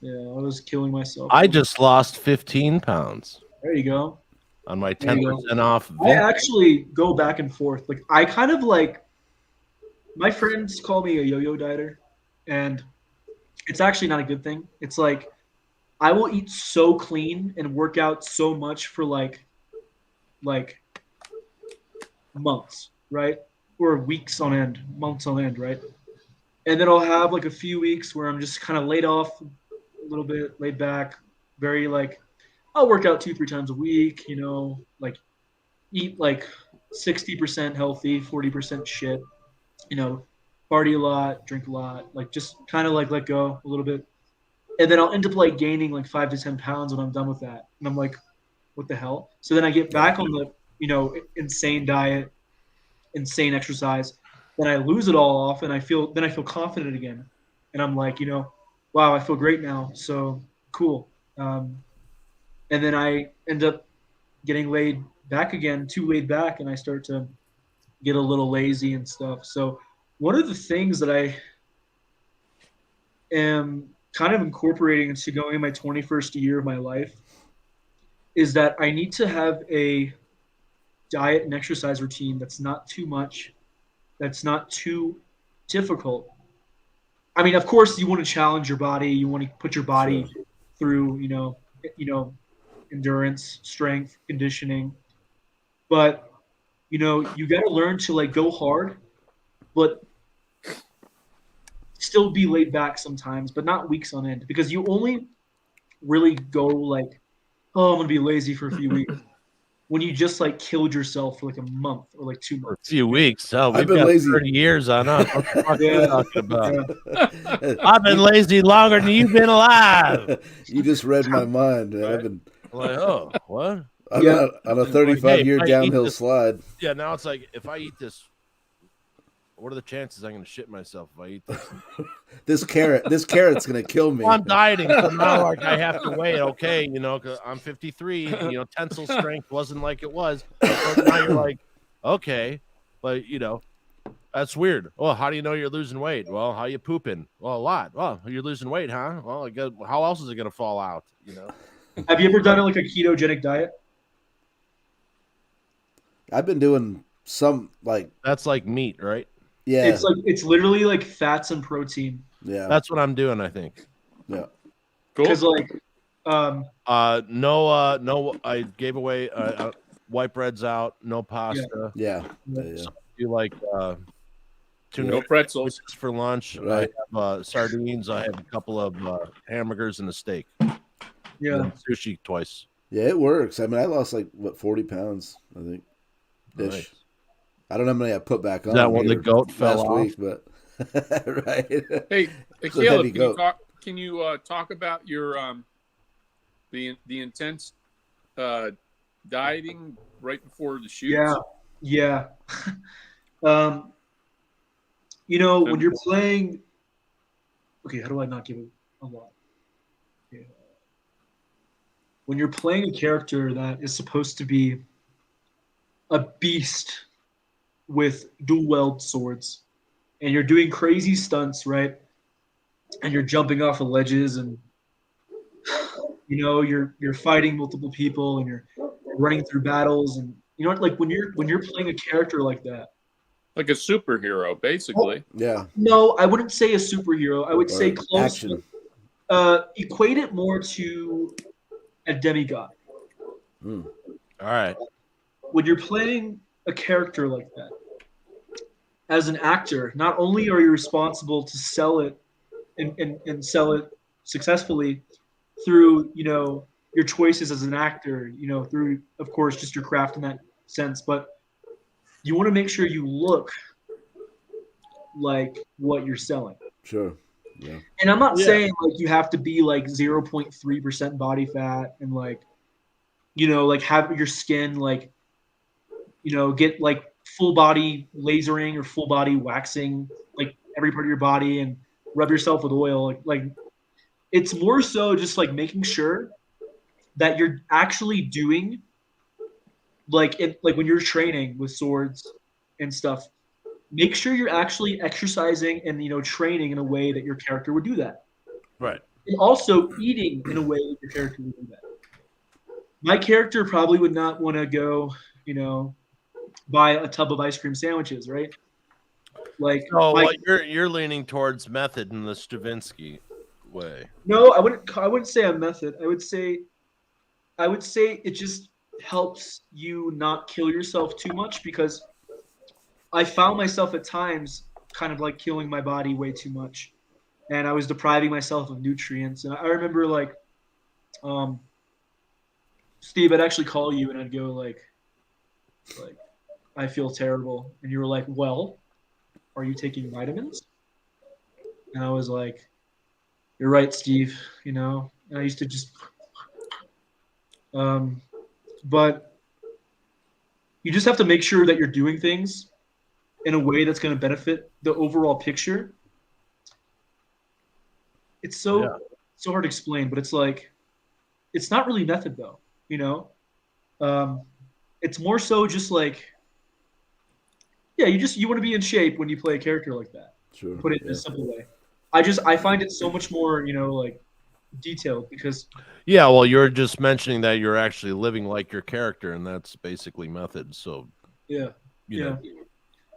Yeah, I was killing myself. I just lost 15 pounds There you go. on my There you 10% off. I actually go back and forth. Like I kind of like my friends call me a yo-yo dieter, and it's actually not a good thing. It's like I will eat so clean and work out so much for like months, right? Or weeks on end, months on end, right? And then I'll have like a few weeks where I'm just kind of laid off a little bit, laid back, very like I'll work out 2-3 times a week, you know, like eat like 60% healthy, 40% shit, you know, party a lot, drink a lot, like just kind of like let go a little bit. And then I'll end up like gaining like 5 to 10 pounds when I'm done with that. And I'm like, what the hell? So then I get back on the, you know, insane diet, insane exercise. Then I lose it all off and I feel confident again. And I'm like, you know, wow, I feel great now. So cool. And then I end up getting laid back again, too laid back, and I start to get a little lazy and stuff. So one of the things that I am kind of incorporating into going in my 21st year of my life is that I need to have a diet and exercise routine that's not too much, that's not too difficult. I mean, of course, you want to challenge your body. You want to put your body through, endurance, strength, conditioning. But, you got to learn to like go hard, but still be laid back sometimes, but not weeks on end, because you only really go like, oh, I'm going to be lazy for a few weeks when you just like killed yourself for like a month or like 2 months. A few weeks. Oh, I've we've been got lazy. 30 years on us. What the fuck are you talking about? Yeah. I've been lazy longer than you've been alive. You just read my mind, man. Right. I've been I'm like, oh, what? I'm on a 35-year if I eat downhill this- slide. Yeah, now it's like, if I eat this, what are the chances I'm going to shit myself if I eat this? This carrot's gonna kill me. Well, I'm dieting, so now like I have to wait. Okay, 'cause I'm 53. Tensile strength wasn't like it was. So now you're like, okay, but that's weird. Well, how do you know you're losing weight? Well, how you pooping? Well, a lot. Well, you're losing weight, huh? Well, how else is it gonna fall out? Have you ever done like a ketogenic diet? I've been doing some like That's like meat, right? yeah, It's literally like fats and protein. yeah, That's what I'm doing, I think. yeah. Cool. Because like, No. I gave away white bread's out. No pasta. Yeah. You like tuna No pretzels. for lunch. Right. I have sardines. I have a couple of hamburgers and a steak. yeah, And sushi twice. Yeah, it works. I mean, I lost like 40 pounds, I think. Ish. Nice. I don't know how many I put back on. Is that when the here goat fell last off? week, but right. Hey, It's a heavy Caleb, goat. can you talk about your the intense dieting right before the shoots? yeah. When you're playing, okay, how do I not give it a lot? Yeah. When you're playing a character that is supposed to be a beast with dual wield swords, and you're doing crazy stunts, right? And you're jumping off of ledges, and you're fighting multiple people, and you're running through battles, and like when you're playing a character like that. Like a superhero, basically. Yeah. No, I wouldn't say a superhero. I would Or say close. action. Equate it more to a demigod. Mm. All right. When you're playing a character like that, as an actor, not only are you responsible to sell it and sell it successfully through, your choices as an actor, through, of course, just your craft in that sense, but you want to make sure you look like what you're selling. Sure. Yeah. And I'm not saying like you have to be like 0.3% body fat and like, like have your skin like, get like full body lasering or full body waxing like every part of your body and rub yourself with oil. Like it's more so just like making sure that you're actually doing like when you're training with swords and stuff, make sure you're actually exercising and training in a way that your character would do that. Right. And also eating in a way that your character would do that. My character probably would not want to go, buy a tub of ice cream sandwiches, right? Like you're leaning towards method in the Stravinsky way. No, I wouldn't say a method. I would say it just helps you not kill yourself too much, because I found myself at times kind of like killing my body way too much, and I was depriving myself of nutrients. And I remember like, Steve, I'd actually call you and I'd go like I feel terrible, and you were like, well, are you taking vitamins? And I was like, you're right, Steve. And I used to just but you just have to make sure that you're doing things in a way that's going to benefit the overall picture. It's so hard to explain, but it's like, it's not really method though, it's more so just like, you want to be in shape when you play a character like that. Sure. Put it in a simple way. I find it so much more, like detailed because Yeah, well, you're just mentioning that you're actually living like your character, and that's basically method. So, yeah, you know,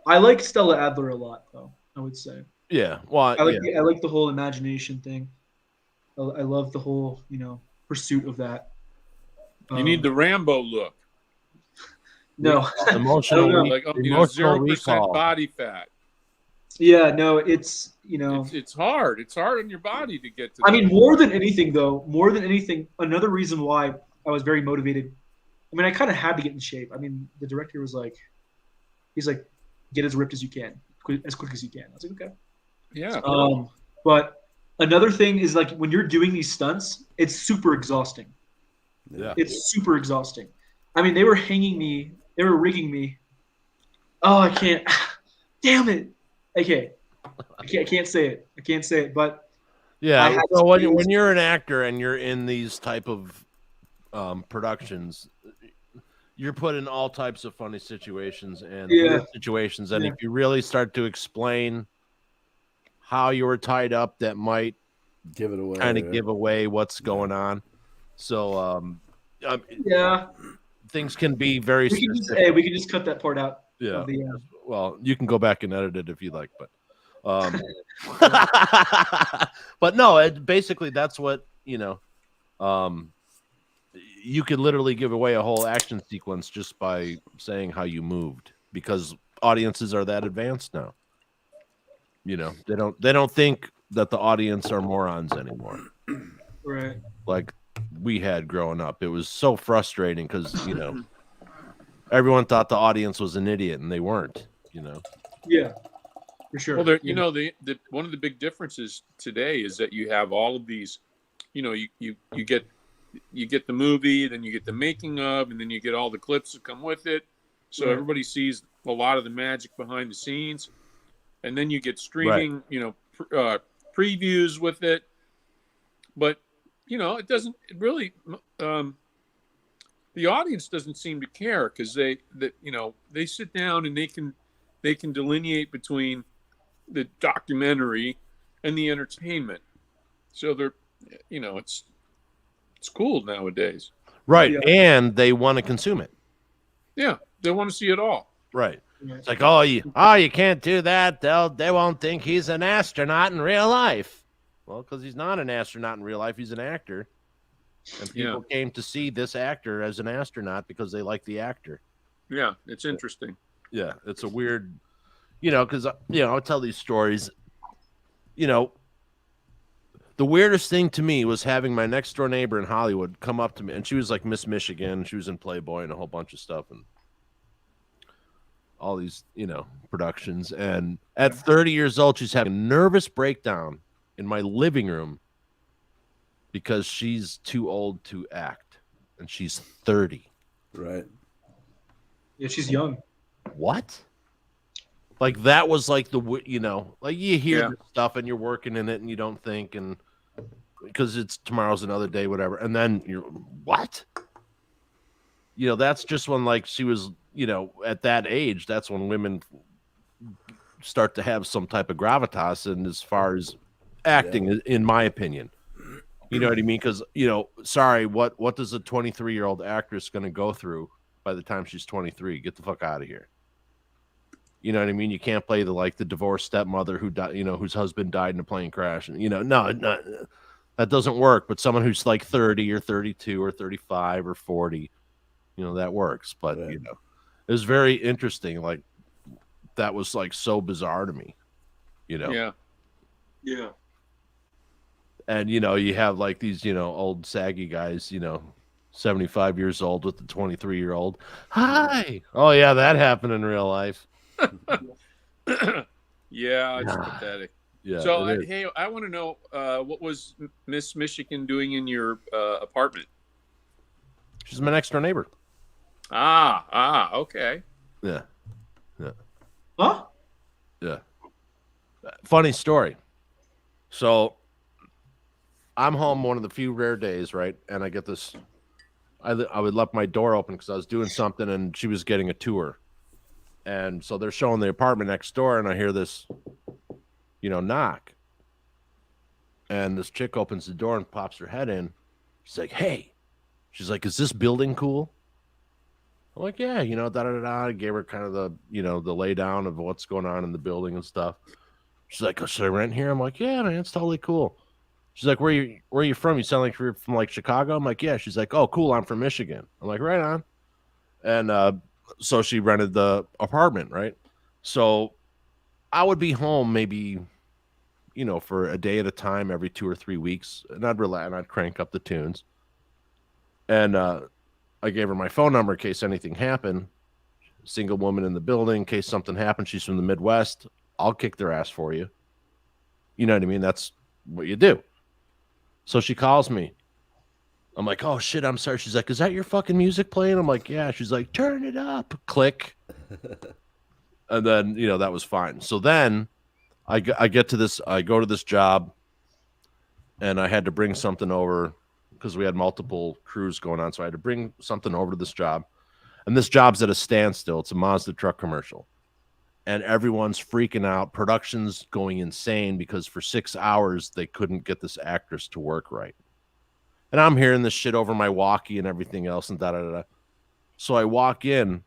I like Stella Adler a lot, though. I would say yeah. Well, I like the whole imagination thing. I love the whole pursuit of that. You need the Rambo look. No, I don't emotional, know. Like emotional 0% recall. body fat. Yeah, no, it's It's hard. It's hard on your body to get to. I mean, more than anything, another reason why I was very motivated. I mean, I kind of had to get in shape. I mean, the director was like, he's like, get as ripped as you can, as quick as you can. I was like, okay. Yeah. But another thing is like when you're doing these stunts, it's super exhausting. Yeah. It's super exhausting. I mean, they were hanging me. They were rigging me. Oh, I can't. Damn it. Okay. I can't say it. I can't say it. But yeah. So when you're an actor and you're in these type of productions, you're put in all types of funny situations and weird situations. And if you really start to explain how you were tied up, that might give it away. Kind of give away what's going on. So things can be very. We can just cut that part out. Yeah. Well, you can go back and edit it if you like, but but no, basically that's what you could literally give away a whole action sequence just by saying how you moved, because audiences are that advanced now. They don't think that the audience are morons anymore. Right. Like we had growing up. It was so frustrating because everyone thought the audience was an idiot and they weren't. Yeah, for sure. Well, the one of the big differences today is that you have all of these. You get the movie, then you get the making of, and then you get all the clips that come with it. So everybody sees a lot of the magic behind the scenes, and then you get streaming, previews with it. But it doesn't really. The audience doesn't seem to care because they sit down and they can delineate between the documentary and the entertainment. So they're it's cool nowadays. Right. Yeah. And they want to consume it. Yeah. They want to see it all. Right. It's like, you can't do that. They won't think he's an astronaut in real life. Well, because he's not an astronaut in real life. He's an actor. And people came to see this actor as an astronaut because they like the actor. Yeah. It's interesting. Yeah. It's a weird, because, I'll tell these stories, the weirdest thing to me was having my next door neighbor in Hollywood come up to me, and she was like Miss Michigan. She was in Playboy and a whole bunch of stuff and all these, productions. And at 30 years old, she's having a nervous breakdown in my living room because she's too old to act, and she's 30. Right. Yeah, she's young. What? Like that was like like you hear this stuff and you're working in it and you don't think, and because it's tomorrow's another day, whatever. And then you're what? That's just when like she was, at that age, that's when women start to have some type of gravitas. And as far as acting, in my opinion, you know what I mean? Because, sorry, what does a 23-year-old actress going to go through by the time she's 23? Get the fuck out of here. You know what I mean? You can't play the divorced stepmother who died, whose husband died in a plane crash. And, no, that doesn't work. But someone who's like 30 or 32 or 35 or 40, that works. But, it was very interesting. Like that was like so bizarre to me, Yeah. Yeah. And, you have like these, old saggy guys, 75 years old with the 23-year-old. Hi. Oh, yeah, that happened in real life. Yeah, it's pathetic. Yeah. So, hey, I want to know what was Miss Michigan doing in your apartment? She's my next door neighbor. Okay. Yeah. Huh? Yeah. Funny story. So, I'm home one of the few rare days, right? And I get this. I would left my door open because I was doing something, and she was getting a tour. And so they're showing the apartment next door, and I hear this, knock. And this chick opens the door and pops her head in. She's like, "Hey," she's like, "Is this building cool?" I'm like, "Yeah, you know, da da da." I gave her kind of the, you know, the lay down of what's going on in the building and stuff. She's like, "Oh, should I rent here?" I'm like, "Yeah, man, it's totally cool." She's like, where are you from? You sound like you're from like Chicago." I'm like, "Yeah." She's like, "Oh, cool. I'm from Michigan." I'm like, "Right on." And so she rented the apartment, right? So I would be home maybe, you know, for a day at a time every 2 or 3 weeks, and I'd relax and I'd crank up the tunes. And I gave her my phone number in case anything happened. Single woman in the building, in case something happened. She's from the Midwest. I'll kick their ass for you. You know what I mean? That's what you do. So she calls me. I'm like, "Oh shit, I'm sorry." She's like, "Is that your fucking music playing?" I'm like, "Yeah." She's like, "Turn it up." Click. And then, you know, that was fine. So then I get to this, I go to this job, and I had to bring something over because we had multiple crews going on. So I had to bring something over to this job. And this job's at a standstill. It's a Mazda truck commercial. And everyone's freaking out. Production's going insane because for 6 hours they couldn't get this actress to work right. And I'm hearing this shit over my walkie and everything else and da da da. So I walk in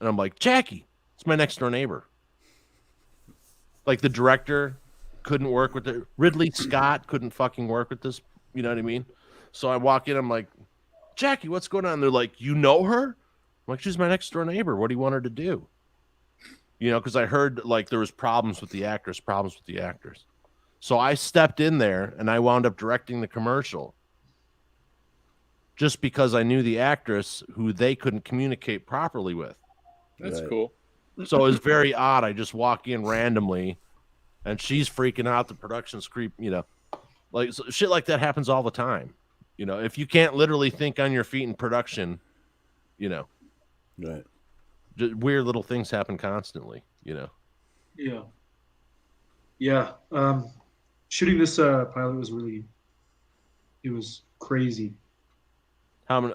and I'm like, "Jackie, it's my next door neighbor." Like the director couldn't work with it. Ridley Scott couldn't fucking work with this. You know what I mean? So I walk in, I'm like, "Jackie, what's going on?" They're like, "You know her?" I'm like, "She's my next door neighbor. What do you want her to do?" You know, because I heard like there was problems with the actress. So I stepped in there and I wound up directing the commercial just because I knew the actress who they couldn't communicate properly with. That's Right. cool. So it was very odd. I just walk in randomly and she's freaking out. The production's creep, you know, like so shit like that happens all the time. You know, if you can't literally think on your feet in production, you know, Right. just weird little things happen constantly, you know. Yeah. Yeah. Shooting this pilot was it was crazy. How many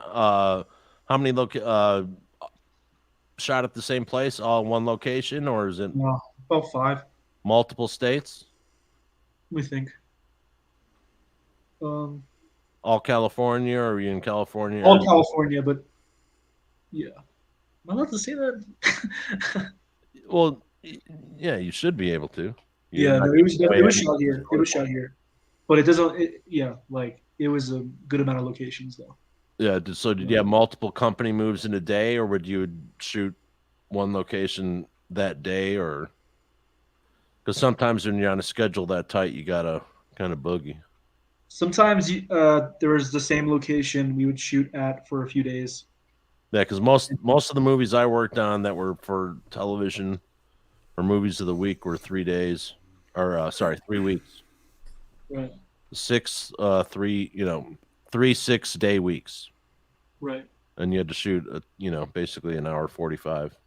shot at the same place, all in one location, or is it About 5, multiple states? we think. Um, All California, or are you in California? all California, but yeah. Am I allowed to say that? Well, yeah, you should be able to. Yeah, no, it was shot here. It was shot here, but it doesn't. Yeah, like it was a good amount of locations though. Yeah. So did you have multiple company moves in a day, or would you shoot one location that day, or because sometimes when you're on a schedule that tight, you gotta kind of boogie. Sometimes there was the same location we would shoot at for a few days. Yeah, because most of the movies I worked on that were for television or movies of the week were 3 days, or 3 weeks. Right. 3 6-day weeks, Right. and you had to shoot basically an hour 45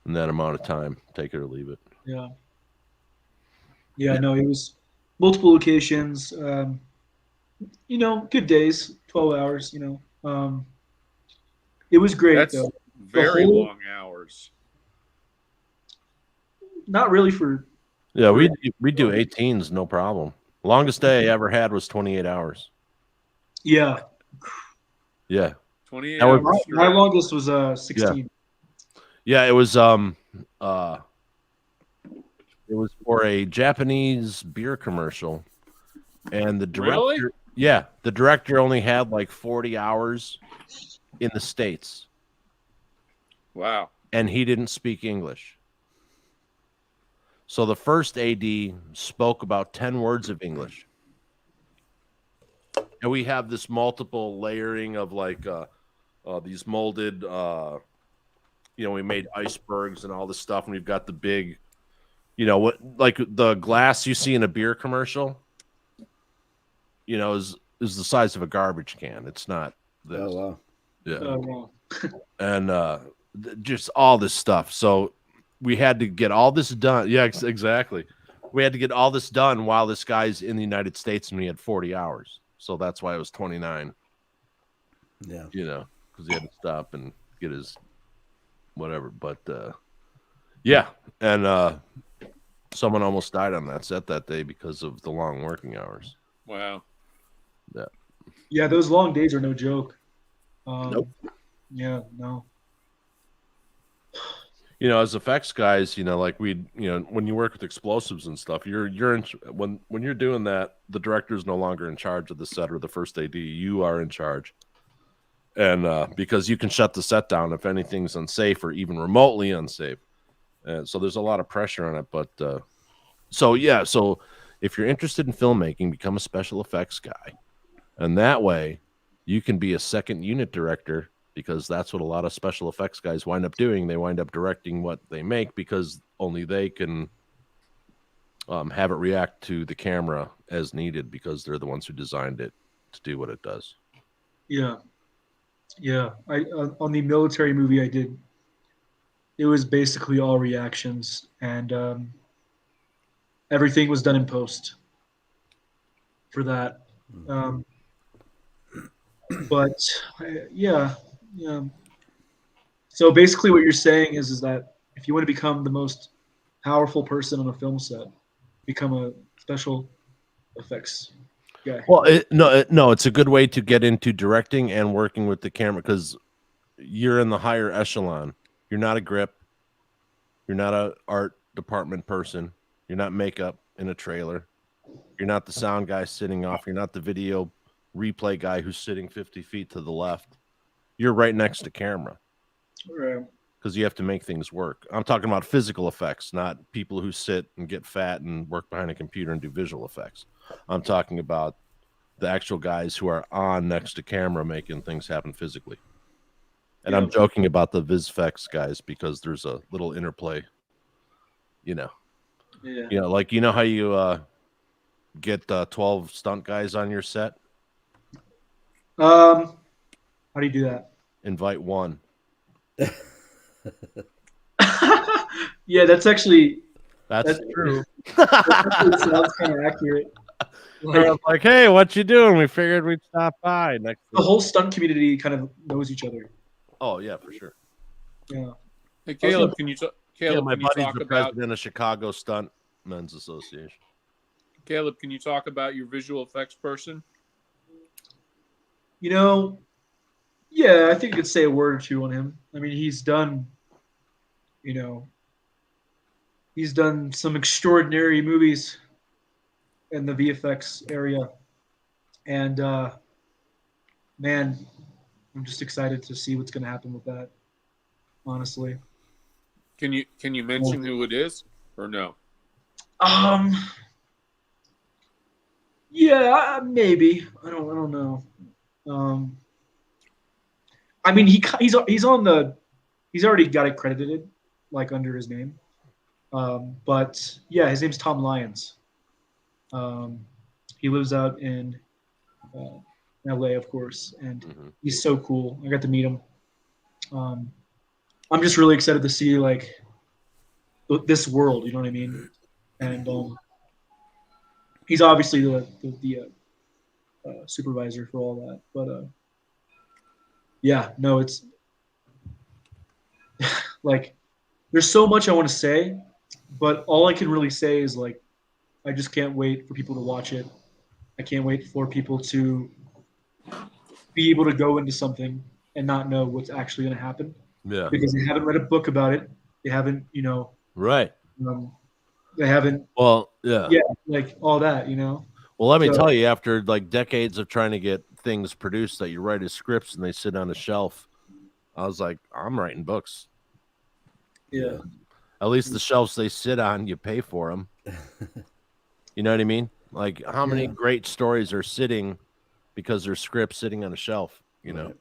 in that amount of time, take it or leave it. Yeah. Yeah. No, it was multiple locations. Good days, 12 hours. It was great That's though. very long hours. Not really for. Yeah, we do 18s, no problem. Longest day I ever had was 28 hours. Yeah. Yeah. 28 That was- hours. My longest was 16. Yeah, it was for a Japanese beer commercial, and the director the director only had like 40 hours in the States, Wow. and he didn't speak English. So the first AD spoke about 10 words of English. And we have this multiple layering of like these molded we made icebergs and all this stuff, and we've got the big what, like the glass you see in a beer commercial, is the size of a garbage can. It's not this. Oh wow. Yeah. Wow. And just all this stuff. So we had to get all this done. Yeah, exactly. We had to get all this done while this guy's in the United States, and we had 40 hours. So that's why it was 29. Yeah. Because he had to stop and get his whatever. But yeah, and Someone almost died on that set that day because of the long working hours. Wow. Yeah, those long days are no joke. Nope. Yeah, no. As effects guys, like when you work with explosives and stuff, you're in when you're doing that, the director's no longer in charge of the set or the first AD. You are in charge, and because you can shut the set down if anything's unsafe or even remotely unsafe, and so there's a lot of pressure on it. But so if you're interested in filmmaking, become a special effects guy, and that way you can be a second unit director. Because that's what a lot of special effects guys wind up doing. They wind up directing what they make because only they can have it react to the camera as needed because they're the ones who designed it to do what it does. Yeah. I on the military movie I did, it was basically all reactions, and everything was done in post for that. But yeah. So basically, what you're saying is that if you want to become the most powerful person on a film set, become a special effects guy. Well, no, it's a good way to get into directing and working with the camera because you're in the higher echelon. You're not a grip. You're not a art department person. You're not makeup in a trailer. You're not the sound guy sitting off. You're not the video replay guy who's sitting 50 feet to the left. You're right next to camera. Right. Because you have to make things work. I'm talking about physical effects, not people who sit and get fat and work behind a computer and do visual effects. I'm talking about the actual guys who are on next to camera making things happen physically. And I'm joking about the VisFX guys because there's a little interplay, Yeah. Like how you get 12 stunt guys on your set? How do you do that? Invite one. Yeah, that's true. That sounds kind of accurate. Like, hey, what you doing? We figured we'd stop by next. The whole stunt community kind of knows each other. Oh yeah, for sure. Yeah. Hey, Caleb, can you talk? Caleb, my can you buddy's talk the about president of Chicago Stunt Men's Association. Caleb? Can you talk about your visual effects person? Yeah, I think you could say a word or two on him. I mean, he's done some extraordinary movies in the VFX area, and man, I'm just excited to see what's going to happen with that. Honestly, Can you mention who it is or no? Yeah, maybe. I don't know. I mean, he's already got it credited, like under his name. But yeah, his name's Tom Lyons. He lives out in LA, of course, and he's so cool. I got to meet him. I'm just really excited to see like this world. You know what I mean? And he's obviously the supervisor for all that. But yeah, no, it's like there's so much I want to say, but all I can really say is like I just can't wait for people to watch it. I can't wait for people to be able to go into something and not know what's actually going to happen. Yeah. Because they haven't read a book about it. They haven't, Right. They haven't. Well, yeah. Yeah, like all that, Well, let me tell you, after like decades of trying to get things produced that you write as scripts and they sit on a shelf, I was like, I'm writing books. Yeah. At least the shelves they sit on, you pay for them. You know what I mean? Like, how many great stories are sitting because they're scripts sitting on a shelf, Yeah.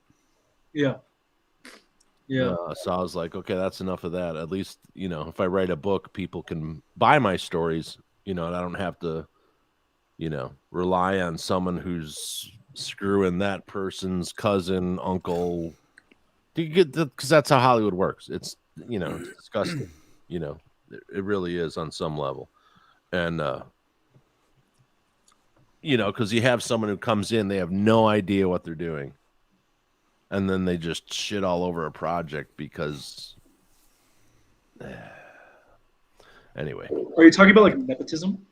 Yeah. So I was like, okay, that's enough of that. At least, if I write a book, people can buy my stories, and I don't have to, rely on someone who's screwing that person's cousin, uncle. Because that's how Hollywood works. It's, it's disgusting. It really is on some level. And, because you have someone who comes in, they have no idea what they're doing. And then they just shit all over a project because, and Anyway. Are you talking about like nepotism?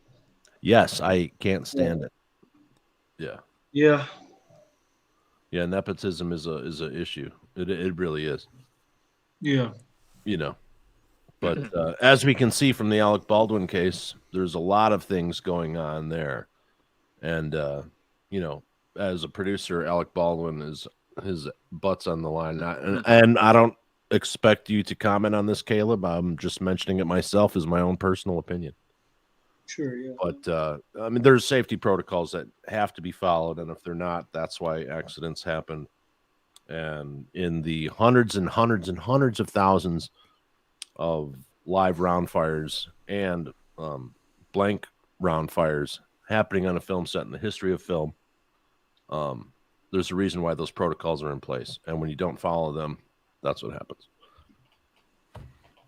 Yes, I can't stand it. Yeah. Yeah. Yeah, nepotism is a issue. It really is. Yeah. You know. But as we can see from the Alec Baldwin case, there's a lot of things going on there. And you know, as a producer, Alec Baldwin is his butt's on the line. And I don't expect you to comment on this, Caleb. I'm just mentioning it myself as my own personal opinion. Sure, yeah. But I mean, there's safety protocols that have to be followed, and if they're not, that's why accidents happen. And in the hundreds and hundreds and hundreds of thousands of live round fires and blank round fires happening on a film set in the history of film, there's a reason why those protocols are in place. And when you don't follow them, that's what happens.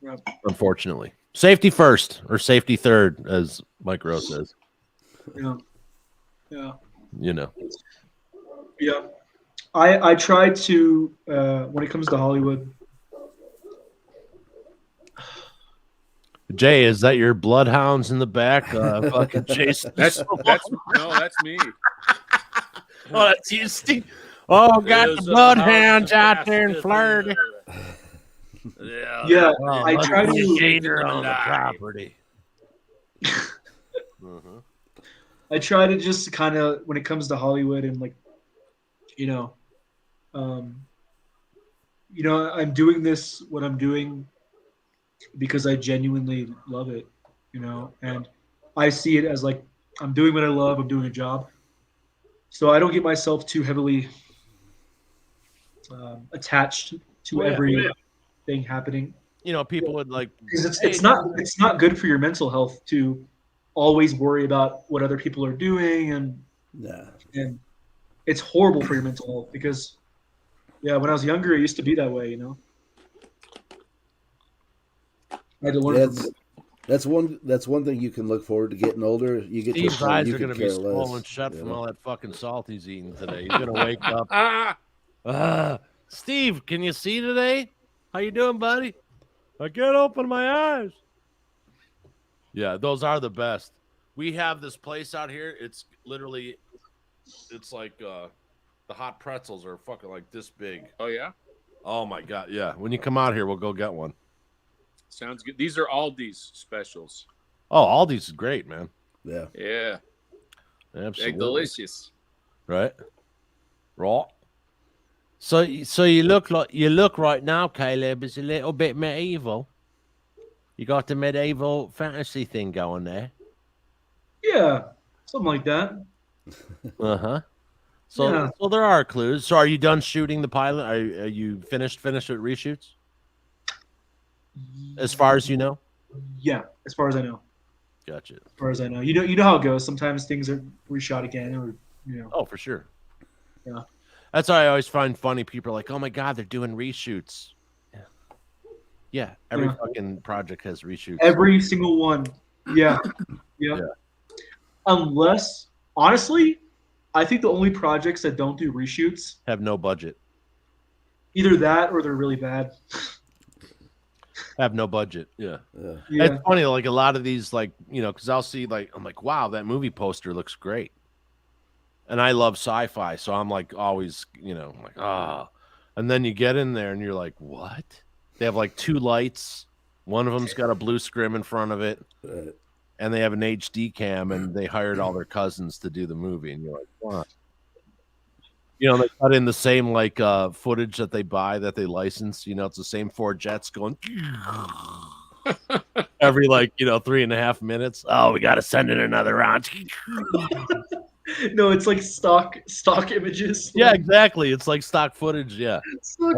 Right. Unfortunately. Safety first or safety third, as Mike Rowe says. Yeah. Yeah. You know. Yeah. I try to, when it comes to Hollywood. Jay, is that your bloodhounds in the back? Fucking Jason. That's me. Oh, that's you, Steve. Oh, got the bloodhounds out there and flirting. Yeah, I try to gator on the property. I try to just kind of, when it comes to Hollywood and like, I'm doing this, what I'm doing, because I genuinely love it, and I see it as like, I'm doing what I love, I'm doing a job. So I don't get myself too heavily attached to every thing happening. People would like, because it's not good for your mental health to always worry about what other people are doing, and it's horrible for your mental health because when I was younger it used to be that way. I had to learn from it. That's one thing you can look forward to getting older. You get Steve's to eyes are going to be swollen shut from all that fucking salt he's eating today. He's going to wake up. Steve, can you see today? How you doing, buddy? I can't open my eyes. Yeah, those are the best. We have this place out here. It's literally, it's like the hot pretzels are fucking like this big. Oh, yeah? Oh, my God. Yeah. When you come out here, we'll go get one. Sounds good. These are Aldi's specials. Oh, Aldi's is great, man. Yeah. Yeah. Absolutely. They're delicious. Right. Raw. So you look right now, Caleb, is a little bit medieval. You got the medieval fantasy thing going there. Yeah, something like that. Uh-huh. So there are clues. So are you done shooting the pilot? Are you finished with reshoots? As far as you know? Yeah, as far as I know. Gotcha. As far as I know. You know how it goes. Sometimes things are reshot again or Oh, for sure. Yeah. That's why I always find funny. People are like, oh my God, they're doing reshoots. Yeah. Every fucking project has reshoots. Every single one. Yeah. Yeah. Unless, honestly, I think the only projects that don't do reshoots have no budget. Either that or they're really bad. Have no budget. Yeah. It's funny, like a lot of these, like, because I'll see, like, I'm like, wow, that movie poster looks great. And I love sci-fi, so I'm like always, I'm like, ah. And then you get in there and you're like, what? They have like two lights. One of them's got a blue scrim in front of it. And they have an HD cam, and they hired all their cousins to do the movie. And you're like, what? They cut in the same like footage that they buy, that they license. It's the same four jets going every 3.5 minutes. Oh, we got to send in another round. No, it's like stock images. Yeah, exactly. It's like stock footage. Yeah.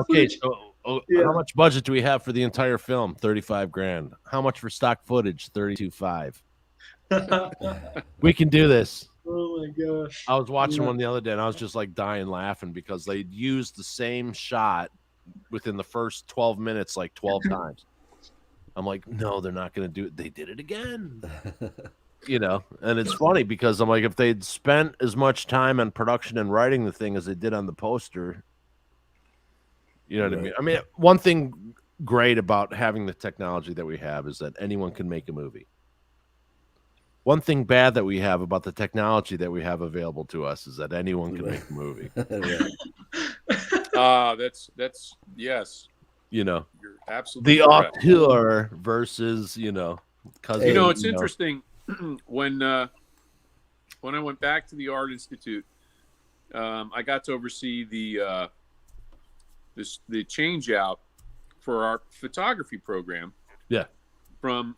Footage. So how much budget do we have for the entire film? $35,000. How much for stock footage? $32,500. We can do this. Oh my gosh. I was watching one the other day and I was just like dying laughing because they used the same shot within the first 12 minutes like 12 times. I'm like, no, they're not going to do it. They did it again. And it's funny because I'm like, if they'd spent as much time on production and writing the thing as they did on the poster, you know what I mean? I mean, one thing great about having the technology that we have is that anyone can make a movie. One thing bad that we have about the technology that we have available to us is that anyone can make a movie. That's yes. You know, You're absolutely the correct. auteur versus, cousin. You know, it's interesting when I went back to the Art Institute, I got to oversee the change out for our photography program. Yeah. From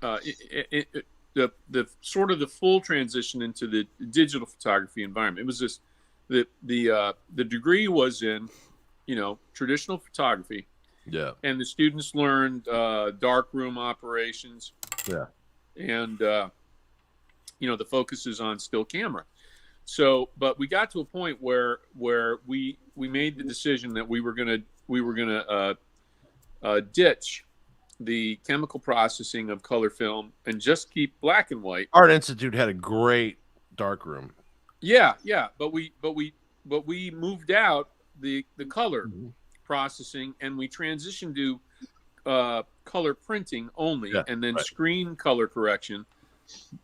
the sort of the full transition into the digital photography environment. It was just the degree was in, traditional photography. Yeah. And the students learned darkroom operations. Yeah. And the focus is on still camera. So, but we got to a point where we made the decision that we were gonna ditch the chemical processing of color film and just keep black and white. Art Institute had a great darkroom. Yeah, but we moved out the color processing, and we transitioned to color printing only, and then screen color correction.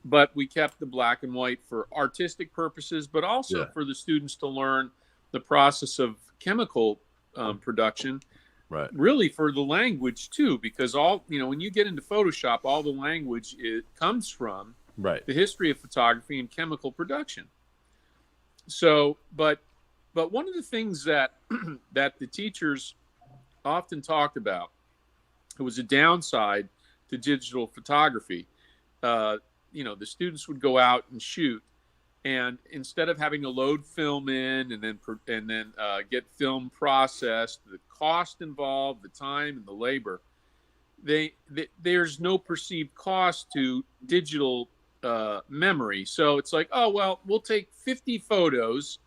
But we kept the black and white for artistic purposes, but also for the students to learn the process of chemical production. Right. Really for the language too, because when you get into Photoshop, all the language comes from the history of photography and chemical production. So, but one of the things that that the teachers often talked about, it was a downside to digital photography. The students would go out and shoot, and instead of having to load film in and then get film processed, the cost involved, the time and the labor, there's no perceived cost to digital memory. So it's like, oh well, we'll take 50 photos,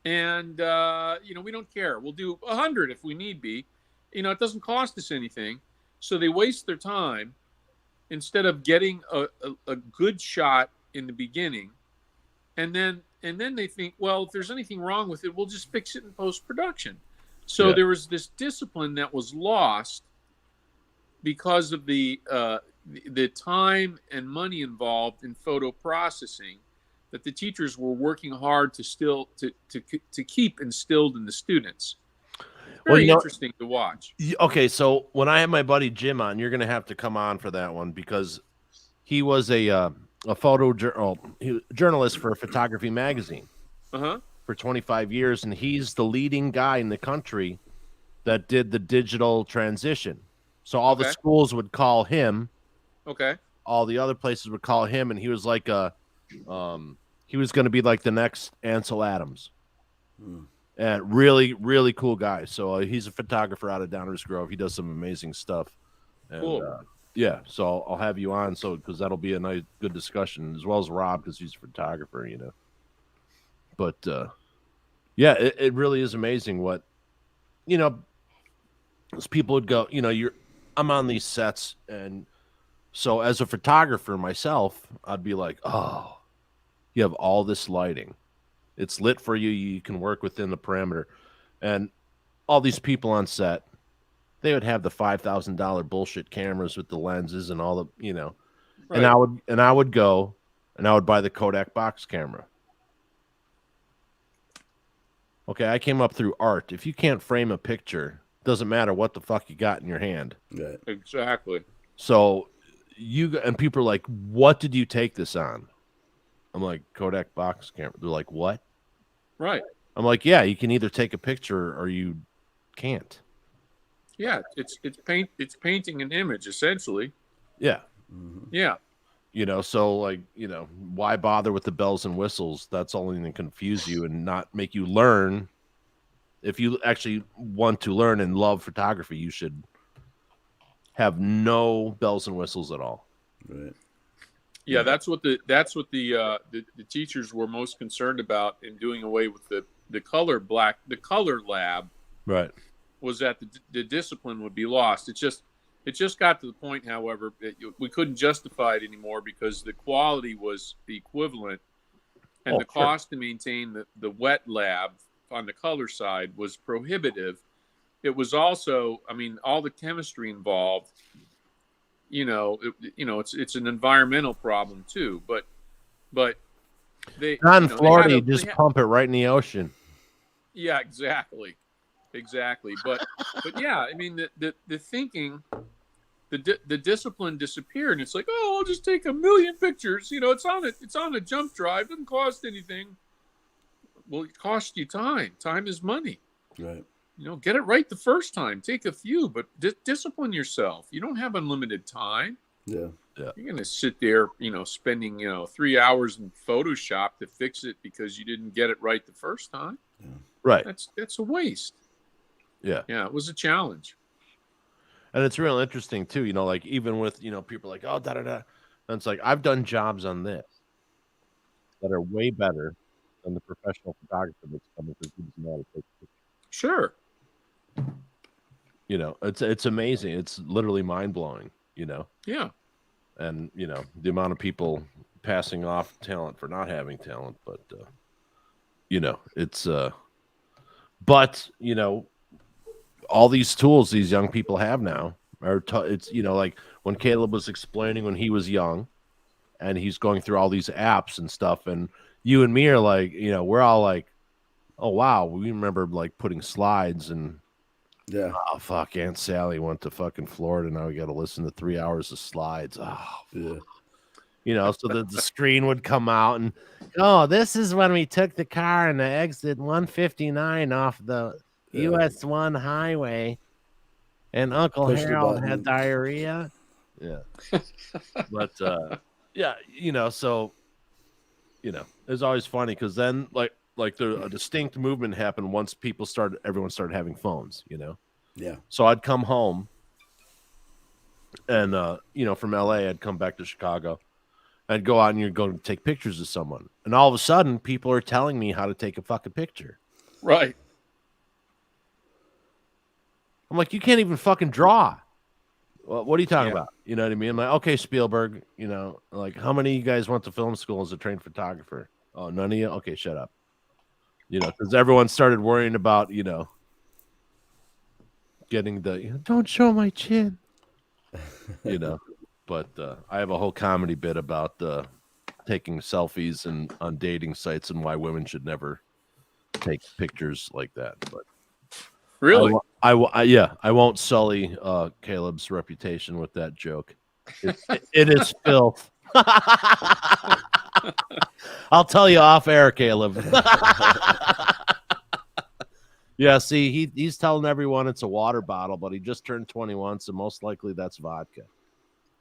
and we don't care. We'll do 100 if we need be. It doesn't cost us anything. So they waste their time instead of getting a good shot in the beginning. And then they think, well, if there's anything wrong with it, we'll just fix it in post-production. So there was this discipline that was lost because of the time and money involved in photo processing that the teachers were working hard to keep instilled in the students. Very interesting to watch. Okay, so when I have my buddy Jim on, you're going to have to come on for that one, because he was a journalist for a photography magazine for 25 years, and he's the leading guy in the country that did the digital transition. So all the schools would call him. Okay. All the other places would call him, and he was like he was going to be like the next Ansel Adams. And really, really cool guy. So he's a photographer out of Downers Grove. He does some amazing stuff. And, cool. So I'll have you on, because that'll be a nice, good discussion, as well as Rob, because he's a photographer, But it really is amazing what, as people would go, I'm on these sets, and so as a photographer myself, I'd be like, oh, you have all this lighting. It's lit for you. You can work within the parameter. And all these people on set, they would have the $5,000 bullshit cameras with the lenses and all the, Right. And I would go and I would buy the Kodak box camera. Okay, I came up through art. If you can't frame a picture, doesn't matter what the fuck you got in your hand. Right. Exactly. So and people are like, what did you take this on? I'm like, Kodak box camera. They're like, what? Right. I'm like, yeah, you can either take a picture or you can't. Yeah, it's painting an image essentially. Yeah. Mm-hmm. Yeah. So like, why bother with the bells and whistles? That's only going to confuse you and not make you learn. If you actually want to learn and love photography, you should have no bells and whistles at all. Right. Yeah, that's what the teachers were most concerned about in doing away with the color lab. Right. Was that the discipline would be lost. It just got to the point, however, we couldn't justify it anymore because the quality was equivalent, and the cost to maintain the wet lab on the color side was prohibitive, it was also, I mean, all the chemistry involved. It's an environmental problem too. But they, Not in they Florida, had you just pump it right in the ocean. yeah, exactly. But yeah, I mean, the thinking, the discipline disappeared, and it's like, oh, I'll just take 1 million pictures. It's on a jump drive. Doesn't cost anything. Well, it costs you time. Time is money. Right. Get it right the first time. Take a few, but discipline yourself. You don't have unlimited time. Yeah. You're going to sit there, spending, 3 hours in Photoshop to fix it because you didn't get it right the first time. Yeah. Right. That's a waste. Yeah. Yeah, it was a challenge. And it's real interesting too, like even with, people like, oh, da da da. And it's like, I've done jobs on this that are way better than the professional photographer that's coming because he doesn't know how to take pictures. Sure. It's amazing. It's literally mind blowing, Yeah. And, the amount of people passing off talent for not having talent. But, it's, but, all these tools these young people have now are, it's, like when Caleb was explaining when he was young and he's going through all these apps and stuff. And you and me are like, we're all like, oh, wow. We remember like putting slides and, Yeah. oh, fuck. Aunt Sally went to fucking Florida. Now we got to listen to 3 hours of slides. Oh, Yeah. so the screen would come out and, oh, this is when we took the car and the exit 159 off the US 1 highway and Uncle Push the Harold button. had diarrhea. Yeah. But, yeah, so, it's always funny because then like a distinct movement happened once everyone started having phones, Yeah. So I'd come home and, from LA, I'd come back to Chicago. I'd go out and you'd go to take pictures of someone. And all of a sudden, people are telling me how to take a fucking picture. Right. I'm like, you can't even fucking draw. Well, what are you talking Yeah. about? You know what I mean? I'm like, okay, Spielberg, like how many of you guys went to film school as a trained photographer? Oh, none of you? Okay, shut up. Because everyone started worrying about, getting the, don't show my chin. But I have a whole comedy bit about taking selfies and on dating sites and why women should never take pictures like that. But Really? I won't sully Caleb's reputation with that joke. It is filth. I'll tell you off air, Caleb. Yeah, see, he's telling everyone it's a water bottle, but he just turned 21, so most likely that's vodka.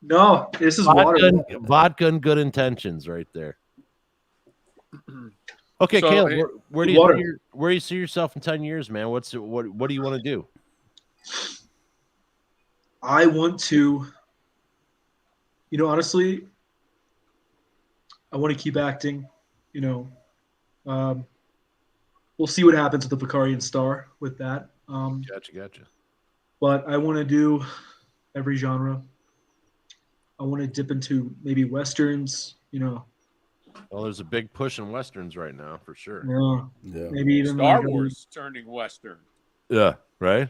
No, this is water. Vodka and good intentions, right there. Okay, So, Caleb, hey, where do you see yourself in 10 years, man? What do you want to do? I want to, honestly, I want to keep acting. We'll see what happens with the Vicarian Star with that. Gotcha. But I want to do every genre. I want to dip into maybe westerns. Well, there's a big push in westerns right now, for sure. Yeah. Maybe even Star like, Wars turning Western. Yeah, right.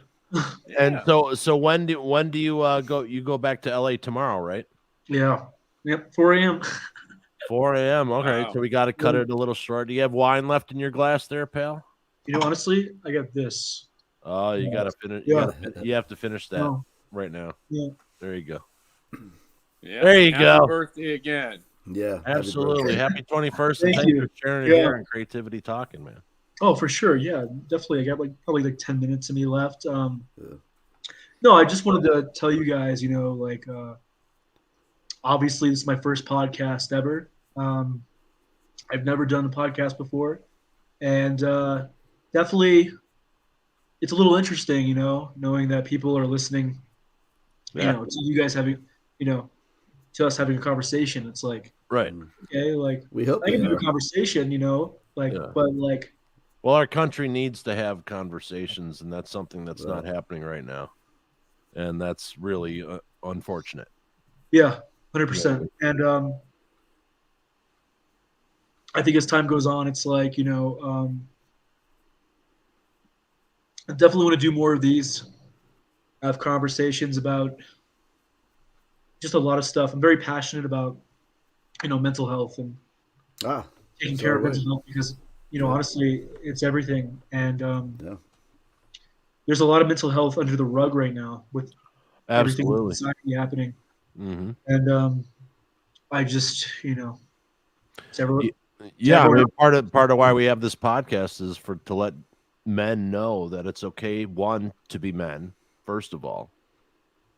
And Yeah. so when do you go? You go back to LA tomorrow, right? Yeah. Yep. 4 a.m. 4 a.m. Okay, Wow. so we got to cut it a little short. Do you have wine left in your glass there, pal? Honestly, I got this. Oh, you got to finish. Yeah. You have to finish that No. right now. Yeah. There you go. Yeah. There you Happy go. Birthday again. Yeah. Absolutely. Happy 21st. And Thank thanks you. for sharing it Yeah. here and creativity talking, man. Oh, for sure. Yeah, definitely. I got probably 10 minutes of me left. No, I just wanted to tell you guys, obviously this is my first podcast ever. I've never done a podcast before, and definitely it's a little interesting, knowing that people are listening, to you guys having, to us having a conversation. It's like, Right. okay, like We hope I can they have a are. conversation, but like, Well, our country needs to have conversations, and that's something that's not happening right now, and that's really unfortunate. yeah, 100%. And I think as time goes on, it's like, I definitely want to do more of these. Have conversations about just a lot of stuff. I'm very passionate about, mental health and taking so care of are we. mental health because, Yeah. honestly, it's everything. And Yeah. there's a lot of mental health under the rug right now with everything in Absolutely. society happening. Mm-hmm. And I just, it's ever, Yeah, I everyone mean, part of why we have this podcast is to let men know that it's okay, one, to be men, first of all,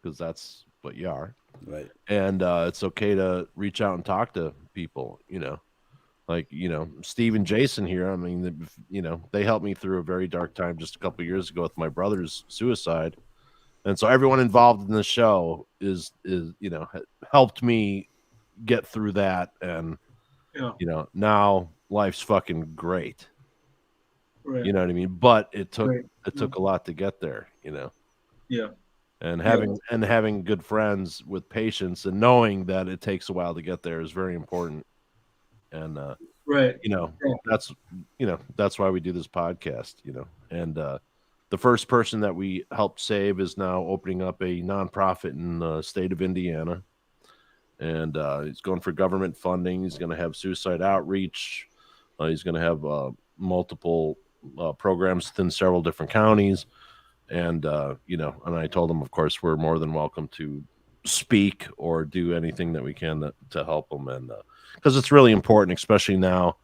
because that's what you are, Right. and it's okay to reach out and talk to people. Like Steve and Jason here. I mean, they helped me through a very dark time just a couple of years ago with my brother's suicide, and so everyone involved in the show is helped me get through that, and now life's fucking great. right, You know what I mean? But it took right. a lot to get there, Yeah, and having good friends with patience and knowing that it takes a while to get there is very important. And right. that's why we do this podcast, and the first person that we helped save is now opening up a nonprofit in the state of Indiana, and he's going for government funding. He's going to have suicide outreach. He's going to have multiple programs within several different counties, and and I told him, of course, we're more than welcome to speak or do anything that we can to help them, and because it's really important, especially now.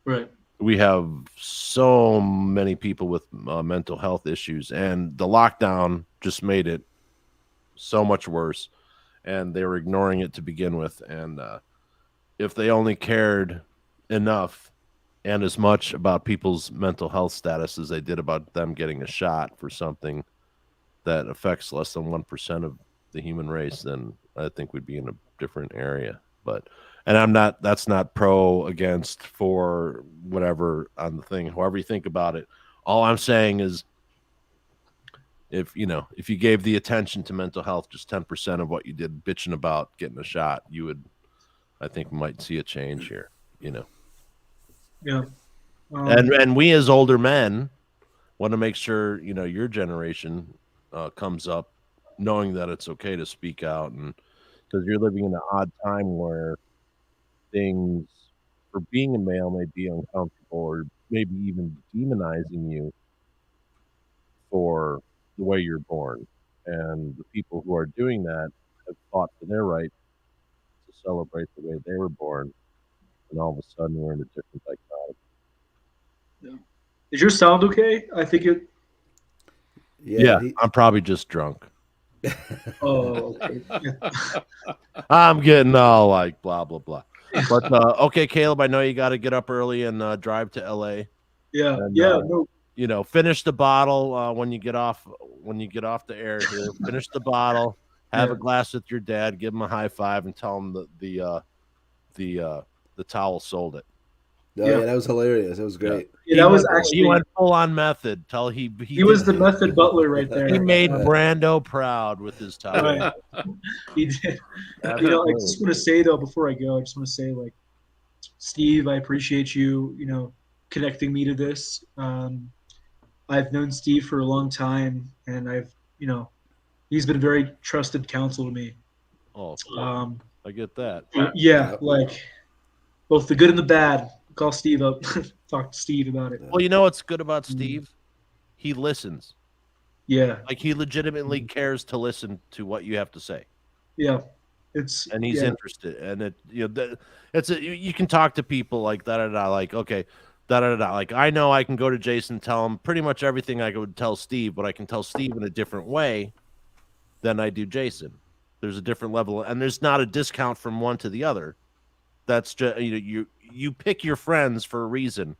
Right. We have so many people with mental health issues, and the lockdown just made it so much worse, and they were ignoring it to begin with. And if they only cared enough and as much about people's mental health status as they did about them getting a shot for something that affects less than 1% of the human race, then I think we'd be in a different area. And that's not pro, against, for, whatever on the thing, however you think about it. All I'm saying is if you gave the attention to mental health just 10% of what you did bitching about getting a shot, you would, I think, might see a change here, Yeah. And we as older men want to make sure, your generation comes up knowing that it's okay to speak out, and because you're living in an odd time where things for being a male may be uncomfortable or maybe even demonizing you for the way you're born. And the people who are doing that have fought for their right to celebrate the way they were born. And all of a sudden we're in a different dichotomy. Yeah. Is your sound okay? I think it. Yeah, I'm probably just drunk. Oh, okay. I'm getting all like blah, blah, blah. But okay, Caleb, I know you got to get up early and drive to LA. Yeah, and, no. Finish the bottle when you get off the air here. Finish the bottle. Have a glass with your dad. Give him a high five and tell him the towel sold it. Yeah, that was hilarious. That was great. Yeah, that was actually, he went full on method. He was the method butler right there. He made Brando proud with his towel. Right. He did. I just want to say though, before I go, I just want to say, like, Steve, I appreciate you, connecting me to this. I've known Steve for a long time, and he's been a very trusted counsel to me. Oh, cool. I get that. Yeah, like both the good and the bad. Call Steve up, talk to Steve about it. Well, you know what's good about Steve? He listens. Yeah. Like, he legitimately cares to listen to what you have to say. Yeah. And he's interested. And you can talk to people like da-da-da, like, okay, da-da-da. Like, I know I can go to Jason, tell him pretty much everything I would tell Steve, but I can tell Steve in a different way than I do Jason. There's a different level, and there's not a discount from one to the other. That's just, you pick your friends for a reason.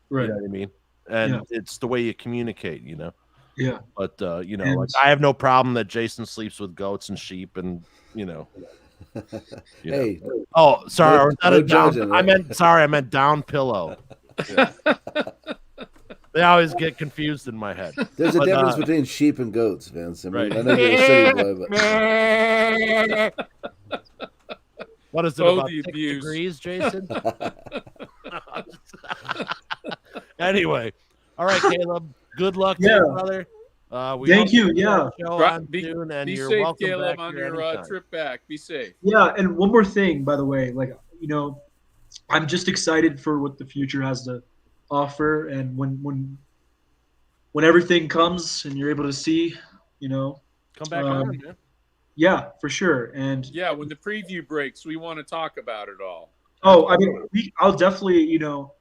Right. You know what I mean? And it's the way you communicate, Yeah. But like, I have no problem that Jason sleeps with goats and sheep, and Hey. Oh, sorry. No judging, right? I meant down pillow. Yeah. They always get confused in my head. There's a difference between sheep and goats, Vince. I mean, right. I know you're a city boy, but what is it, about 6 degrees, Jason? Anyway, all right, Caleb. good luck to Yeah. you, brother. Thank you. Yeah. Be you're safe, welcome Caleb, back on here your anytime. trip back. Be safe. Yeah, and one more thing, by the way, like, you know, I'm just excited for what the future has to offer, and when everything comes and you're able to see, you know, Come back on, man. yeah, for sure. And Yeah, when the preview breaks, we want to talk about it all. oh, I mean, I'll definitely, you know,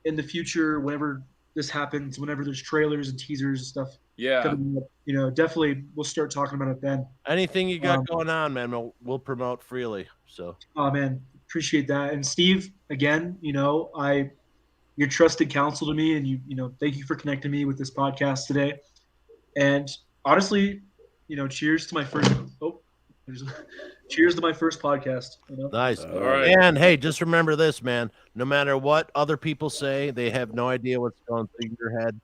in the future, whenever this happens, whenever there's trailers and teasers and stuff Yeah. coming up, you know, definitely we'll start talking about it then. Anything you got going on, man, we'll promote freely. So, oh man, appreciate that. And Steve, again, you know, your trusted counsel to me, and you know, thank you for connecting me with this podcast today. And honestly, you know, cheers to my first. Cheers to my first podcast. You know? nice. All right. And hey, just remember this, man. No matter what other people say, they have no idea what's going through your head.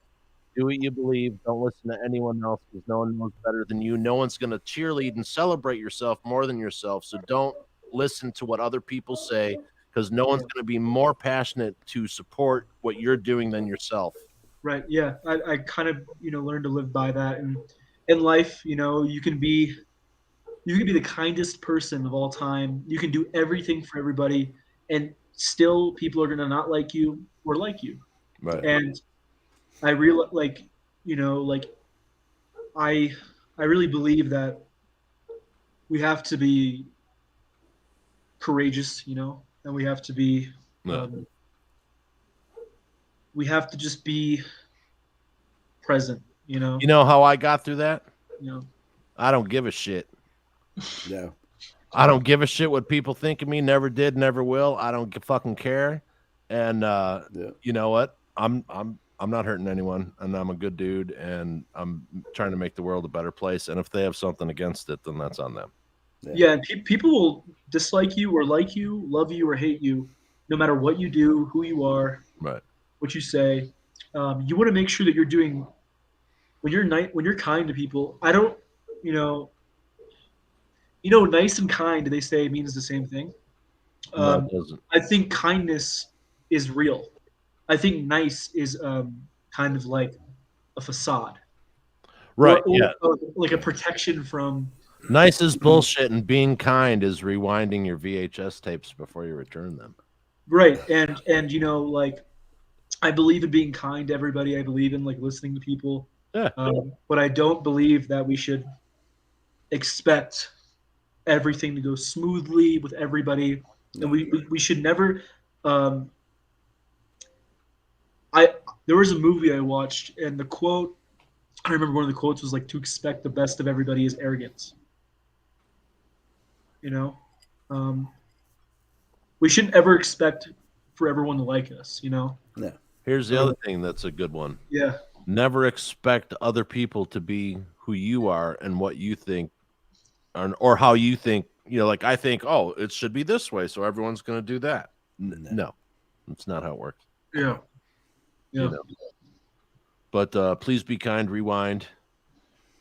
Do what you believe. Don't listen to anyone else because no one knows better than you. No one's going to cheerlead and celebrate yourself more than yourself. So don't listen to what other people say because no one's going to be more passionate to support what you're doing than yourself. Right. Yeah. I kind of, you know, learned to live by that. And in life, you know, you can be the kindest person of all time. You can do everything for everybody, and still people are going to not like you or like you. Right. And I really, like, you know, like I really believe that we have to be courageous, you know, and we have to be, we have to just be present, you know. You know how I got through that? You know, I don't give a shit. Yeah. I don't give a shit what people think of me. Never did, never will. I don't fucking care. And you know what? I'm not hurting anyone, and I'm a good dude, and I'm trying to make the world a better place. And if they have something against it, then that's on them. Yeah, and people will dislike you or like you, love you or hate you, no matter what you do, who you are, right, what you say. You want to make sure that you're doing when you're kind to people. I don't, you know, nice and kind, they say, means the same thing. No, it doesn't. I think kindness is real. I think nice is kind of like a facade, Right? or like a protection from. Nice is bullshit, and being kind is rewinding your VHS tapes before you return them. Right, and you know, like, I believe in being kind to everybody. I believe in, like, listening to people. Yeah. But I don't believe that we should expect everything to go smoothly with everybody, and we should never. There was a movie I watched, and the quote, I remember one of the quotes was like, "To expect the best of everybody is arrogance." You know, we shouldn't ever expect for everyone to like us. You know. Yeah. Here's the other thing that's a good one. Yeah. Never expect other people to be who you are and what you think, or how you think. You know, like I think, oh, it should be this way, so everyone's going to do that. No, that's not how it works. Yeah. Yeah. You know? But please be kind. Rewind.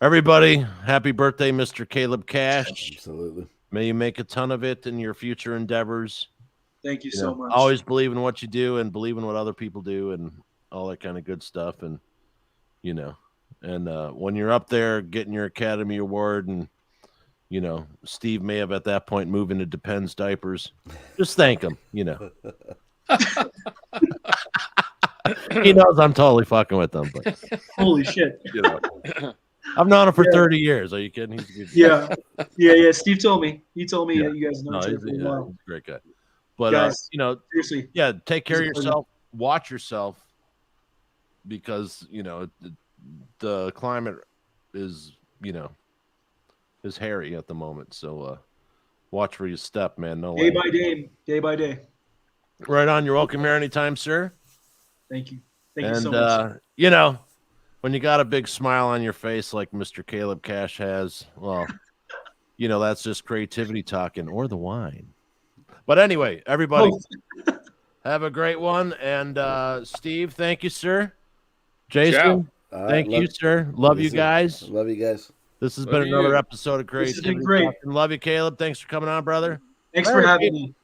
Everybody, happy birthday, Mr. Caleb Cash. Absolutely. May you make a ton of it in your future endeavors. Thank you so much. Always believe in what you do and believe in what other people do and all that kind of good stuff. And, you know, and when you're up there getting your Academy Award and, you know, Steve may have at that point moved into Depends diapers, just thank him, you know. He knows I'm totally fucking with him. But, holy shit. You know, I've known him for 30 years. Are you kidding? He's a good guy. Yeah. Steve told me. He told me that you guys know each other for a he's while. a great guy. But, guys, you know, seriously. Yeah, take care of He's a pleasure. yourself. Watch yourself because, you know, the climate is, you know, is hairy at the moment. So watch where you step, man. No Day way. by day. Right on. You're welcome here anytime, sir. Thank you. Thank you so And, much. you know, when you got a big smile on your face like Mr. Caleb Cash has, well, you know, that's just creativity talking or the wine. But anyway, everybody, have a great one. And Steve, thank you, sir. Jason, thank you, sir. Love you guys. Love you guys. This has been another episode of Creativity This has been great. Talking. Love you, Caleb. Thanks for coming on, brother. Thanks for having me.